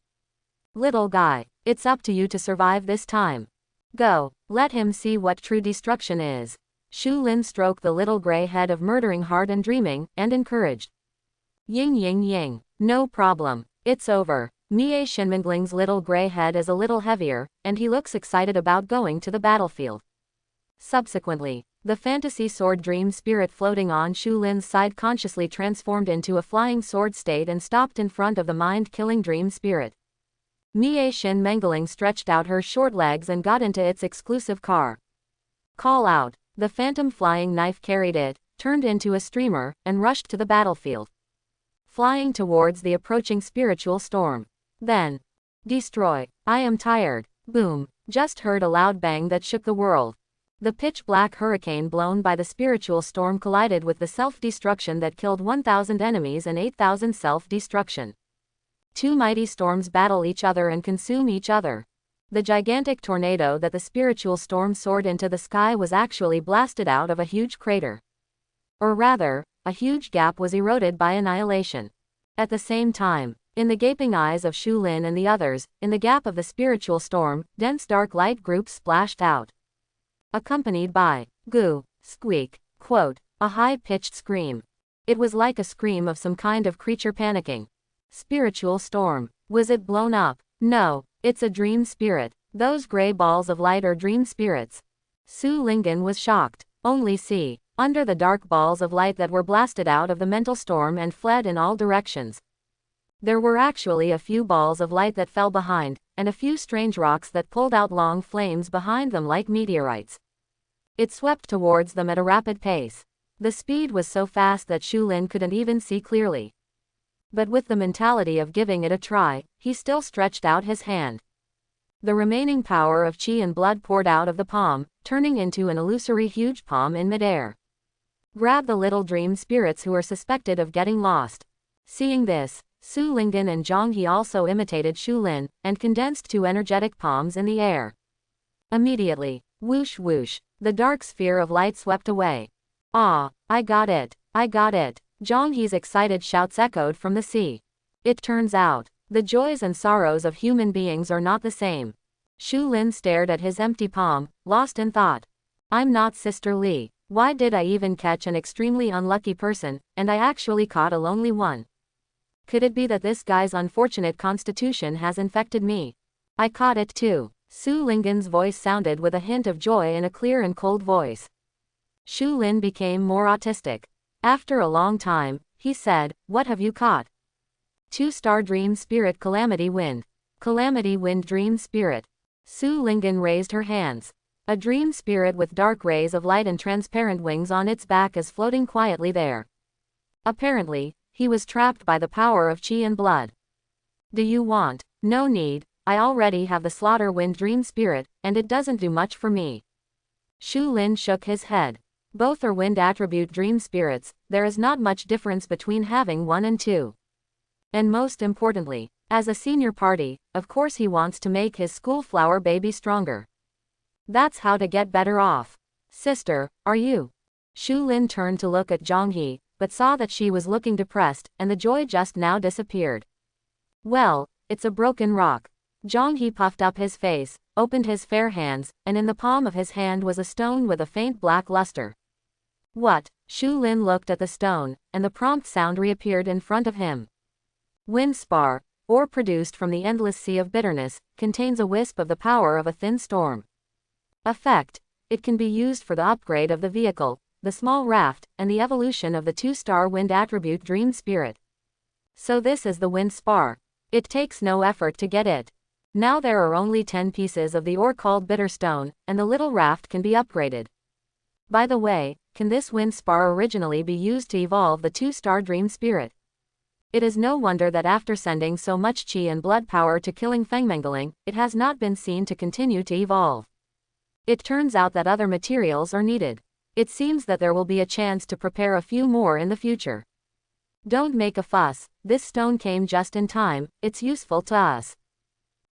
Little guy, it's up to you to survive this time. Go, let him see what true destruction is. Shu Lin stroked the little gray head of murdering heart and dreaming, and encouraged. Ying ying ying, no problem, it's over. Mie Shinmengling's little gray head is a little heavier, and he looks excited about going to the battlefield. Subsequently, the fantasy sword dream spirit floating on Shu Lin's side consciously transformed into a flying sword state and stopped in front of the mind-killing dream spirit. Mie Shinmengling stretched out her short legs and got into its exclusive car. Call out, the phantom flying knife carried it, turned into a streamer, and rushed to the battlefield. Flying towards the approaching spiritual storm. Then, destroy. I am tired. Boom, just heard a loud bang that shook the world. The pitch-black hurricane blown by the spiritual storm collided with the self-destruction that killed 1,000 enemies and 8,000 self-destruction. Two mighty storms battle each other and consume each other. The gigantic tornado that the spiritual storm soared into the sky was actually blasted out of a huge crater. Or rather, a huge gap was eroded by annihilation. At the same time, in the gaping eyes of Shu Lin and the others, in the gap of the spiritual storm, dense dark light groups splashed out, accompanied by goo, squeak, quote, a high-pitched scream. It was like a scream of some kind of creature panicking. Spiritual storm. Was it blown up? No, it's a dream spirit. Those gray balls of light are dream spirits. Su Lingyan was shocked. Only see, under the dark balls of light that were blasted out of the mental storm and fled in all directions, there were actually a few balls of light that fell behind, and a few strange rocks that pulled out long flames behind them like meteorites. It swept towards them at a rapid pace. The speed was so fast that Shu Lin couldn't even see clearly. But with the mentality of giving it a try, he still stretched out his hand. The remaining power of qi and blood poured out of the palm, turning into an illusory huge palm in midair. Grab the little dream spirits who are suspected of getting lost. Seeing this, Su Lingyan and Zhang He also imitated Shu Lin, and condensed two energetic palms in the air. Immediately, whoosh whoosh, the dark sphere of light swept away. Ah, I got it, I got it. Zhang He's excited shouts echoed from the sea. It turns out, the joys and sorrows of human beings are not the same. Shu Lin stared at his empty palm, lost in thought. I'm not Sister Li. Why did I even catch an extremely unlucky person, and I actually caught a lonely one? Could it be that this guy's unfortunate constitution has infected me? I caught it too. Su Lingyan's voice sounded with a hint of joy in a clear and cold voice. Shu Lin became more autistic. After a long time, he said, "What have you caught?" Two-star dream spirit Calamity Wind. Calamity Wind dream spirit. Su Lingyan raised her hands. A dream spirit with dark rays of light and transparent wings on its back is floating quietly there. Apparently, he was trapped by the power of qi and blood. Do you want? No need, I already have the Slaughter Wind dream spirit, and it doesn't do much for me. Shu Lin shook his head. Both are wind attribute dream spirits, there is not much difference between having one and two. And most importantly, as a senior party, of course he wants to make his school flower baby stronger. That's how to get better off. Sister, are you? Shu Lin turned to look at Zhang He, but saw that she was looking depressed, and the joy just now disappeared. Well, it's a broken rock. Zhang He puffed up his face, opened his fair hands, and in the palm of his hand was a stone with a faint black luster. What? Shu Lin looked at the stone, and the prompt sound reappeared in front of him. Wind spar, ore produced from the endless sea of bitterness, contains a wisp of the power of a thin storm. Effect. It can be used for the upgrade of the vehicle, the small raft, and the evolution of the two-star wind attribute dream spirit. So this is the wind spar. It takes no effort to get it. Now there are only 10 pieces of the ore called bitter stone, and the little raft can be upgraded. By the way, can this wind spar originally be used to evolve the two-star dream spirit? It is no wonder that after sending so much qi and blood power to killing Fengmengeling, it has not been seen to continue to evolve. It turns out that other materials are needed. It seems that there will be a chance to prepare a few more in the future. Don't make a fuss, this stone came just in time, it's useful to us.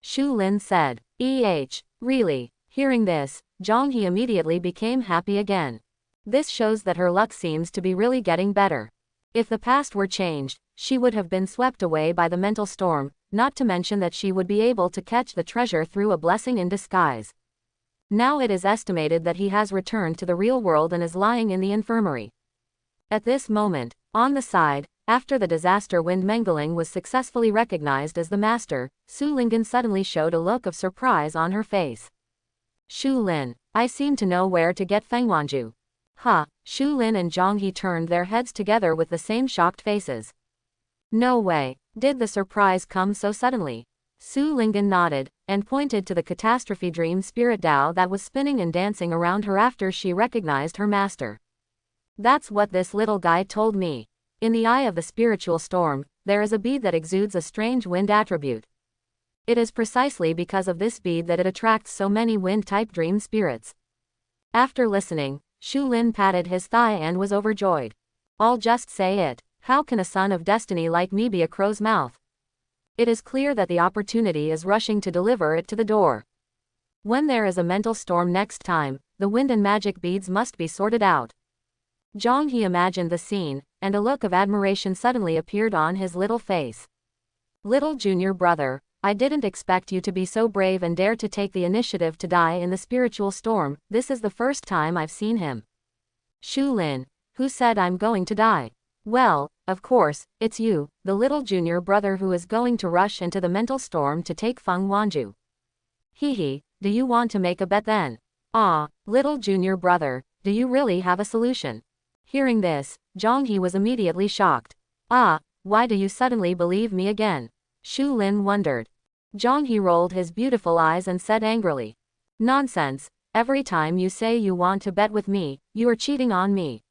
Shu Lin said. Really? Hearing this, Zhang He immediately became happy again. This shows that her luck seems to be really getting better. If the past were changed, she would have been swept away by the mental storm, not to mention that she would be able to catch the treasure through a blessing in disguise. Now it is estimated that he has returned to the real world and is lying in the infirmary. At this moment, on the side, after the disaster Wind Mengeling was successfully recognized as the master, Su Lingyan suddenly showed a look of surprise on her face. Shu Lin, I seem to know where to get Fengwanju. Huh, Shu Lin and Zhang He turned their heads together with the same shocked faces. No way, did the surprise come so suddenly? Su Lingyan nodded, and pointed to the catastrophe dream spirit Dao that was spinning and dancing around her after she recognized her master. That's what this little guy told me. In the eye of the spiritual storm, there is a bead that exudes a strange wind attribute. It is precisely because of this bead that it attracts so many wind-type dream spirits. After listening, Shu Lin patted his thigh and was overjoyed. I'll just say it, how can a son of destiny like me be a crow's mouth? It is clear that the opportunity is rushing to deliver it to the door. When there is a mental storm next time, the wind and magic beads must be sorted out. Zhang He imagined the scene, and a look of admiration suddenly appeared on his little face. Little junior brother, I didn't expect you to be so brave and dare to take the initiative to die in the spiritual storm. This is the first time I've seen him. Shu Lin, who said I'm going to die? Well, of course, it's you, the little junior brother who is going to rush into the mental storm to take Feng Wanju. Hee, do you want to make a bet then? Ah, little junior brother, do you really have a solution? Hearing this, Zhang He was immediately shocked. Ah, why do you suddenly believe me again? Shu Lin wondered. Zhang He rolled his beautiful eyes and said angrily. Nonsense, every time you say you want to bet with me, you are cheating on me.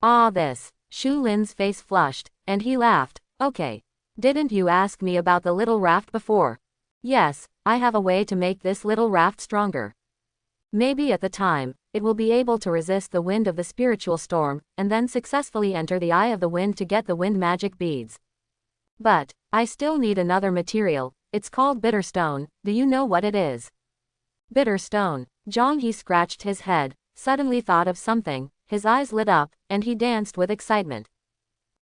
Ah, this. Shu Lin's face flushed, and he laughed. Okay. Didn't you ask me about the little raft before? Yes, I have a way to make this little raft stronger. Maybe at the time, it will be able to resist the wind of the spiritual storm, and then successfully enter the eye of the wind to get the wind magic beads. But, I still need another material. It's called bitter stone. Do you know what it is? Bitter stone. Zhang He scratched his head, suddenly thought of something, his eyes lit up, and he danced with excitement.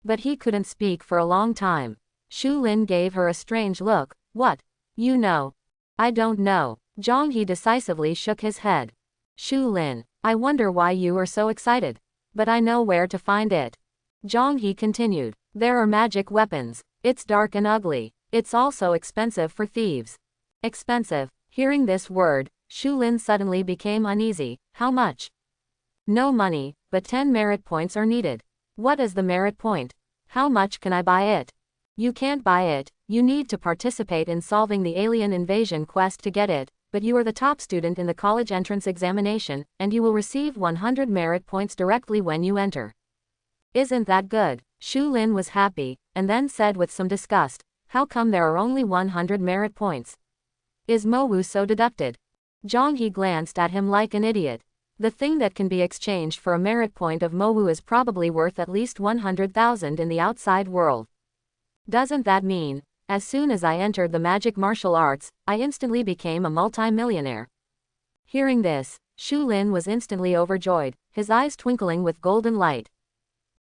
But he couldn't speak for a long time. Shu Lin gave her a strange look. What? You know. I don't know. Zhang He decisively shook his head. Shu Lin, I wonder why you are so excited. But I know where to find it. Zhang He continued. There are magic weapons. It's dark and ugly. It's also expensive for thieves. Expensive. Hearing this word, Shu Lin suddenly became uneasy. How much? No money, but 10 merit points are needed. What is the merit point? How much can I buy it? You can't buy it, you need to participate in solving the alien invasion quest to get it, but you are the top student in the college entrance examination, and you will receive 100 merit points directly when you enter. Isn't that good? Shu Lin was happy, and then said with some disgust, how come there are only 100 merit points? Is Mowu so deducted? Zhang He glanced at him like an idiot. The thing that can be exchanged for a merit point of Mowu is probably worth at least 100,000 in the outside world. Doesn't that mean, as soon as I entered the magic martial arts, I instantly became a multi-millionaire? Hearing this, Shu Lin was instantly overjoyed, his eyes twinkling with golden light.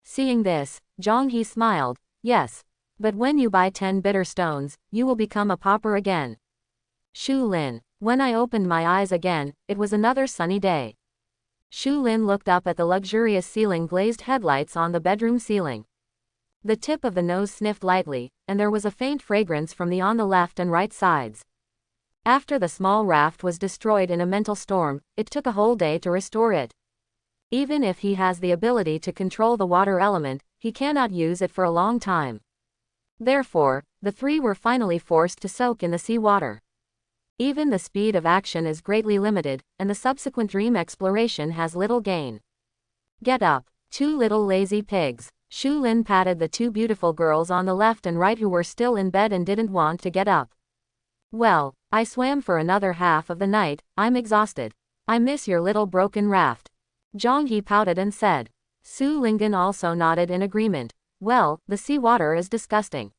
Seeing this, Zhang He smiled. Yes. But when you buy 10 bitter stones, you will become a pauper again. Shu Lin. When I opened my eyes again, it was another sunny day. Shu Lin looked up at the luxurious ceiling glazed headlights on the bedroom ceiling. The tip of the nose sniffed lightly, and there was a faint fragrance from the on the left and right sides. After the small raft was destroyed in a mental storm, it took a whole day to restore it. Even if he has the ability to control the water element, he cannot use it for a long time. Therefore, the three were finally forced to soak in the sea water. Even the speed of action is greatly limited, and the subsequent dream exploration has little gain. Get up, two little lazy pigs. Shu Lin patted the two beautiful girls on the left and right who were still in bed and didn't want to get up. Well, I swam for another half of the night, I'm exhausted. I miss your little broken raft. Zhang He pouted and said. Su Lingen also nodded in agreement. Well, the sea water is disgusting.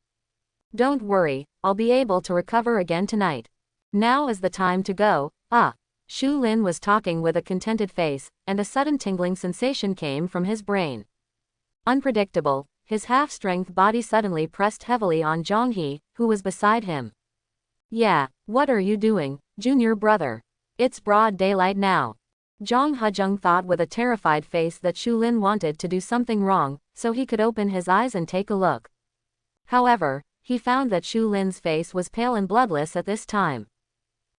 Don't worry, I'll be able to recover again tonight. Now is the time to go. Shu Lin was talking with a contented face, and a sudden tingling sensation came from his brain. Unpredictable, his half-strength body suddenly pressed heavily on Zhang He, who was beside him. Yeah, what are you doing, junior brother? It's broad daylight now. Zhang Hejung thought with a terrified face that Shu Lin wanted to do something wrong, so he could open his eyes and take a look. However, he found that Shu Lin's face was pale and bloodless at this time.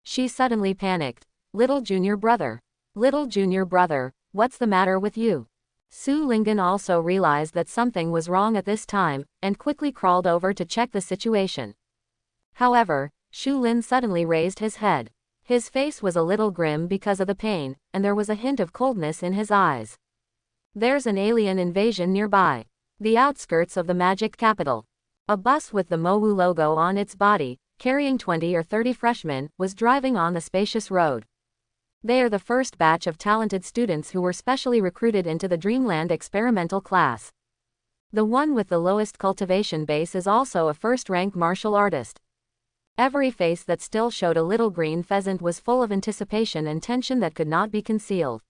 She suddenly panicked. Little junior brother, what's the matter with you? Su Lingen also realized that something was wrong at this time, and quickly crawled over to check the situation. However, Shu Lin suddenly raised his head. His face was a little grim because of the pain, and there was a hint of coldness in his eyes. There's an alien invasion nearby. The outskirts of the magic capital. A bus with the Mowu logo on its body, carrying 20 or 30 freshmen, was driving on the spacious road. They are the first batch of talented students who were specially recruited into the Dreamland experimental class. The one with the lowest cultivation base is also a first-rank martial artist. Every face that still showed a little green pheasant was full of anticipation and tension that could not be concealed.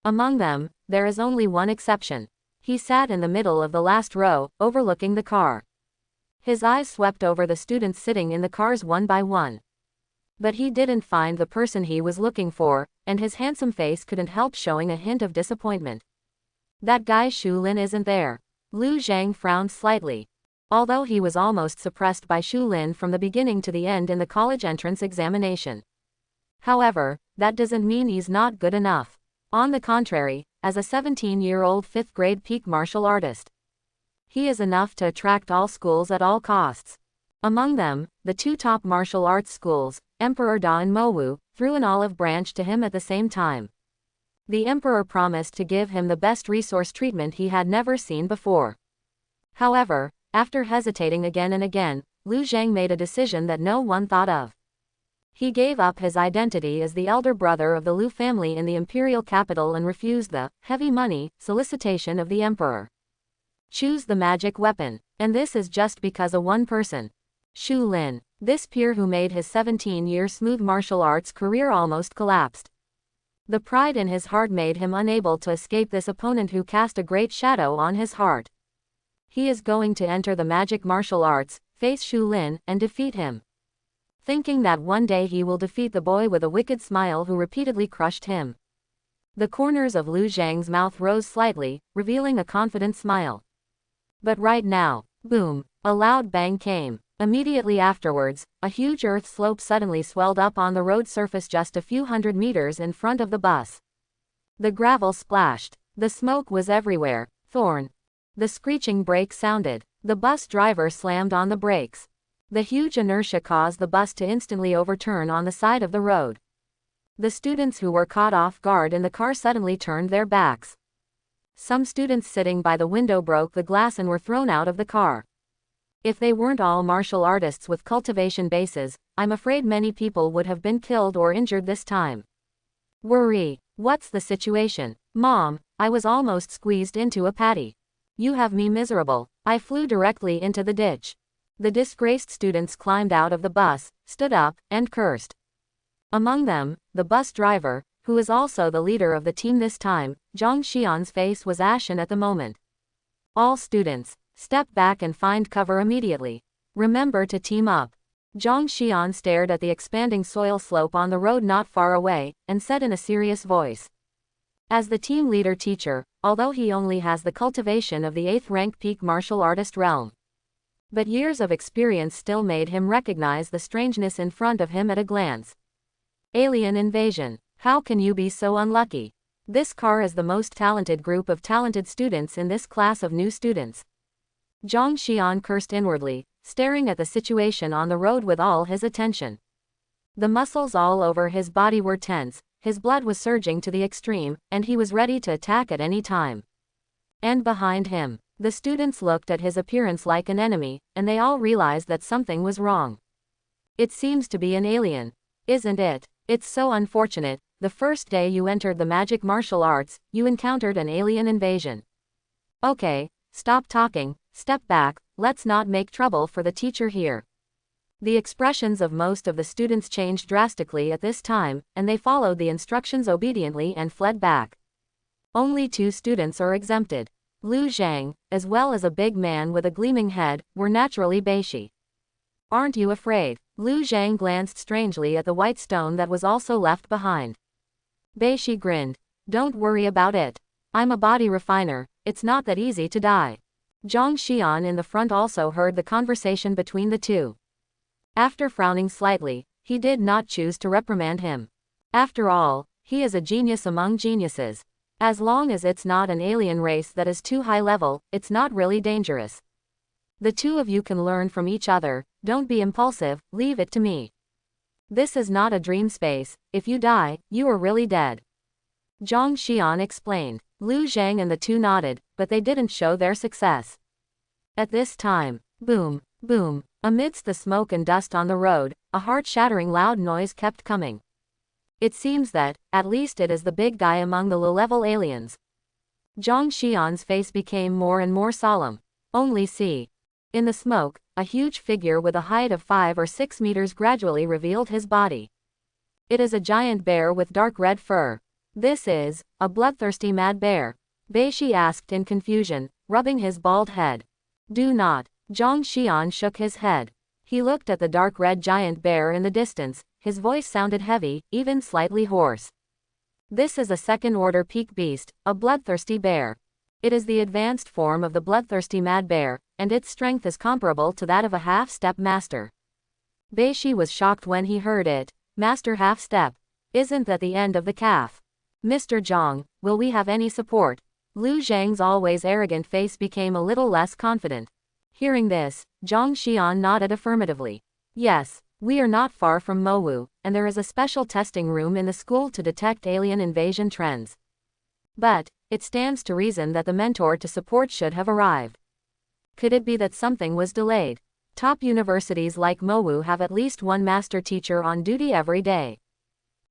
Among them, there is only one exception. He sat in the middle of the last row, overlooking the car. His eyes swept over the students sitting in the cars one by one. But he didn't find the person he was looking for, and his handsome face couldn't help showing a hint of disappointment. That guy Shu Lin isn't there. Lu Zhang frowned slightly. Although he was almost suppressed by Shu Lin from the beginning to the end in the college entrance examination. However, that doesn't mean he's not good enough. On the contrary, as a 17-year-old 5th-grade peak martial artist, he is enough to attract all schools at all costs. Among them, the two top martial arts schools, Emperor Da and Mowu, threw an olive branch to him at the same time. The emperor promised to give him the best resource treatment he had never seen before. However, after hesitating again and again, Lu Zhang made a decision that no one thought of. He gave up his identity as the elder brother of the Lu family in the imperial capital and refused the heavy money solicitation of the emperor. Choose the magic weapon. And this is just because of one person. Shu Lin. This peer who made his 17-year smooth martial arts career almost collapsed. The pride in his heart made him unable to escape this opponent who cast a great shadow on his heart. He is going to enter the magic martial arts, face Shu Lin, and defeat him. Thinking that one day he will defeat the boy with a wicked smile who repeatedly crushed him. The corners of Lu Zhang's mouth rose slightly, revealing a confident smile. But right now, boom, a loud bang came. Immediately afterwards, a huge earth slope suddenly swelled up on the road surface just a few hundred meters in front of the bus. The gravel splashed. The smoke was everywhere. Thorn. The screeching brake sounded. The bus driver slammed on the brakes. The huge inertia caused the bus to instantly overturn on the side of the road. The students who were caught off guard in the car suddenly turned their backs. Some students sitting by the window broke the glass and were thrown out of the car. If they weren't all martial artists with cultivation bases, I'm afraid many people would have been killed or injured this time. Worry. What's the situation? Mom, I was almost squeezed into a patty. You have me miserable. I flew directly into the ditch. The disgraced students climbed out of the bus, stood up, and cursed. Among them, the bus driver, who is also the leader of the team this time, Zhang Xian's face was ashen at the moment. All students, step back and find cover immediately. Remember to team up. Zhang Xian stared at the expanding soil slope on the road not far away, and said in a serious voice. As the team leader teacher, although he only has the cultivation of the 8th rank peak martial artist realm. But years of experience still made him recognize the strangeness in front of him at a glance. Alien invasion. How can you be so unlucky? This car is the most talented group of talented students in this class of new students. Zhang Xian cursed inwardly, staring at the situation on the road with all his attention. The muscles all over his body were tense, his blood was surging to the extreme, and he was ready to attack at any time. And behind him, the students looked at his appearance like an enemy, and they all realized that something was wrong. It seems to be an alien, isn't it? It's so unfortunate. The first day you entered the magic martial arts, you encountered an alien invasion. Okay, stop talking, step back, let's not make trouble for the teacher here. The expressions of most of the students changed drastically at this time, and they followed the instructions obediently and fled back. Only 2 students are exempted. Lu Zhang, as well as a big man with a gleaming head, were naturally Beishi. Aren't you afraid? Lu Zhang glanced strangely at the white stone that was also left behind. Beishi grinned. Don't worry about it. I'm a body refiner, it's not that easy to die. Zhang Xian in the front also heard the conversation between the two. After frowning slightly, he did not choose to reprimand him. After all, he is a genius among geniuses. As long as it's not an alien race that is too high level, it's not really dangerous. The two of you can learn from each other, don't be impulsive, leave it to me. This is not a dream space, if you die, you are really dead. Zhang Xian explained. Lu Zhang and the two nodded, but they didn't show their success. At this time, boom, boom, amidst the smoke and dust on the road, a heart-shattering loud noise kept coming. It seems that, at least it is the big guy among the low-level aliens. Zhang Xian's face became more and more solemn. Only see. In the smoke, a huge figure with a height of 5 or 6 meters gradually revealed his body. It is a giant bear with dark red fur. This is a bloodthirsty mad bear, Beishi asked in confusion, rubbing his bald head. Do not. Zhang Xian shook his head. He looked at the dark red giant bear in the distance, his voice sounded heavy, even slightly hoarse. This is a second-order peak beast, a bloodthirsty bear. It is the advanced form of the bloodthirsty mad bear, and its strength is comparable to that of a half-step master. Beishi was shocked when he heard it. Master half-step. Isn't that the end of the calf? Mr. Zhang, will we have any support? Lu Zhang's always arrogant face became a little less confident. Hearing this, Zhang Xian nodded affirmatively. Yes, we are not far from Mowu, and there is a special testing room in the school to detect alien invasion trends. But it stands to reason that the mentor to support should have arrived. Could it be that something was delayed? Top universities like Mowu have at least one master teacher on duty every day,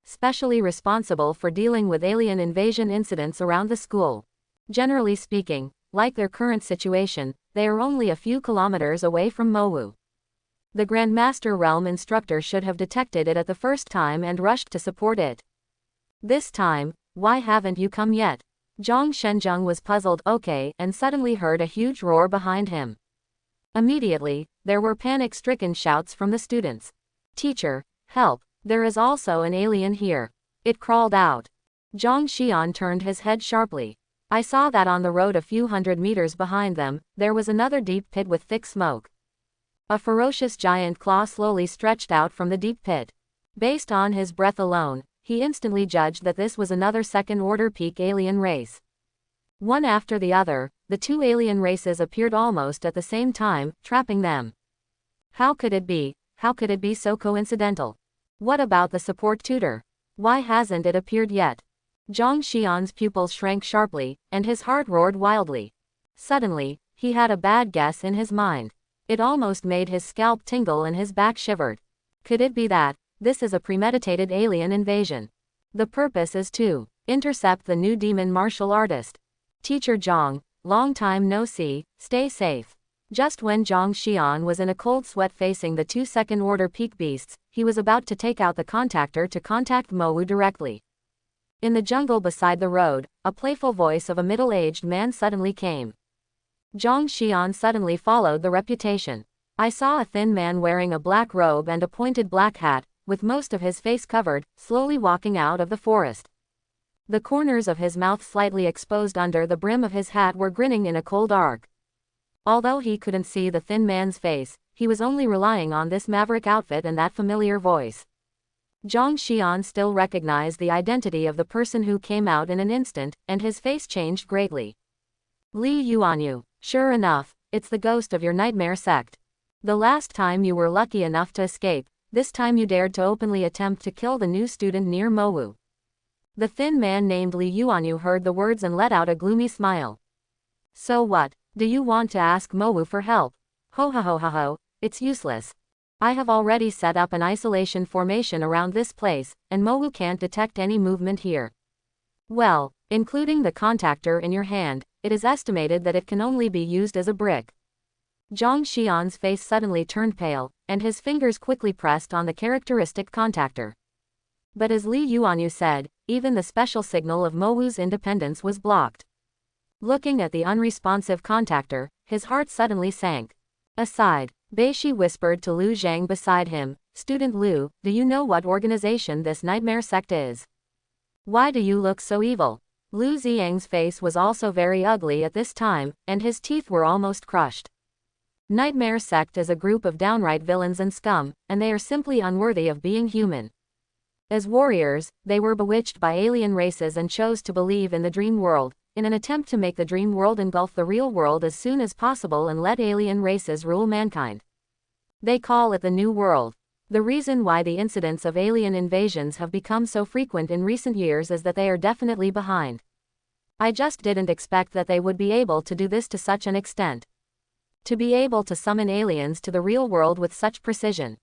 specially responsible for dealing with alien invasion incidents around the school. Generally speaking, like their current situation, they are only a few kilometers away from Mowu. The Grand Master Realm instructor should have detected it at the first time and rushed to support it. This time, why haven't you come yet? Zhang Shenzheng was puzzled, okay, and suddenly heard a huge roar behind him. Immediately, there were panic-stricken shouts from the students. Teacher, help, there is also an alien here. It crawled out. Zhang Xian turned his head sharply. I saw that on the road a few hundred meters behind them, there was another deep pit with thick smoke. A ferocious giant claw slowly stretched out from the deep pit. Based on his breath alone, he instantly judged that this was another second-order peak alien race. One after the other, the two alien races appeared almost at the same time, trapping them. How could it be? How could it be so coincidental? What about the support tutor? Why hasn't it appeared yet? Zhang Xian's pupils shrank sharply, and his heart roared wildly. Suddenly, he had a bad guess in his mind. It almost made his scalp tingle and his back shivered. Could it be that this is a premeditated alien invasion? The purpose is to intercept the new demon martial artist. Teacher Zhang, long time no see, stay safe. Just when Zhang Xian was in a cold sweat facing the two second-order peak beasts, he was about to take out the contactor to contact Mowu directly. In the jungle beside the road, a playful voice of a middle-aged man suddenly came. Zhang Xian suddenly followed the reputation. I saw a thin man wearing a black robe and a pointed black hat, with most of his face covered, slowly walking out of the forest. The corners of his mouth slightly exposed under the brim of his hat were grinning in a cold arc. Although he couldn't see the thin man's face, he was only relying on this maverick outfit and that familiar voice. Zhang Xian still recognized the identity of the person who came out in an instant, and his face changed greatly. Li Yuanyu, sure enough, it's the ghost of your nightmare sect. The last time you were lucky enough to escape, this time you dared to openly attempt to kill the new student near Mowu. The thin man named Li Yuanyu heard the words and let out a gloomy smile. So what? Do you want to ask Mowu for help? Ho ho ho ho ho, it's useless. I have already set up an isolation formation around this place, and Mowu can't detect any movement here. Well, including the contactor in your hand, it is estimated that it can only be used as a brick. Zhang Xian's face suddenly turned pale, and his fingers quickly pressed on the characteristic contactor. But as Li Yuanyu said, even the special signal of Mowu's independence was blocked. Looking at the unresponsive contactor, his heart suddenly sank. Aside, Beishi whispered to Lu Zhang beside him, Student Lu, do you know what organization this nightmare sect is? Why do you look so evil? Lu Ziyang's face was also very ugly at this time, and his teeth were almost crushed. Nightmare sect is a group of downright villains and scum, and they are simply unworthy of being human. As warriors, they were bewitched by alien races and chose to believe in the dream world, in an attempt to make the dream world engulf the real world as soon as possible and let alien races rule mankind. They call it the New World. The reason why the incidents of alien invasions have become so frequent in recent years is that they are definitely behind. I just didn't expect that they would be able to do this to such an extent. To be able to summon aliens to the real world with such precision.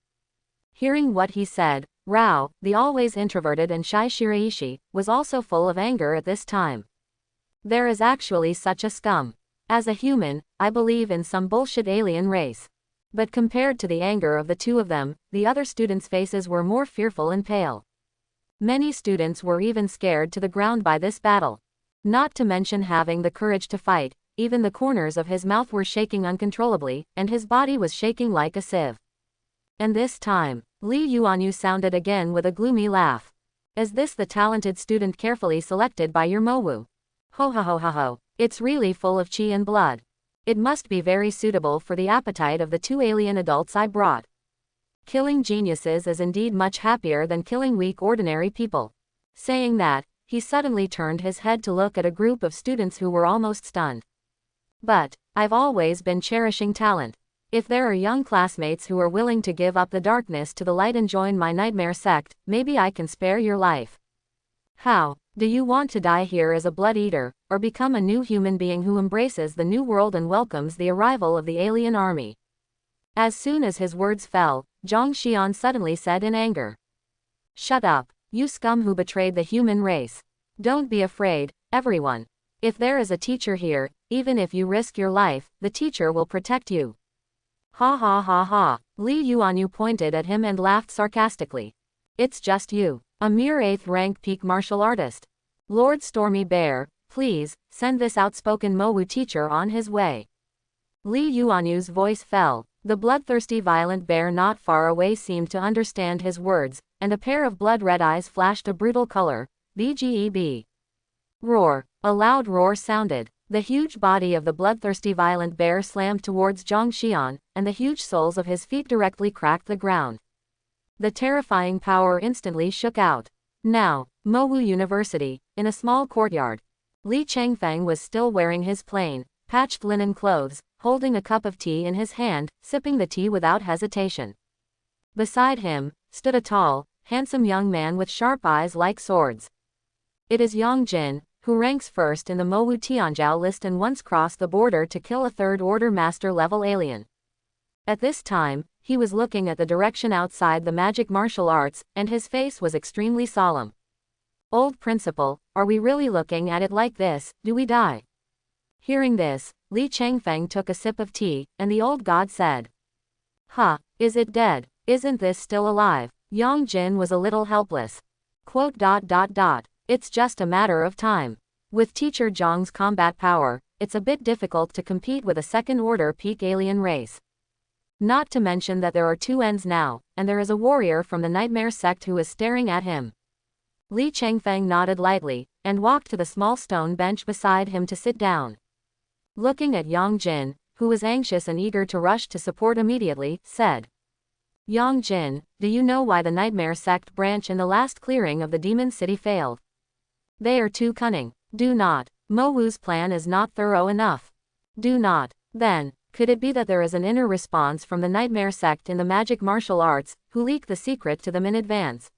Hearing what he said, Rao, the always introverted and shy Shiraishi, was also full of anger at this time. There is actually such a scum. As a human, I believe in some bullshit alien race. But compared to the anger of the two of them, the other students' faces were more fearful and pale. Many students were even scared to the ground by this battle. Not to mention having the courage to fight, even the corners of his mouth were shaking uncontrollably, and his body was shaking like a sieve. And this time, Li Yuanyu sounded again with a gloomy laugh. Is this the talented student carefully selected by your Mowu? Ho ho ho ho ho, it's really full of chi and blood. It must be very suitable for the appetite of the two alien adults I brought. Killing geniuses is indeed much happier than killing weak ordinary people. Saying that, he suddenly turned his head to look at a group of students who were almost stunned. But, I've always been cherishing talent. If there are young classmates who are willing to give up the darkness to the light and join my nightmare sect, maybe I can spare your life. How? Do you want to die here as a blood eater, or become a new human being who embraces the new world and welcomes the arrival of the alien army? As soon as his words fell, Zhang Xian suddenly said in anger. Shut up, you scum who betrayed the human race. Don't be afraid, everyone. If there is a teacher here, even if you risk your life, the teacher will protect you. Ha ha ha ha. Li Yuanyu pointed at him and laughed sarcastically. It's just you, a mere 8th rank peak martial artist. Lord Stormy Bear, please, send this outspoken Mowu teacher on his way. Li Yuanyu's voice fell. The bloodthirsty violent bear not far away seemed to understand his words, and a pair of blood-red eyes flashed a brutal color. BGEB. Roar. A loud roar sounded. The huge body of the bloodthirsty violent bear slammed towards Zhang Xian, and the huge soles of his feet directly cracked the ground. The terrifying power instantly shook out. Now, Mowu University, in a small courtyard. Li Changfeng was still wearing his plain, patched linen clothes, holding a cup of tea in his hand, sipping the tea without hesitation. Beside him, stood a tall, handsome young man with sharp eyes like swords. It is Yang Jin, who ranks first in the Mowu Tianzhou list and once crossed the border to kill a third-order master-level alien. At this time, he was looking at the direction outside the magic martial arts, and his face was extremely solemn. Old principal, are we really looking at it like this? Do we die? Hearing this, Li Changfeng took a sip of tea, and the old god said. Huh, is it dead? Isn't this still alive? Yang Jin was a little helpless. It's just a matter of time. With Teacher Zhang's combat power, it's a bit difficult to compete with a second-order peak alien race. Not to mention that there are two ends now, and there is a warrior from the Nightmare sect who is staring at him. Li Changfeng nodded lightly, and walked to the small stone bench beside him to sit down. Looking at Yang Jin, who was anxious and eager to rush to support immediately, said. Yang Jin, do you know why the Nightmare sect branch in the last clearing of the Demon City failed? They are too cunning. Do not. Mowu's plan is not thorough enough. Do not. Then, could it be that there is an inner response from the Nightmare sect in the magic martial arts, who leaked the secret to them in advance?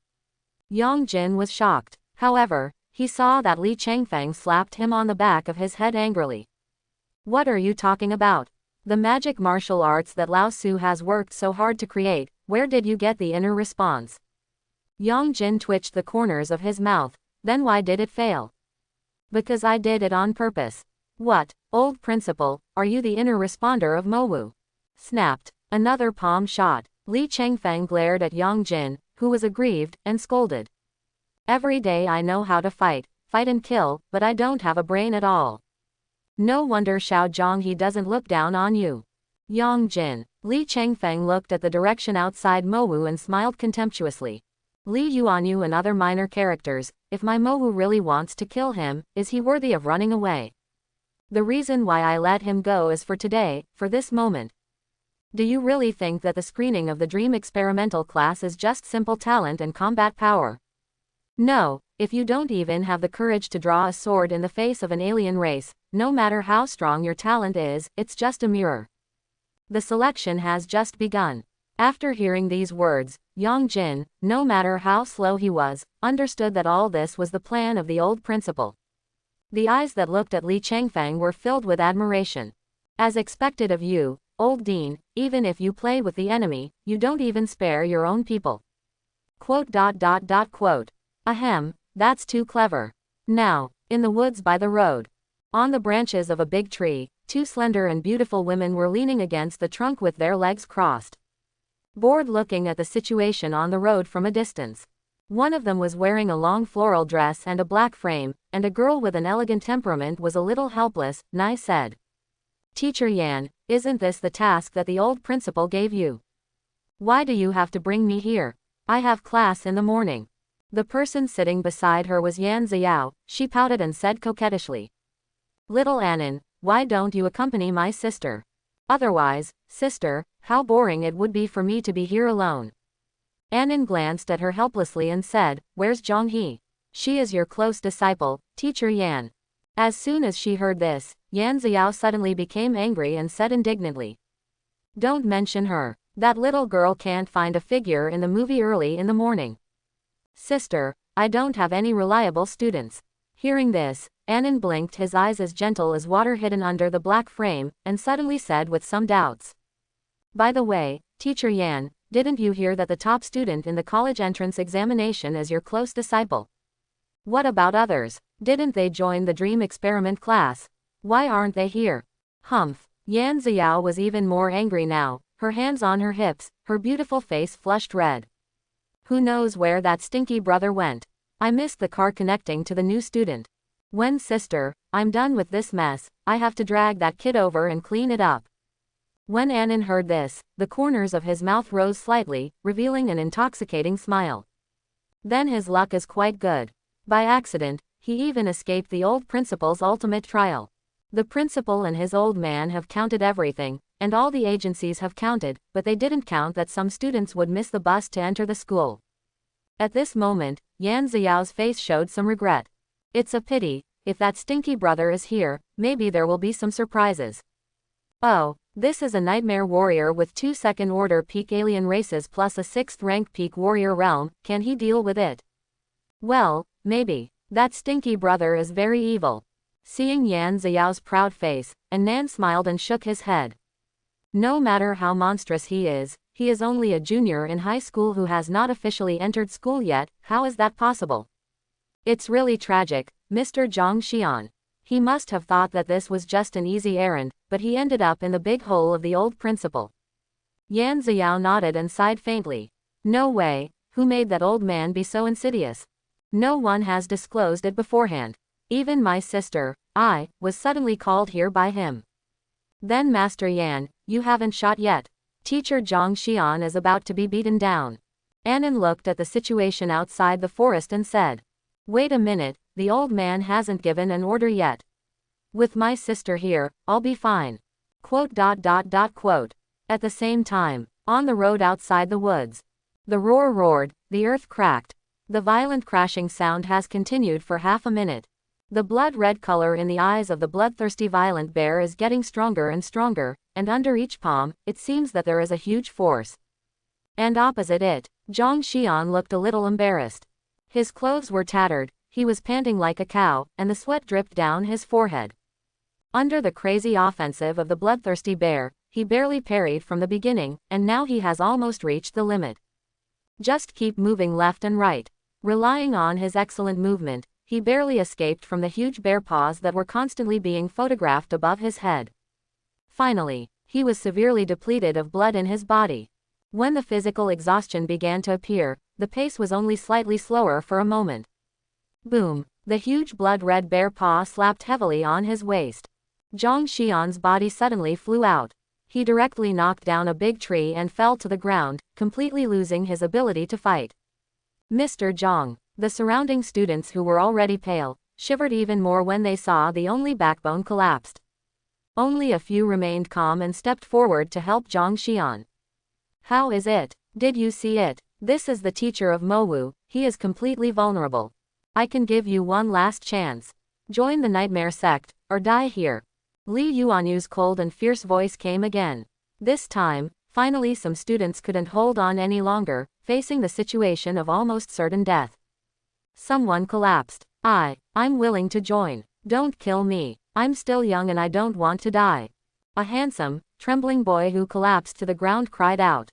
Yang Jin was shocked. However, he saw that Li Changfeng slapped him on the back of his head angrily. What are you talking about? The magic martial arts that Lao Su has worked so hard to create, where did you get the inner response? Yang Jin twitched the corners of his mouth. Then why did it fail? Because I did it on purpose. What, old principal, are you the inner responder of Mowu? Snapped. Another palm shot. Li Changfeng glared at Yang Jin, who was aggrieved, and scolded. Every day I know how to fight and kill, but I don't have a brain at all. No wonder Xiao Zhonghe doesn't look down on you. Yang Jin. Li Changfeng looked at the direction outside Mowu and smiled contemptuously. Li Yuanyu and other minor characters, if my Mowu really wants to kill him, is he worthy of running away? The reason why I let him go is for today, for this moment. Do you really think that the screening of the Dream Experimental class is just simple talent and combat power? No, if you don't even have the courage to draw a sword in the face of an alien race, no matter how strong your talent is, it's just a mirror. The selection has just begun. After hearing these words, Yang Jin, no matter how slow he was, understood that all this was the plan of the old principal. The eyes that looked at Li Changfeng were filled with admiration. As expected of you, old Dean, even if you play with the enemy, you don't even spare your own people. Ahem, that's too clever. Now, in the woods by the road. On the branches of a big tree, two slender and beautiful women were leaning against the trunk with their legs crossed, bored looking at the situation on the road from a distance. One of them was wearing a long floral dress and a black frame, and a girl with an elegant temperament was a little helpless. Nai said, "Teacher Yan, isn't this the task that the old principal gave you? Why do you have to bring me here? I have class in the morning." The person sitting beside her was Yan Xiao. She pouted and said coquettishly, "Little Annan, why don't you accompany my sister? Otherwise, sister, how boring it would be for me to be here alone." Annan glanced at her helplessly and said, "Where's Zhonghe? She is your close disciple, Teacher Yan." As soon as she heard this, Yan Xiao suddenly became angry and said indignantly, "Don't mention her. That little girl can't find a figure in the movie early in the morning. Sister, I don't have any reliable students." Hearing this, Annan blinked his eyes as gentle as water hidden under the black frame, and suddenly said with some doubts, "By the way, Teacher Yan, didn't you hear that the top student in the college entrance examination is your close disciple? What about others? Didn't they join the dream experiment class? Why aren't they here?" Humph. Yan Xiao was even more angry now, her hands on her hips, her beautiful face flushed red. "Who knows where that stinky brother went? I missed the car connecting to the new student. When sister, I'm done with this mess, I have to drag that kid over and clean it up." When Annan heard this, the corners of his mouth rose slightly, revealing an intoxicating smile. Then his luck is quite good. By accident, he even escaped the old principal's ultimate trial. The principal and his old man have counted everything, and all the agencies have counted, but they didn't count that some students would miss the bus to enter the school. At this moment, Yan Xiao's face showed some regret. "It's a pity. If that stinky brother is here, maybe there will be some surprises." "Oh, this is a nightmare warrior with 2 second-order peak alien races plus a 6th-rank peak warrior realm. Can he deal with it?" "Well, maybe. That stinky brother is very evil." Seeing Yan Xiao's proud face, Annan smiled and shook his head. "No matter how monstrous he is only a junior in high school who has not officially entered school yet. How is that possible? It's really tragic, Mr. Zhang Xian. He must have thought that this was just an easy errand, but he ended up in the big hole of the old principal." Yan Xiao nodded and sighed faintly. "No way. Who made that old man be so insidious? No one has disclosed it beforehand. Even my sister, I, was suddenly called here by him." "Then Master Yan, you haven't shot yet. Teacher Zhang Xian is about to be beaten down." Annan looked at the situation outside the forest and said, "Wait a minute, the old man hasn't given an order yet. With my sister here, I'll be fine." At the same time, on the road outside the woods, the roar roared, the earth cracked. The violent crashing sound has continued for half a minute. The blood-red color in the eyes of the bloodthirsty violent bear is getting stronger and stronger, and under each palm, it seems that there is a huge force. And opposite it, Zhang Xian looked a little embarrassed. His clothes were tattered, he was panting like a cow, and the sweat dripped down his forehead. Under the crazy offensive of the bloodthirsty bear, he barely parried from the beginning, and now he has almost reached the limit. Just keep moving left and right. Relying on his excellent movement, he barely escaped from the huge bear paws that were constantly being photographed above his head. Finally, he was severely depleted of blood in his body. When the physical exhaustion began to appear, the pace was only slightly slower for a moment. Boom! The huge blood-red bear paw slapped heavily on his waist. Zhang Xian's body suddenly flew out. He directly knocked down a big tree and fell to the ground, completely losing his ability to fight. "Mr. Zhang." The surrounding students, who were already pale, shivered even more when they saw the only backbone collapsed. Only a few remained calm and stepped forward to help Zhang Xian. "How is it? Did you see it? This is the teacher of Mowu, he is completely vulnerable. I can give you one last chance. Join the Nightmare Sect, or die here." Li Yuanyu's cold and fierce voice came again. This time, finally some students couldn't hold on any longer, facing the situation of almost certain death. Someone collapsed. I'm willing to join. Don't kill me. I'm still young and I don't want to die." A handsome, trembling boy who collapsed to the ground cried out.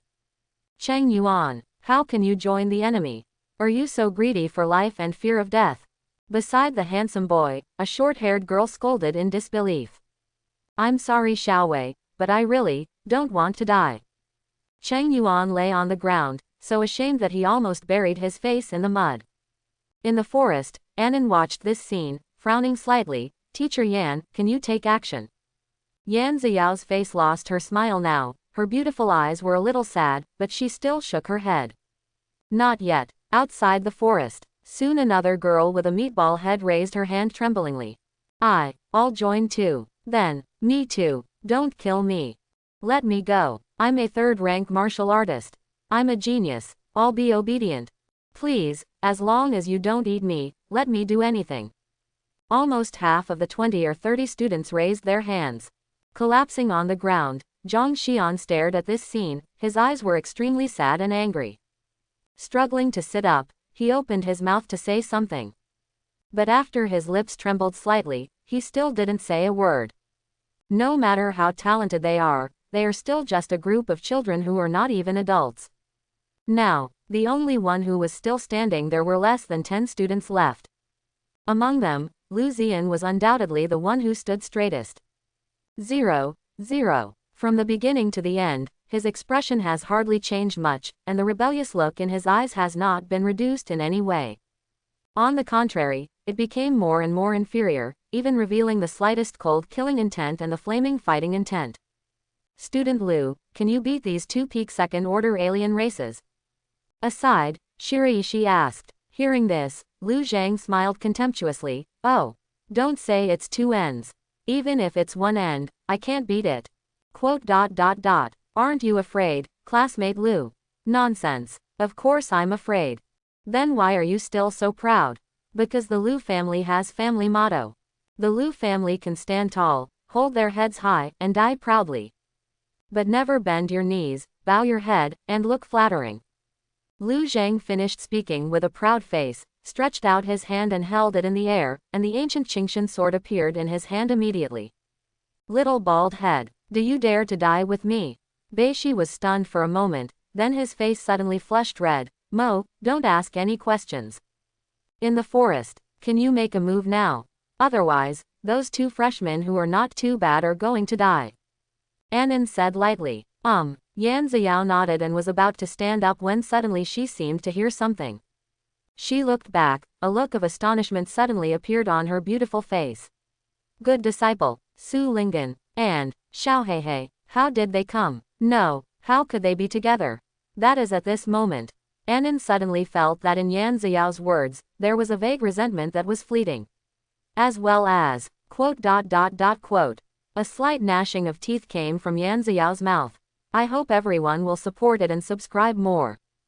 "Cheng Yuan, how can you join the enemy? Are you so greedy for life and fear of death?" Beside the handsome boy, a short-haired girl scolded in disbelief. I'm sorry Xiaowei, but I really don't want to die. Cheng Yuan lay on the ground, so ashamed that he almost buried his face in the mud. In the forest, Anan watched this scene, frowning slightly. Teacher Yan, can you take action? Yan Ziyao's face lost her smile now. Her beautiful eyes were a little sad, but she still shook her head. Not yet. Outside the forest, soon another girl with a meatball head raised her hand tremblingly. I'll join too. Then, me too. Don't kill me. Let me go. I'm a third-rank martial artist. I'm a genius. I'll be obedient. Please, as long as you don't eat me, let me do anything. Almost half of the 20 or 30 students raised their hands. Collapsing on the ground, Zhang Xian stared at this scene. His eyes were extremely sad and angry. Struggling to sit up, he opened his mouth to say something. But after his lips trembled slightly, he still didn't say a word. No matter how talented they are still just a group of children who are not even adults. Now, the only one who was still standing, there were less than 10 students left. Among them, Lu Ziyan was undoubtedly the one who stood straightest. 0, 0. From the beginning to the end, his expression has hardly changed much, and the rebellious look in his eyes has not been reduced in any way. On the contrary, it became more and more inferior, even revealing the slightest cold-killing intent and the flaming fighting intent. Student Lu, can you beat these two peak second-order alien races? Aside, Shiraishi asked. Hearing this, Lu Zhang smiled contemptuously. Oh, don't say it's two ends. Even if it's one end, I can't beat it. Aren't you afraid, classmate Lu? Nonsense. Of course I'm afraid. Then why are you still so proud? Because the Lu family has family motto. The Lu family can stand tall, hold their heads high, and die proudly. But never bend your knees, bow your head, and look flattering. Lu Zhang finished speaking with a proud face, stretched out his hand and held it in the air, and the ancient Qingshan sword appeared in his hand immediately. Little bald head, do you dare to die with me? Beishi was stunned for a moment, then his face suddenly flushed red. Mo, don't ask any questions. In the forest, can you make a move now? Otherwise, those two freshmen who are not too bad are going to die. Anan said lightly. Yan Ziyao nodded and was about to stand up when suddenly she seemed to hear something. She looked back, a look of astonishment suddenly appeared on her beautiful face. Good disciple, Su Linggan, and Xiaohei, how did they come? No, how could they be together? That is at this moment. Anan suddenly felt that in Yan Ziyao's words, there was a vague resentment that was fleeting. As well as, A slight gnashing of teeth came from Yan Ziyao's mouth. I hope everyone will support it and subscribe more.